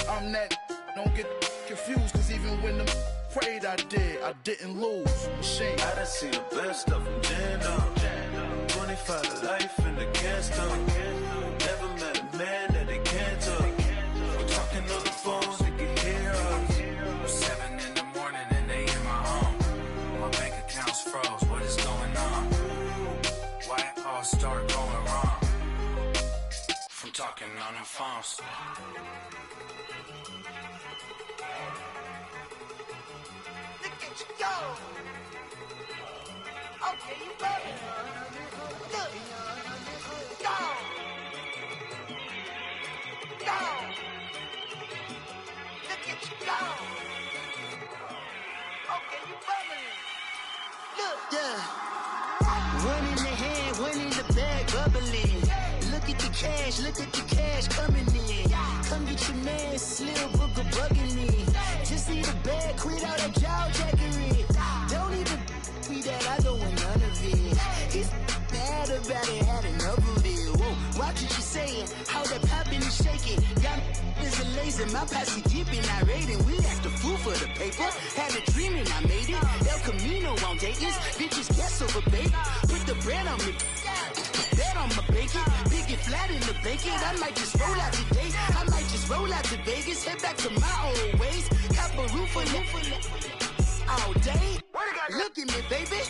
I'm that, don't get confused, cause even when them prayed I didn't lose. Machine. I done seen the best of them jammed up. 25 to life in the cast up. Never met a man that they can't talk. We're talking on the phones, they can hear us. 7 in the morning and they in my home. My bank account's froze, what is going on? Why it all start going wrong? From talking on the phones. Go! Okay, you ready? Look! Go! Go! Look at you go! Okay, you ready? Look! Yeah. One in the hand, one in the bag, bubbling. Look at the cash coming in. Come get your man, Slim Booker bugging me. Just need a bag, quit all that jaw jackery. Don't even me that I don't want none of it. He's mad about it, had enough of it. Whoa, watch what you saying, how that poppin' and shaking. Y'all is a lazy, my posse deep and I raiding. We act a fool for the paper, had a dream and I made it. El Camino on Dayton's, bitches guess over bait. Put the bread on me, bet on my bacon. Big and flat in the bacon, I might just roll out today. I might just roll out to Vegas, head back to my old ways. Cop a roof for all day. Look at me, baby.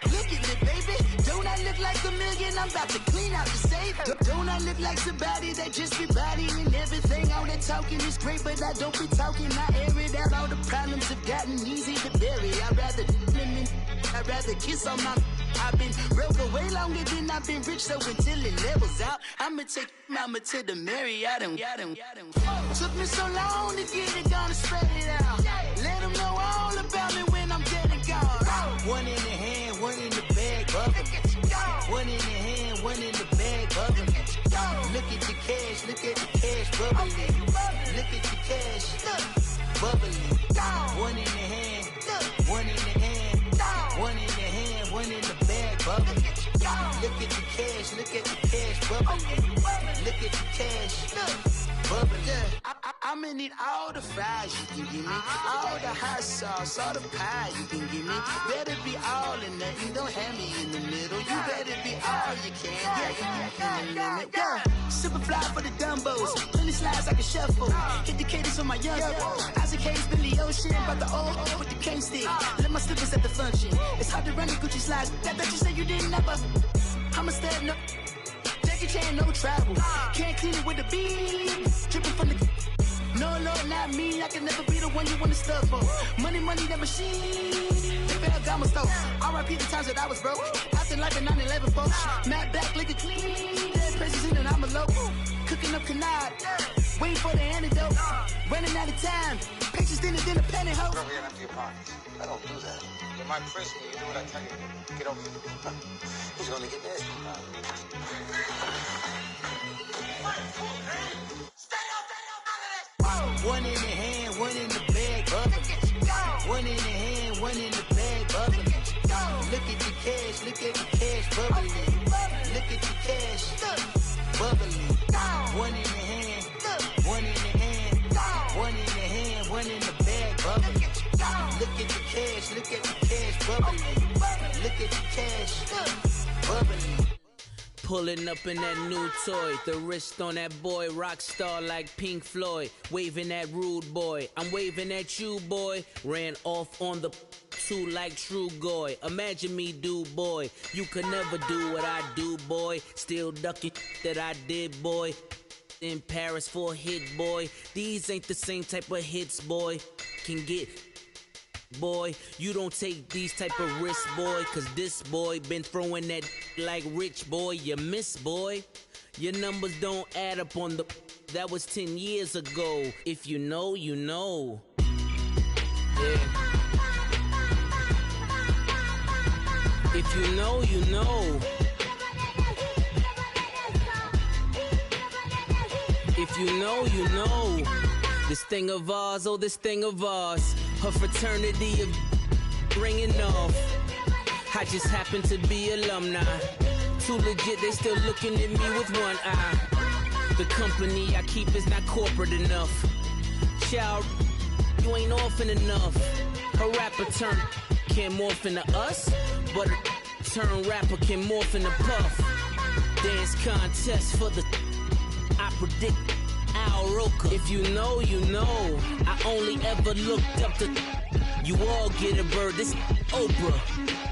Look at me, baby. Don't I look like a million? I'm about to clean out the safe. Don't I look like somebody that just be bodying everything? All that talking is great, but I don't be talking. I air it out. All the problems have gotten easy to bury. I'd rather kiss on my. I've been broke away longer than I've been rich, so until it levels out, I'ma take mama to the Marriott and took me so long to get it, gonna spread it out. Let them know all about me when I'm dead and gone. One in the hand, one in the bag, bubbling. One in the hand, one in the bag, bubbling. Look at the cash, bubbling. Look at the cash, bubbling. One in the hand, one in the hand, one in the hand, one in the bag, bubbling. Look at the cash, bubbling. Look at the cash, bubbling. I'ma need all the fries you can give me, all the hot sauce, all the pie you can give me. Better be all or nothing, don't have me in the middle. You better be all you can, yeah, in the limit. Yeah, super fly for the Dumbos, plenty slides like a shuffle. Hit the cadence on my young Isaac Hayes, Billy Ocean, but the old with the cane stick. Let my slippers at the function. It's hard to run the Gucci slides. That bet you say you didn't never. I'ma step no. Jackie Chan, no travel. Can't clean it with the beat. Dripping from the. No, Lord, not me. I can never be the one you want to stuff for. Money, that machine. Ferragamo stove. R.I.P. the times that I was broke. Acting like a 9/11 folks. Matte back, liquor clean. Dead presents in an envelope. Cooking up canard. Waiting for the antidote. Running out of time. Pictures in the pantyhose. Bro, we empty your pockets. I don't do that. You're my prisoner. You do what I tell you to. Get over here. He's gonna get this. One in the hand, one in the bag, bubbling. One in the hand, one in the bag, bubbling. Look at the cash, bubbling. Look at the cash, bubbling. One in the hand, one in the hand, one in the hand, one in the bag, bubbling. Look at the cash, bubbling. Look at the cash, bubbling. Pulling up in that new toy, the wrist on that boy, rock star like Pink Floyd, waving at rude boy, I'm waving at you boy, ran off on the two like True Goy, imagine me do boy, you could never do what I do boy, still ducking that I did boy, in Paris for a hit boy, these ain't the same type of hits boy, can get boy, you don't take these type of risks, boy, cause this boy been throwing that like rich boy, you miss, boy. Your numbers don't add up on the that was 10 years ago. If you know, you know. Yeah. If you know, you know. If you know, you know. This thing of ours, oh, this thing of ours. Her fraternity of ringing off. I just happen to be alumni. Too legit, they still looking at me with one eye. The company I keep is not corporate enough. Child, you ain't orphan enough. A rapper turn can't morph into us, but a turn rapper can morph into Puff. Dance contest for the I predict Al Roker. If you know, you know. I only ever looked up to you all get a bird. This Oprah.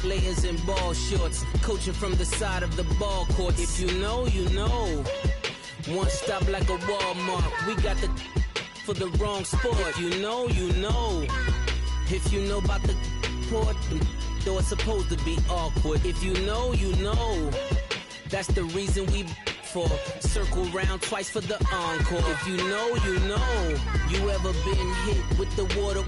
Layers in ball shorts, coaching from the side of the ball court. If you know, you know. One stop like a Walmart. We got the for the wrong sport. If you know, you know. If you know about the port, though it's supposed to be awkward. If you know, you know. That's the reason we for circle round twice for the encore. If you know, you know. You ever been hit with the water?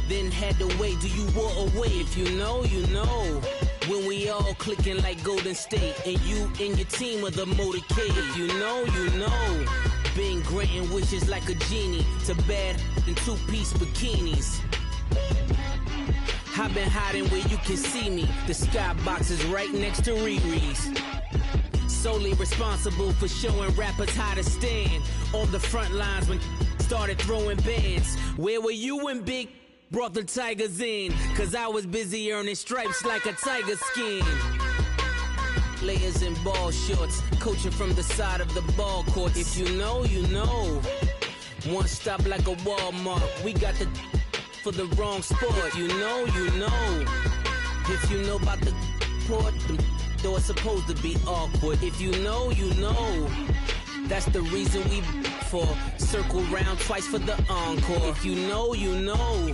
Then had to wait, do you walk away? If you know, you know. When we all clicking like Golden State, and you and your team are the motorcade. If you know, you know. Been granting wishes like a genie to bad in two-piece bikinis. I've been hiding where you can see me. The skybox is right next to Riri's. Solely responsible for showing rappers how to stand on the front lines when started throwing bands. Where were you when Big brought the Tigers in? Cause I was busy earning stripes like a tiger skin. Layers in ball shorts, coaching from the side of the ball court. If you know, you know. One stop like a Walmart. We got the for the wrong sport. If you know, you know. If you know about the port, though it's supposed to be awkward. If you know, you know. That's the reason we for circle round twice for the encore. If you know, you know.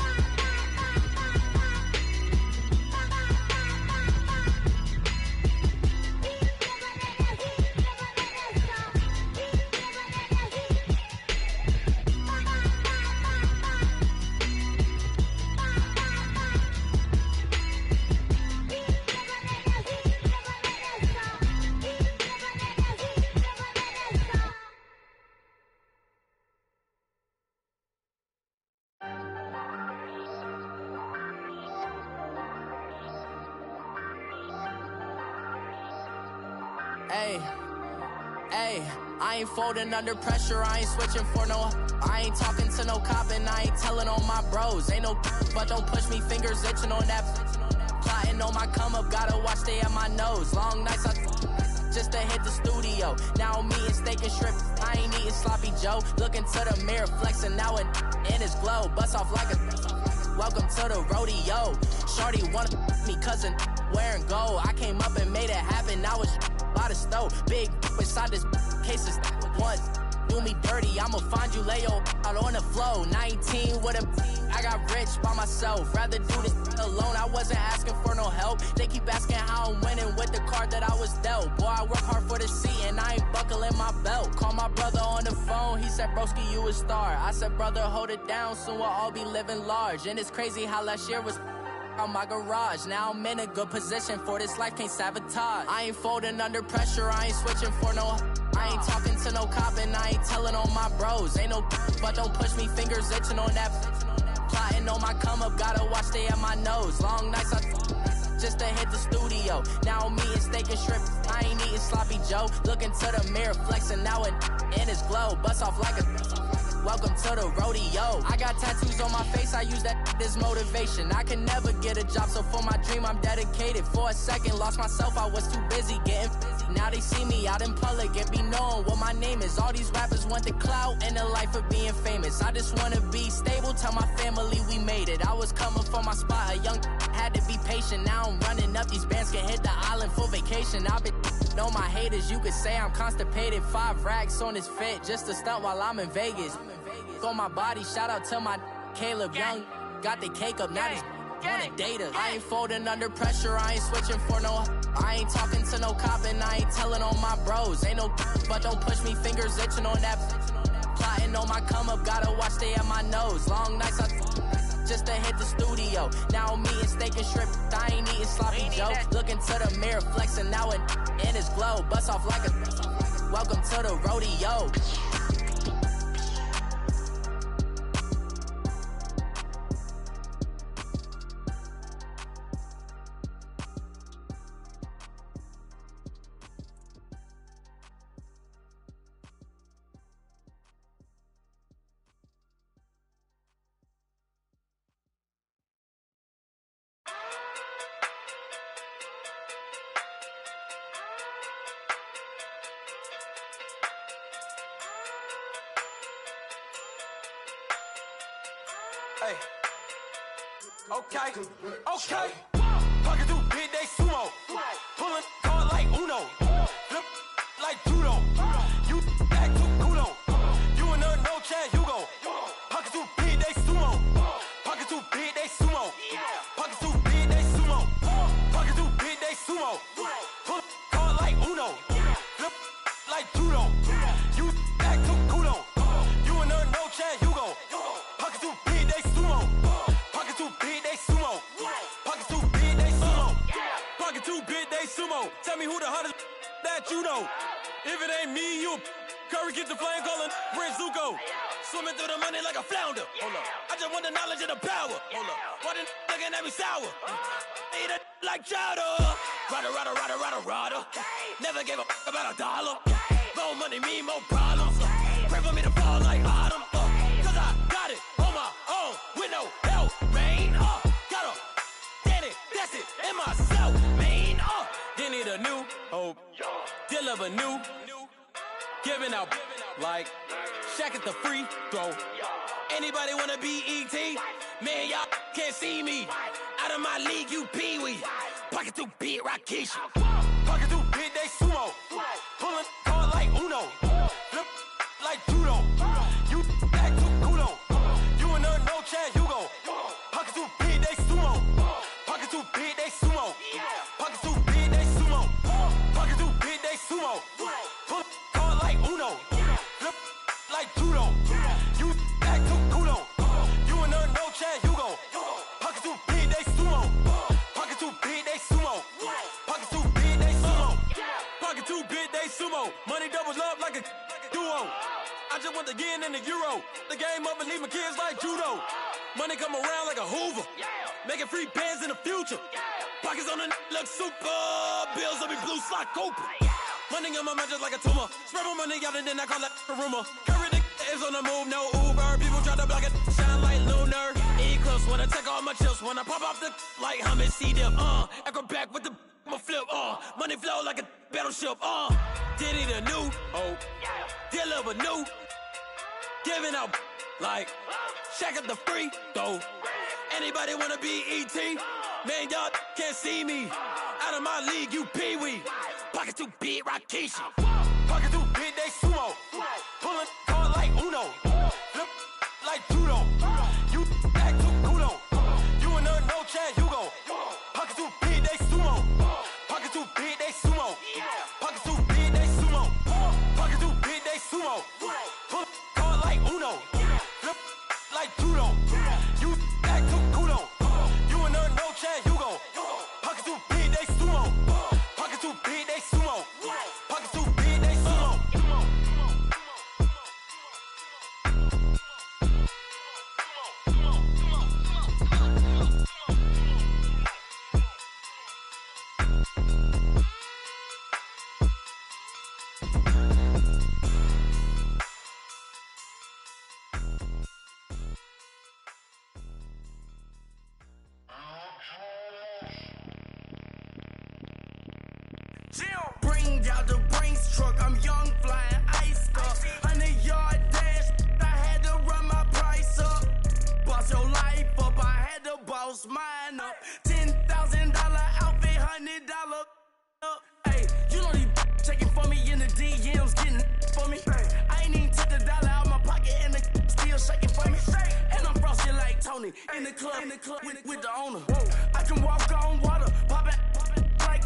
I ain't folding under pressure, I ain't switching for no. I ain't talking to no cop and I ain't telling on my bros. Ain't no but don't push me, fingers itching on that. Plotting on my come up, gotta watch stay at my nose. Long nights I just to hit the studio. Now I'm eating steak and shrimp, I ain't eating sloppy Joe. Looking to the mirror, flexing now and in his glow. Bust off like a welcome to the rodeo. Shorty wanna me cousin wearing gold. I came up and made it happen, now it's by the stove. Big inside this cases once do me dirty, I'ma find you lay out on the floor. 19 with a I got rich by myself, rather do this alone. I wasn't asking for no help, they keep asking how I'm winning with the card that I was dealt. Boy, I work hard for the seat and I ain't buckling my belt. Call my brother on the phone, he said broski you a star. I said brother hold it down, soon we'll all be living large. And it's crazy how last year was on my garage. Now I'm in a good position for this life, can't sabotage. I ain't folding under pressure, I ain't switching for no. I ain't talking to no cop and I ain't telling on my bros. Ain't no but don't push me, fingers itching on that. Plotting on my come up, gotta watch stay at my nose. Long nights I just to hit the studio. Now I'm eating steak and shrimp, I ain't eating sloppy Joe. Looking to the mirror, flexing now and in his glow. Bust off like a welcome to the rodeo. I got tattoos on my face, I use that as motivation. I can never get a job, so for my dream I'm dedicated. For a second, lost myself, I was too busy getting busy. Now they see me out in public and be knowing what my name is. All these rappers want the clout and the life of being famous. I just wanna be stable, tell my family we made it. I was coming for my spot, a young had to be patient. Now I'm running up, these bands can hit the island for vacation. I've been on my haters, you could say I'm constipated. 5 racks on his fit, just to stunt while I'm in Vegas. On my body, shout out to my Caleb Young. Got the cake up, now these wanna date us. I ain't folding under pressure, I ain't switching for no. I ain't talking to no cop and I ain't telling on my bros. Ain't no but don't push me, fingers itching on that. Plotting on my come up, gotta watch stay at my nose. Long nights just to hit the studio. Now I'm eating steak and shrimp, I ain't eating sloppy joe. Looking to the mirror, flexing now and in his glow. Bust off like a welcome to the rodeo. Hey. Okay. Pocket through big, they sumo. Pulling card like Uno. Flip like judo. You act too kudo. You and her no Chad Hugo. Pocket through big, they sumo. Pocket through big, they sumo. Pocket through big, they sumo. Pocket through big, they sumo. Pull card like Uno. Flip like judo. You act too kudo. You and her no Chad Hugo. Pocket too big, they sumo. Pocket too big, they sumo. Pocket too big, they sumo. Pocket too big, they sumo. Tell me who the hottest that you know. If it ain't me, you Curry get the flame calling Prince Zuko. Swimming through the money like a flounder. Hold up. I just want the knowledge and the power. Hold up. Why the looking at me sour? Eat it like chowder. Rada. Never gave a about a dollar. More money mean more problems. Pray for me to fall like autumn. Cause I got it on my own with no help, man. Gotta get it, that's it, in myself, man. They need a new hope, deal of a new, giving out like Shaq at the free throw. Anybody wanna be E.T.? Man, y'all can't see me. Out of my league, you pee-wee. Pocket too big, Rakishi. Pocket too big, they sumo. Pulling card like Uno. Flip like judo. You act too kudo. You and her no Chad Hugo. Pocket too big, they sumo. Pocket too big, they sumo. Pocket too big, they sumo. Pocket too big, they sumo. Pull card like Uno. Flip like judo. You act too kudo. You and her no Chad Hugo. Pocket too big, they sumo. Pocket too big, they sumo. Pocket too big, they sumo. Pocket too big, they sumo. Money doubles up like a duo. I just want the yen and the euro. The game up and leave my kids like judo. Money come around like a Hoover. Making free bands in the future. Pockets on the look super. Bills will be blue slot Cooper. Money on my mind just like a tumor. Spread my money out and then I call that a rumor. Curry the is on the move, no Uber. People try to block it, shine like lunar. Eclipse wanna take all my chips. When I pop off the like Hummus C-Dip. Echo back with the I'ma flip. Money flow like a battleship. Did it a new hope. Deal of a new. Giving out like Shaq at the free throw. Anybody wanna be E.T.? Man, y'all can't see me. Out of my league, you pee-wee. Pocket too big, Rakishi. Pocket too big, they sumo. Pulling card like Uno. Flip like judo. You act too kudo. You and her no Chad Hugo. Pocket too big, they sumo. Pocket too big, they sumo. Pocket too big, they sumo. Pocket too big, they sumo. Pull card like Uno. Flip like judo. You act too kudo. You and her no Chad Hugo. Pocket too big, they sumo. Pocket too big, they sumo. Pocket too big, they sumo. Bring out the Brinks truck, I'm young, flying ice up. 100-yard dash, I had to run my price up. Boss your life up, I had to boss mine up. $10,000 outfit, $100 up. Hey, you know these checking for me in the DMs, getting for me. I ain't even took the dollar out my pocket and the still shaking for me. And I'm frosty like Tony in the club with the owner. I can walk on water, pop it like.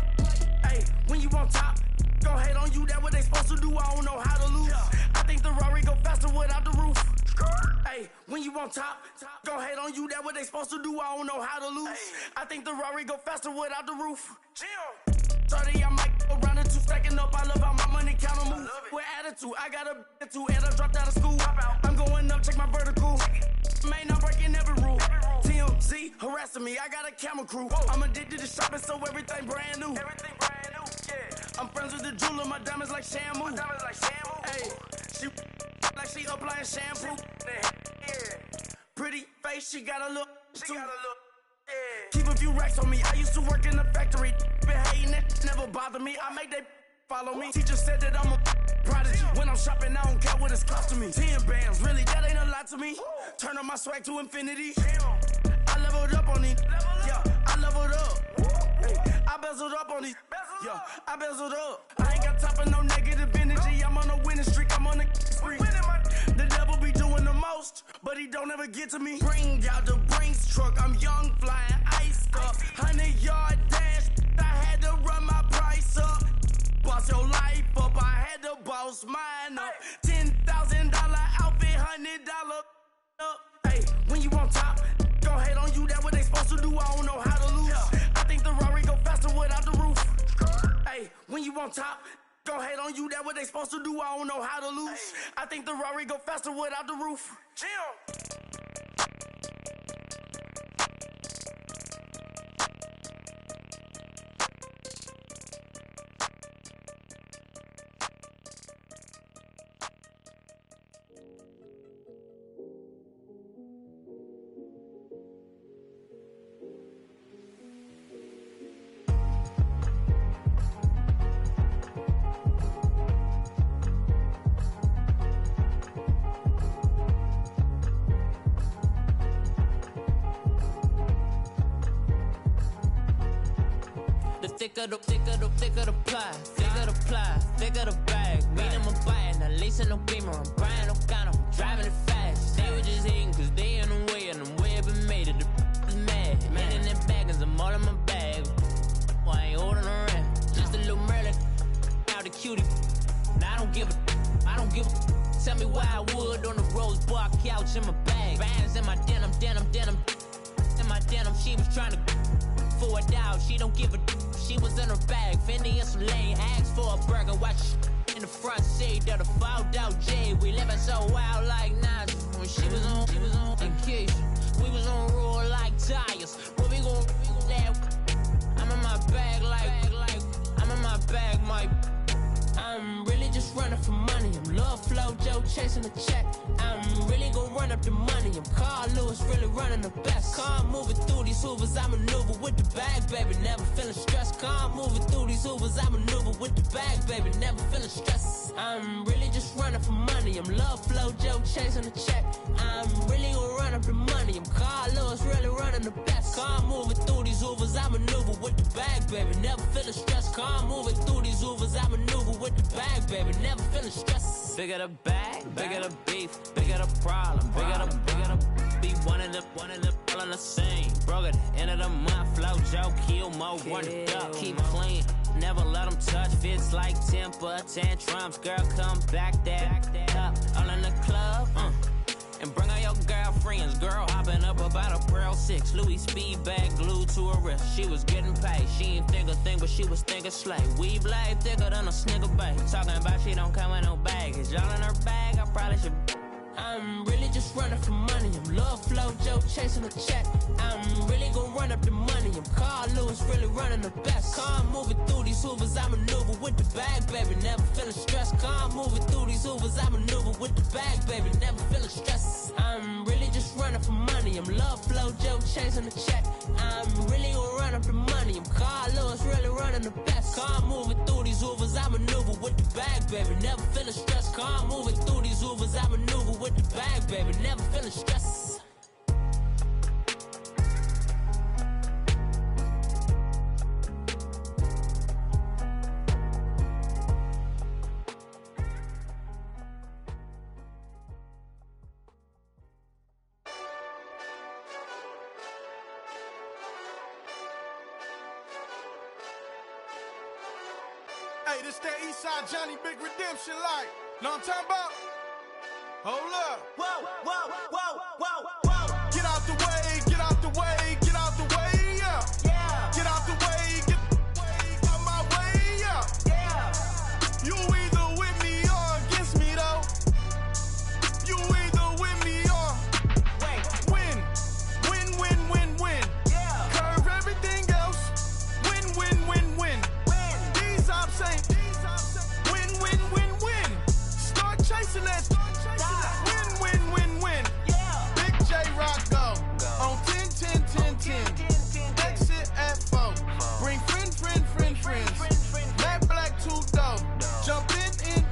you, that what they supposed to do. I don't know how to lose. I think the Rari go faster without the roof. Hey, when you on top, go hate on you, that what they supposed to do. I don't know how to lose. I think the Rari go faster without the roof. 30, I might go round and two, stacking up. I love how my money count on move. With attitude, I got a attitude, and I dropped out of school. I'm going up, check my vertical. Man, I'm breaking every rule. TMZ harassing me, I got a camera crew. I'm addicted to shopping, so everything brand new. I'm friends with the jeweler, my diamonds like Shamu. Hey, she like she applying shampoo. Pretty face, she got a look. Keep a few racks on me. I used to work in the factory. Been hating it, never bother me. I make they follow me. Teacher said that I'm a prodigy. When I'm shopping, I don't care what it's costing me. 10 bands, really, that ain't a lot to me. Turn up my swag to infinity. I leveled up on these. Yeah, I leveled up. Hey, I bezeled up on these. Yeah, I bezeled up. I ain't got time for no negative energy. I'm on a winning streak. I'm on a spree. The devil be doing the most, but he don't ever get to me. Bring out the Brinks truck. I'm young, flying, iced up. 100-yard dash. I had to run my price up. Boss your life up. I had to boss mine up. $10,000 outfit, $100 up. Hey, when you on top, go hate on you. That what they supposed to do. I don't know how to lose. I think the Rari go faster without the roof. Hey, when you on top, go hate on you. That what they supposed to do. I don't know how to lose. I think the Rari go faster without the roof. Thicker the pie, thicker the bag. Meet them a buying, a lace and no beamer. I'm buying no gun, I'm driving it fast. They were just hating cause they in the way, and the way I've been made it, the is mad. Man in them baggins, I'm all in my bag. Well, I ain't holding around, just a little Merlin. Now the cutie, now I don't give a. Tell me why I would on the rose bar couch in my bag. Bands in my denim. In my denim, she was trying to for a doubt, she don't give a. She was in her bag, Fendi and some lane. Asked for a burger, watch in the front seat of the fouled out J. We living so wild like Nas. When she was on vacation, we was on roll like tires. Where we gon' that? I'm in my bag like I'm in my bag, Mike. I'm really just running for money. I'm Love Flow Joe chasing the check. I'm really gon' run up the money. I'm Carl Lewis, really running the best. Car moving through these Hoovers, I maneuver with the bag, baby. Never feeling stressed. Car moving through these Hoovers, I maneuver with the bag, baby. Never feeling stressed. I'm really just running for money. I'm Love Flow Joe chasing the check. I'm really gon' run up the money. I'm Carl Lewis, really running the best. Car moving through these Hoovers, I maneuver with the bag, baby. Never feeling stressed. Car moving through these Hoovers, I maneuver with the bag, baby. Never feeling stressed. Bigger the bag, bigger the beef, bigger the problem, bigger the be one of the all in the same. Broke at the end of the month, Flow Joe, kill mo, run it up, keep clean. Never let them touch, fits like temper tantrums. Girl, come back that up, all in the club, and bring all your girlfriends. Girl hopping up about a Pearl 6 Louis speed bag glued to her wrist. She was getting paid, she ain't think a thing, but she was thinking slay. We blade thicker than a snicker bag. Talking about she don't come with no baggage. Y'all in her bag, I probably should. I'm really just running for money. I'm Love Flow Joe chasing a check. I'm really gon' run up the money. I'm Carl Lewis, really running the best. Car moving through these Hoovers, I maneuver with the bag, baby. Never feeling stressed. Car moving through these Hoovers, I maneuver with the bag, baby. Never feeling stressed. I'm really just running for money. I'm Love Flow Joe chasing a check. I'm really gon' run up the money. I'm Carl Lewis, really running the best. Car moving through these Hoovers, I maneuver with the bag, baby. Never feeling stressed. Car moving through these Hoovers, I maneuver with the bag, baby. Never feeling stressed. Hey, Hey, this that Eastside Johnny Big Redemption like. Know what I'm talking about? Hold up. Whoa, whoa, whoa, whoa, whoa. Get out the way, get out the way, get out the way, yeah. Yeah. Get out the way, get out my way, yeah. Yeah. You either with me or against me though. You either with me or win. Win, win, win, win. Yeah. Curve everything else. Win, win, win, win. These ops ain't win, win, win, win. Start chasing that. Win, win, win, win. Yeah. Big J Rock go on 10, 10, 10, 10. Exit at 4. Bring friends. Matt Black 2 dope. Jump in.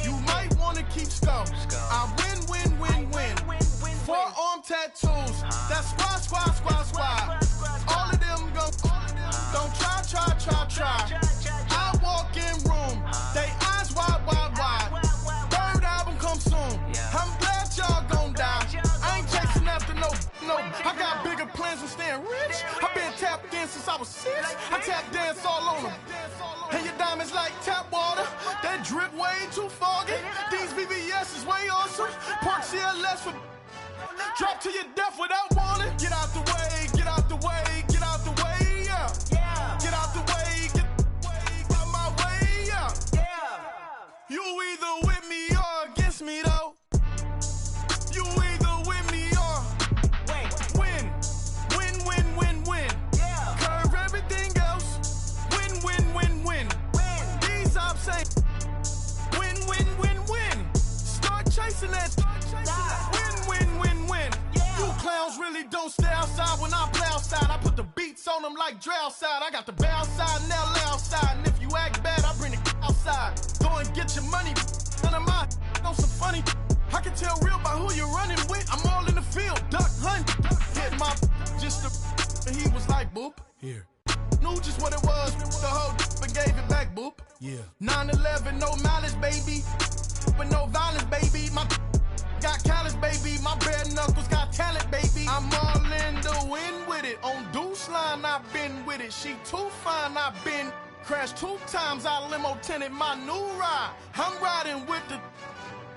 You might wanna keep score. I win. 4-arm tattoos. That's squad. All of them go. Don't try. I walk in room. They eyes wide. Third album come soon. I'm glad y'all gon' die. I ain't chasing after no. I got bigger plans than staying rich. I been tapped in since I was 6. I tap dance all on them. And your diamonds like tap water. That drip way too foggy. These BBS is way awesome. Park CLS for drop to your death without warning. Get out the way, get out the way, get out the way, yeah. Yeah. Get out the way, get out my way, yeah. Yeah. You either with me or against me though. You either with me or win. Win. Yeah. Curve everything else. Win. These ops ain't win. Start chasing that. Win. Yeah. You clowns really don't stay outside when I play outside. I put the beats on them like Dre side. I got the bow side and LA outside. And if you act bad, I bring the outside. Go and get your money. None of my know some funny. I can tell real by who you're running with. I'm all in the field. Duck hunt. Hit my just the. And he was like, boop. Here. Knew just what it was. The whole and gave it back, boop. Yeah. 9/11, no malice, baby. But no violence, baby. My got callous, baby. My bare knuckles got talent, baby. I'm all in the wind with it. On Deuce Line, I've been with it. She too fine, I've been crashed 2 times. I limo tinted my new ride. I'm riding with the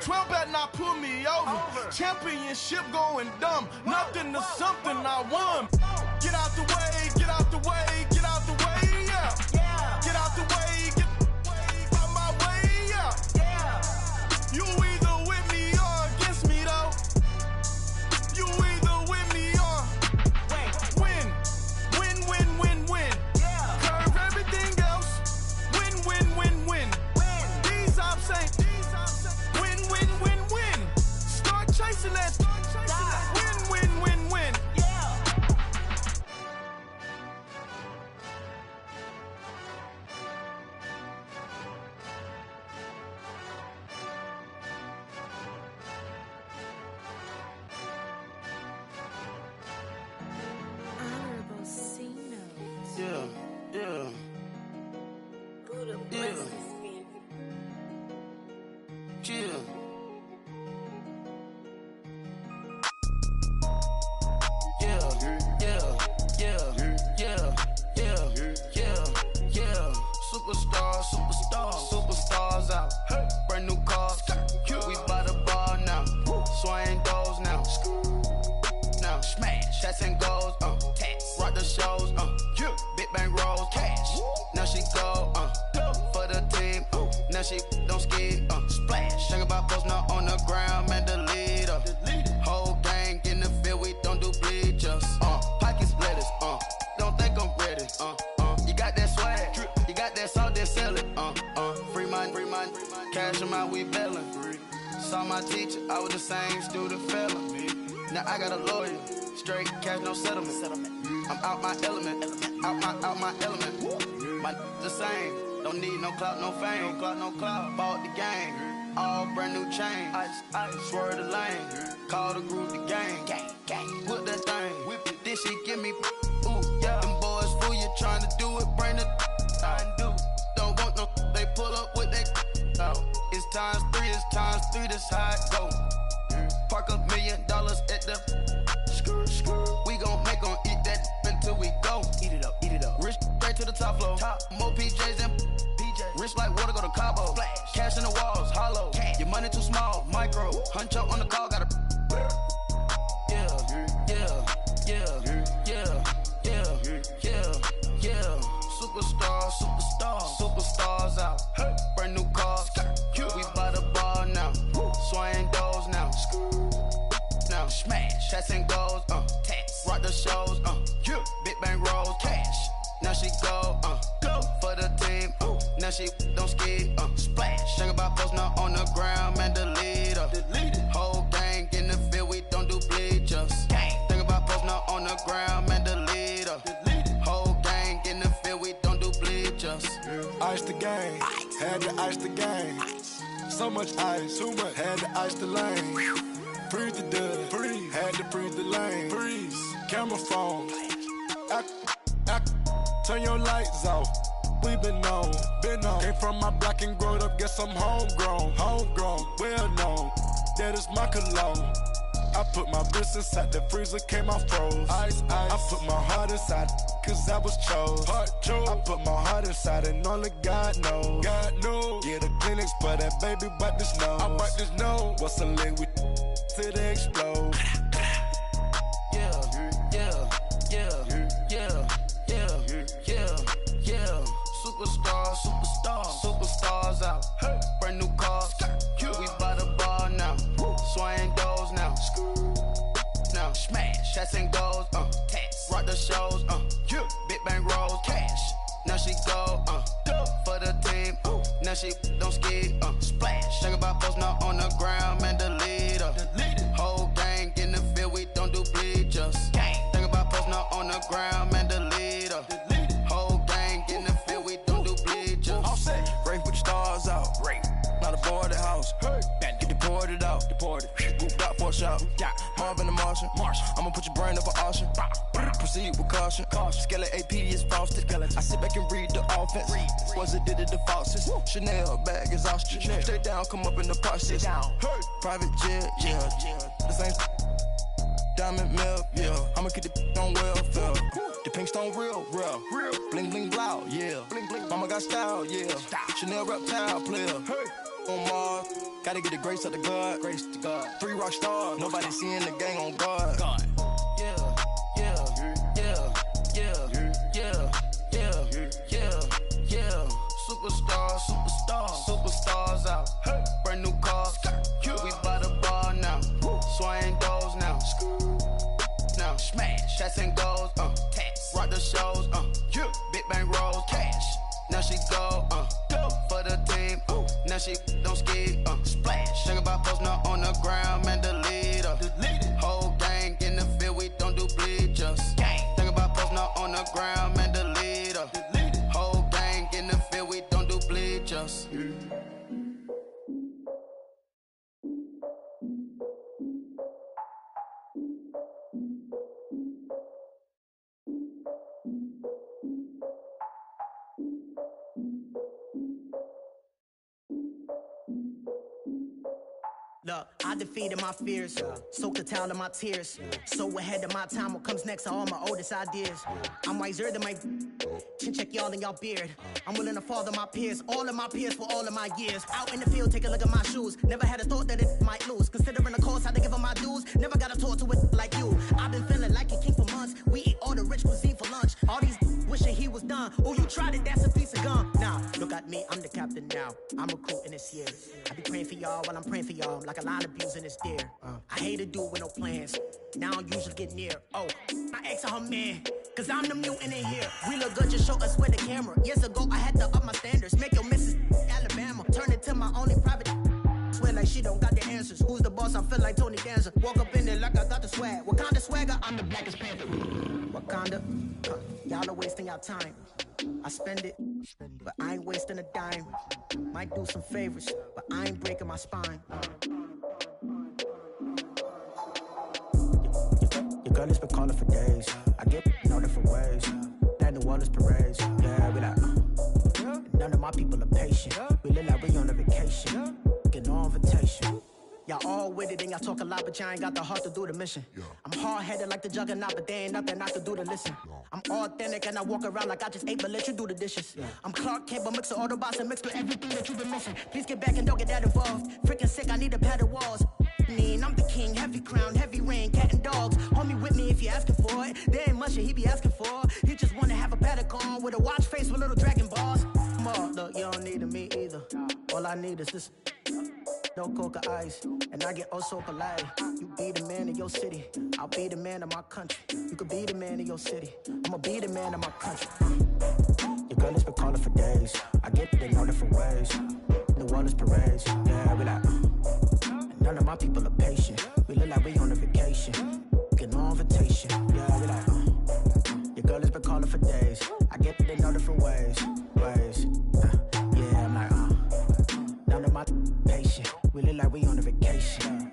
12 better not pull me over. Championship going dumb. Nothing to something I won. Get out the way, get out the way, get out the way, yeah. Yeah. Get out the way, get out my way, yeah. Yeah. You either with me or against me though. You either with me or win. Yeah. Curve everything else. Win. These ops ain't win. Start chasing that. Win. Yeah. Honorable C-Note. Yeah. Buddha Yeah. blesses me. Yeah. Superstars out. Brand new cars. We by the bar now. Swaying doors now. Now smash. Shots and goals. Rock the shows. Big bang rolls. Cash. Now she go. For the team. Now she don't ski. Splash. Think about posting up on the ground. Man, the leader. Whole gang in the field. We don't do bleachers. Pockets lettuce. Don't think I'm ready. You got that swag. You got that salt, that sell it. Free mind. Cash them out, we bailin'. Saw my teacher, I was the same student fella. Now I got a lawyer. Straight cash, no settlement. I'm out my element. Out my element. My the same. Don't need no clout, no fame. No clout. Bought the game. All brand new chain. I swerve the lane. Call the group the gang. Whip that thing. Whip it. This shit give me. Ooh, yeah. Them boys fool you trying to do it. Bring the. Don't want no. They pull up with that. It's times 3. This how it go. Park $1 million at the. We gon' make 'em eat that until we go. Eat it up. Rich straight to the top floor. More PJs and Rich like water, go to Cabo. Cash in the walls, hollow. Your money too small, micro. Huncho on the call, got a. Yeah. Superstars out. Brand new cars. We by the bar now. Swaying doors now. Now smash. Chats and goals. Rock the shows. Big bang rolls. Cash. Now she go. For the team. Now she don't ski. Splash. Think about post now on the ground. Man, delete her. Whole gang in the field. We don't do bleachers. Think about post now on the ground. Man, delete her. Whole gang in the field. We don't do bleachers. Ice the game. Had to ice the game. So much ice. Too much. Had to ice the lane. Freeze the dub. Freeze. Had to freeze the lane. Freeze. Camera phone. Turn your lights off. We been on. Came from my block and growed up. Guess I'm homegrown. Well known. That is my cologne. I put my wrist inside the freezer, came out froze. Ice. I put my heart inside, cause I was chose. I put my heart inside and only God knows. Yeah, the clinics for that baby wipe this nose. I wipe this nose. What's a link with till they explode? Superstars out. Brand new cars. We by the bar now. Swaying doors now. Now smash. Chats and goals. Rock the shows. Big bang rolls. Cash. Now she go. For the team. Now she don't ski. Splash. Think about post now on the ground. Man, delete her. Whole gang in the field. We don't do bleachers. Think about post now on the ground. Man, delete her. Whole gang in the field. We don't do bleachers. All set. Rafe with the stars out. Not a boarded house. Get deported out. Moved out for a shop. Marvin the Martian. I'ma put your brain up for auction. Proceed with caution. Skeleton AP is frosted. I sit back and read the offense. Was it did it the falsest? Chanel bag is ostrich. Stay down, come up in the process. Private jet, yeah. The same diamond milk, yeah. I'ma keep the on welfare. The pink stone real. Bling bling blow, yeah. Mama got style, yeah. Chanel reptile player. On Mars, gotta get the grace of the God. 3 rock stars, nobody seeing the gang on guard. Superstars out. Brand new cars. We by the bar now. Swaying doors now. Now smash. Chats and goals. Rock the shows. Big bang rolls. Cash. Now she go. For the team. Now she don't ski. Splash. Think about post now on the ground. Man, delete her. Whole gang in the field. We don't do bleachers. Think about post now on the ground. Man, delete her. Whole gang in the field. We don't do bleachers. Look, I defeated my fears, soaked a towel in my tears. So ahead of my time, what comes next are all my oldest ideas. I'm wiser than my chin check y'all in y'all beard. I'm willing to father my peers, all of my peers for all of my years. Out in the field, take a look at my shoes. Never had a thought that it might lose. Considering the cost, how to give them my dues. Never got a talk to it like you. I've been feeling like a king for months. We eat all the rich cuisine for lunch. All these wishing he was done. Oh, you tried it, that's a piece of gum. Now, look at me, I'm the captain now. I'm recruiting this year. I be praying for y'all while I'm praying for y'all. Like a lot of abusing this deer. I hate to do it with no plans. Now I usually get near. Oh, I ex her man. Cause I'm the mutant in here. We look good, just show us where the camera. Years ago, I had to up my standards. Make your missus Alabama. Turn it to my only private. Swear like she don't got the answers. Who's the boss? I feel like Tony Danza. Walk up in there like I got the swag. Wakanda swagger, I'm the blackest panther. Wakanda, y'all are wasting your time. I spend it, but I ain't wasting a dime. Might do some favors, but I ain't breaking my spine. Your girl has been calling for days. I get in different ways. That New Orleans parades. Yeah, we like, none of my people are patient. We look like we on a vacation. Get no invitation. Y'all all with it and y'all talk a lot, but y'all ain't got the heart to do the mission. I'm hard-headed like the juggernaut, but there ain't nothing I can do to listen. I'm authentic and I walk around like I just ate, but let you do the dishes. I'm Clark Kent, but mix the Autobots and mix with everything that you've been missing. Please get back and don't get that involved. Freaking sick, I need a pad of walls. I'm the king, heavy crown, heavy rain, cat and dogs. Homie with me if you're asking for it. There ain't much that he be asking for. He just wanna have a paddock on with a watch face with little dragon balls. Look, you don't need me either. All I need is this. No coca ice, and I get oh so polite. You be the man of your city, I'll be the man of my country. You could be the man of your city, I'ma be the man of my country. Your girl has been calling for days. I get it in all different ways. New Orleans parades, yeah, we like. And none of my people are patient. We look like we on a vacation. Get no invitation, yeah, we like. Your girl has been calling for days. I get it in all different ways. Yeah, I'm like, none of my patient. We look like we on a vacation.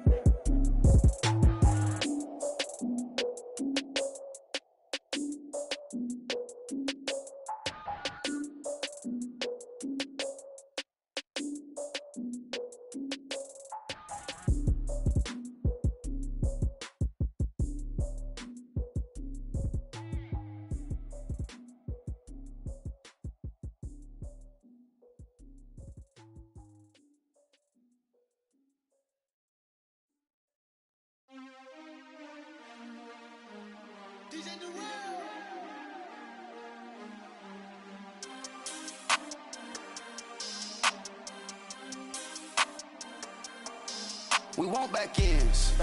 We want back ends,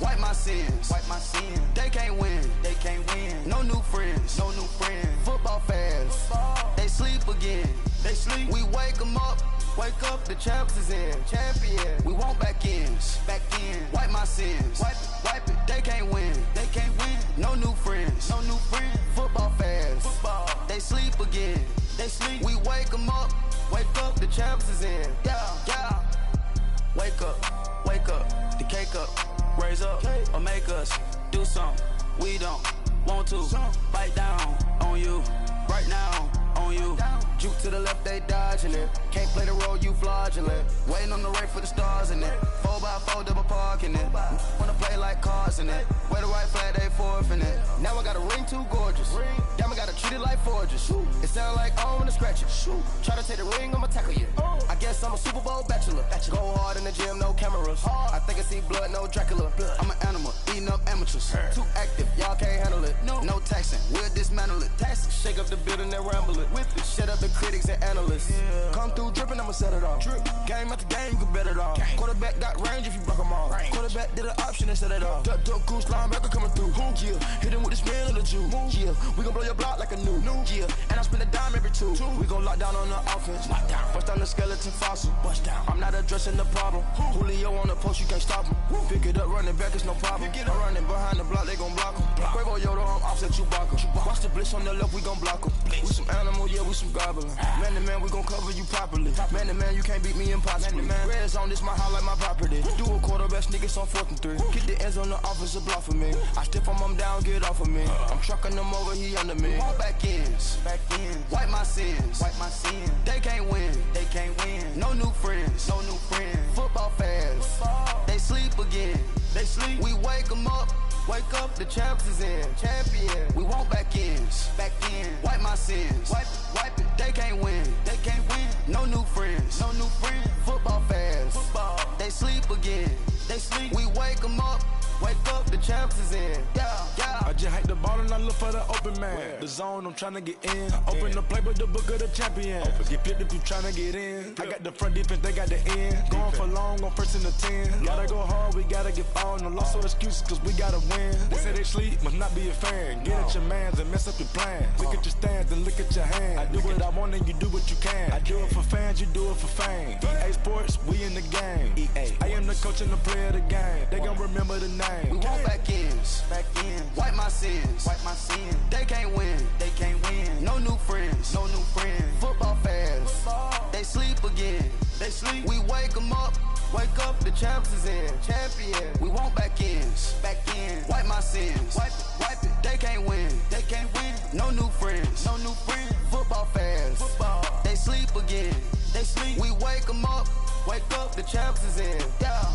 wipe my sins, They can't win, No new friends, Football fans, they sleep again, We wake them up, the champs is in, champion. We want back ends, wipe my sins, wipe it. They can't win, No new friends, Football fans, they sleep again, We wake them up, the champs is in, yeah. Wake up, the cake up, raise up, or make us do something we don't want to. Bite down on you, right now on you. Juke to the left, they dodging it. Can't play the role, you fraudulent. Waiting on the right for the stars in it. 4x4 double parking it. Wanna play like cars in it. Wear the right flag, they forfeiting it. Now I got a ring too gorgeous. Damn, I gotta treat it like forges. It sound like I wanna scratch it. Try to take the ring, I'ma tackle you. I guess I'm a Super Bowl bachelor. Go hard in the gym, no cameras. I think I see blood, no Dracula. I'm an animal, eating up amateurs. Too active, y'all can't handle it. No taxing, we'll dismantle it. Shake up the building and ramble it. Whip it, shut up the critics and analysts. Come through dripping, I'ma set it off. Game after game, you can bet it off. Quarterback got range if you block them all. Quarterback did an option and set it off. Duck, goose, linebacker coming through. Yeah, hit him with the spin of the Jew. Yeah, we gon' blow your block like a new. Yeah, and I spend a dime every two. We gon' lock down on the offense. Bust down the skeleton fossil. I'm not addressing the problem. Julio on the post, you can't stop him. Pick it up, running back, it's no problem. I'm running behind the block, they gon' block him. Quavo Yoda, I'm offset Chewbacca. Watch the blitz on the left, we gon' block him. We some animal, yeah, we some goblin. Man to man, we gon' cover you properly. Man to man, you can't beat me impossibly. Red zone, this my highlight, my property. Do a quarterback, niggas on 4th and 3. Get the ends on the offensive block for me. I stiff him down, get off of me. I'm trucking them over, he under me. All back ends, wipe my sins, They can't win, No new friends, Football fans, they sleep again, We wake them up, the champs is in, champion. We want back ends, wipe my sins, wipe it. They can't win, No new friends, Football fans, they sleep again, We wake them up, the champs is in, yeah. I just hate the ball and I look for the open man. The zone, I'm tryna get in. Open the play with the book of the champion. Get flipped if you tryna get in. I got the front defense, they got the end. Going for long, on 1st and the 10. Gotta go hard, we gotta get fouled. No loss or excuses, cause we gotta win. They say they sleep, must not be a fan. Get at your mans and mess up your plans. Look at your stands and look at your hands. I do what I want and you do what you can. I do it for fans, you do it for fame. EA Sports, we in the game. I am the coach and the player of the game. They gon' remember the name. We want back ends, wipe my sins, They can't win, No new friends, Football fans, they sleep again, We wake them up, the champs is in, champion. We want back ends, wipe my sins, wipe it. They can't win, No new friends, Football fans, they sleep again, We wake them up, the champs is in, yeah.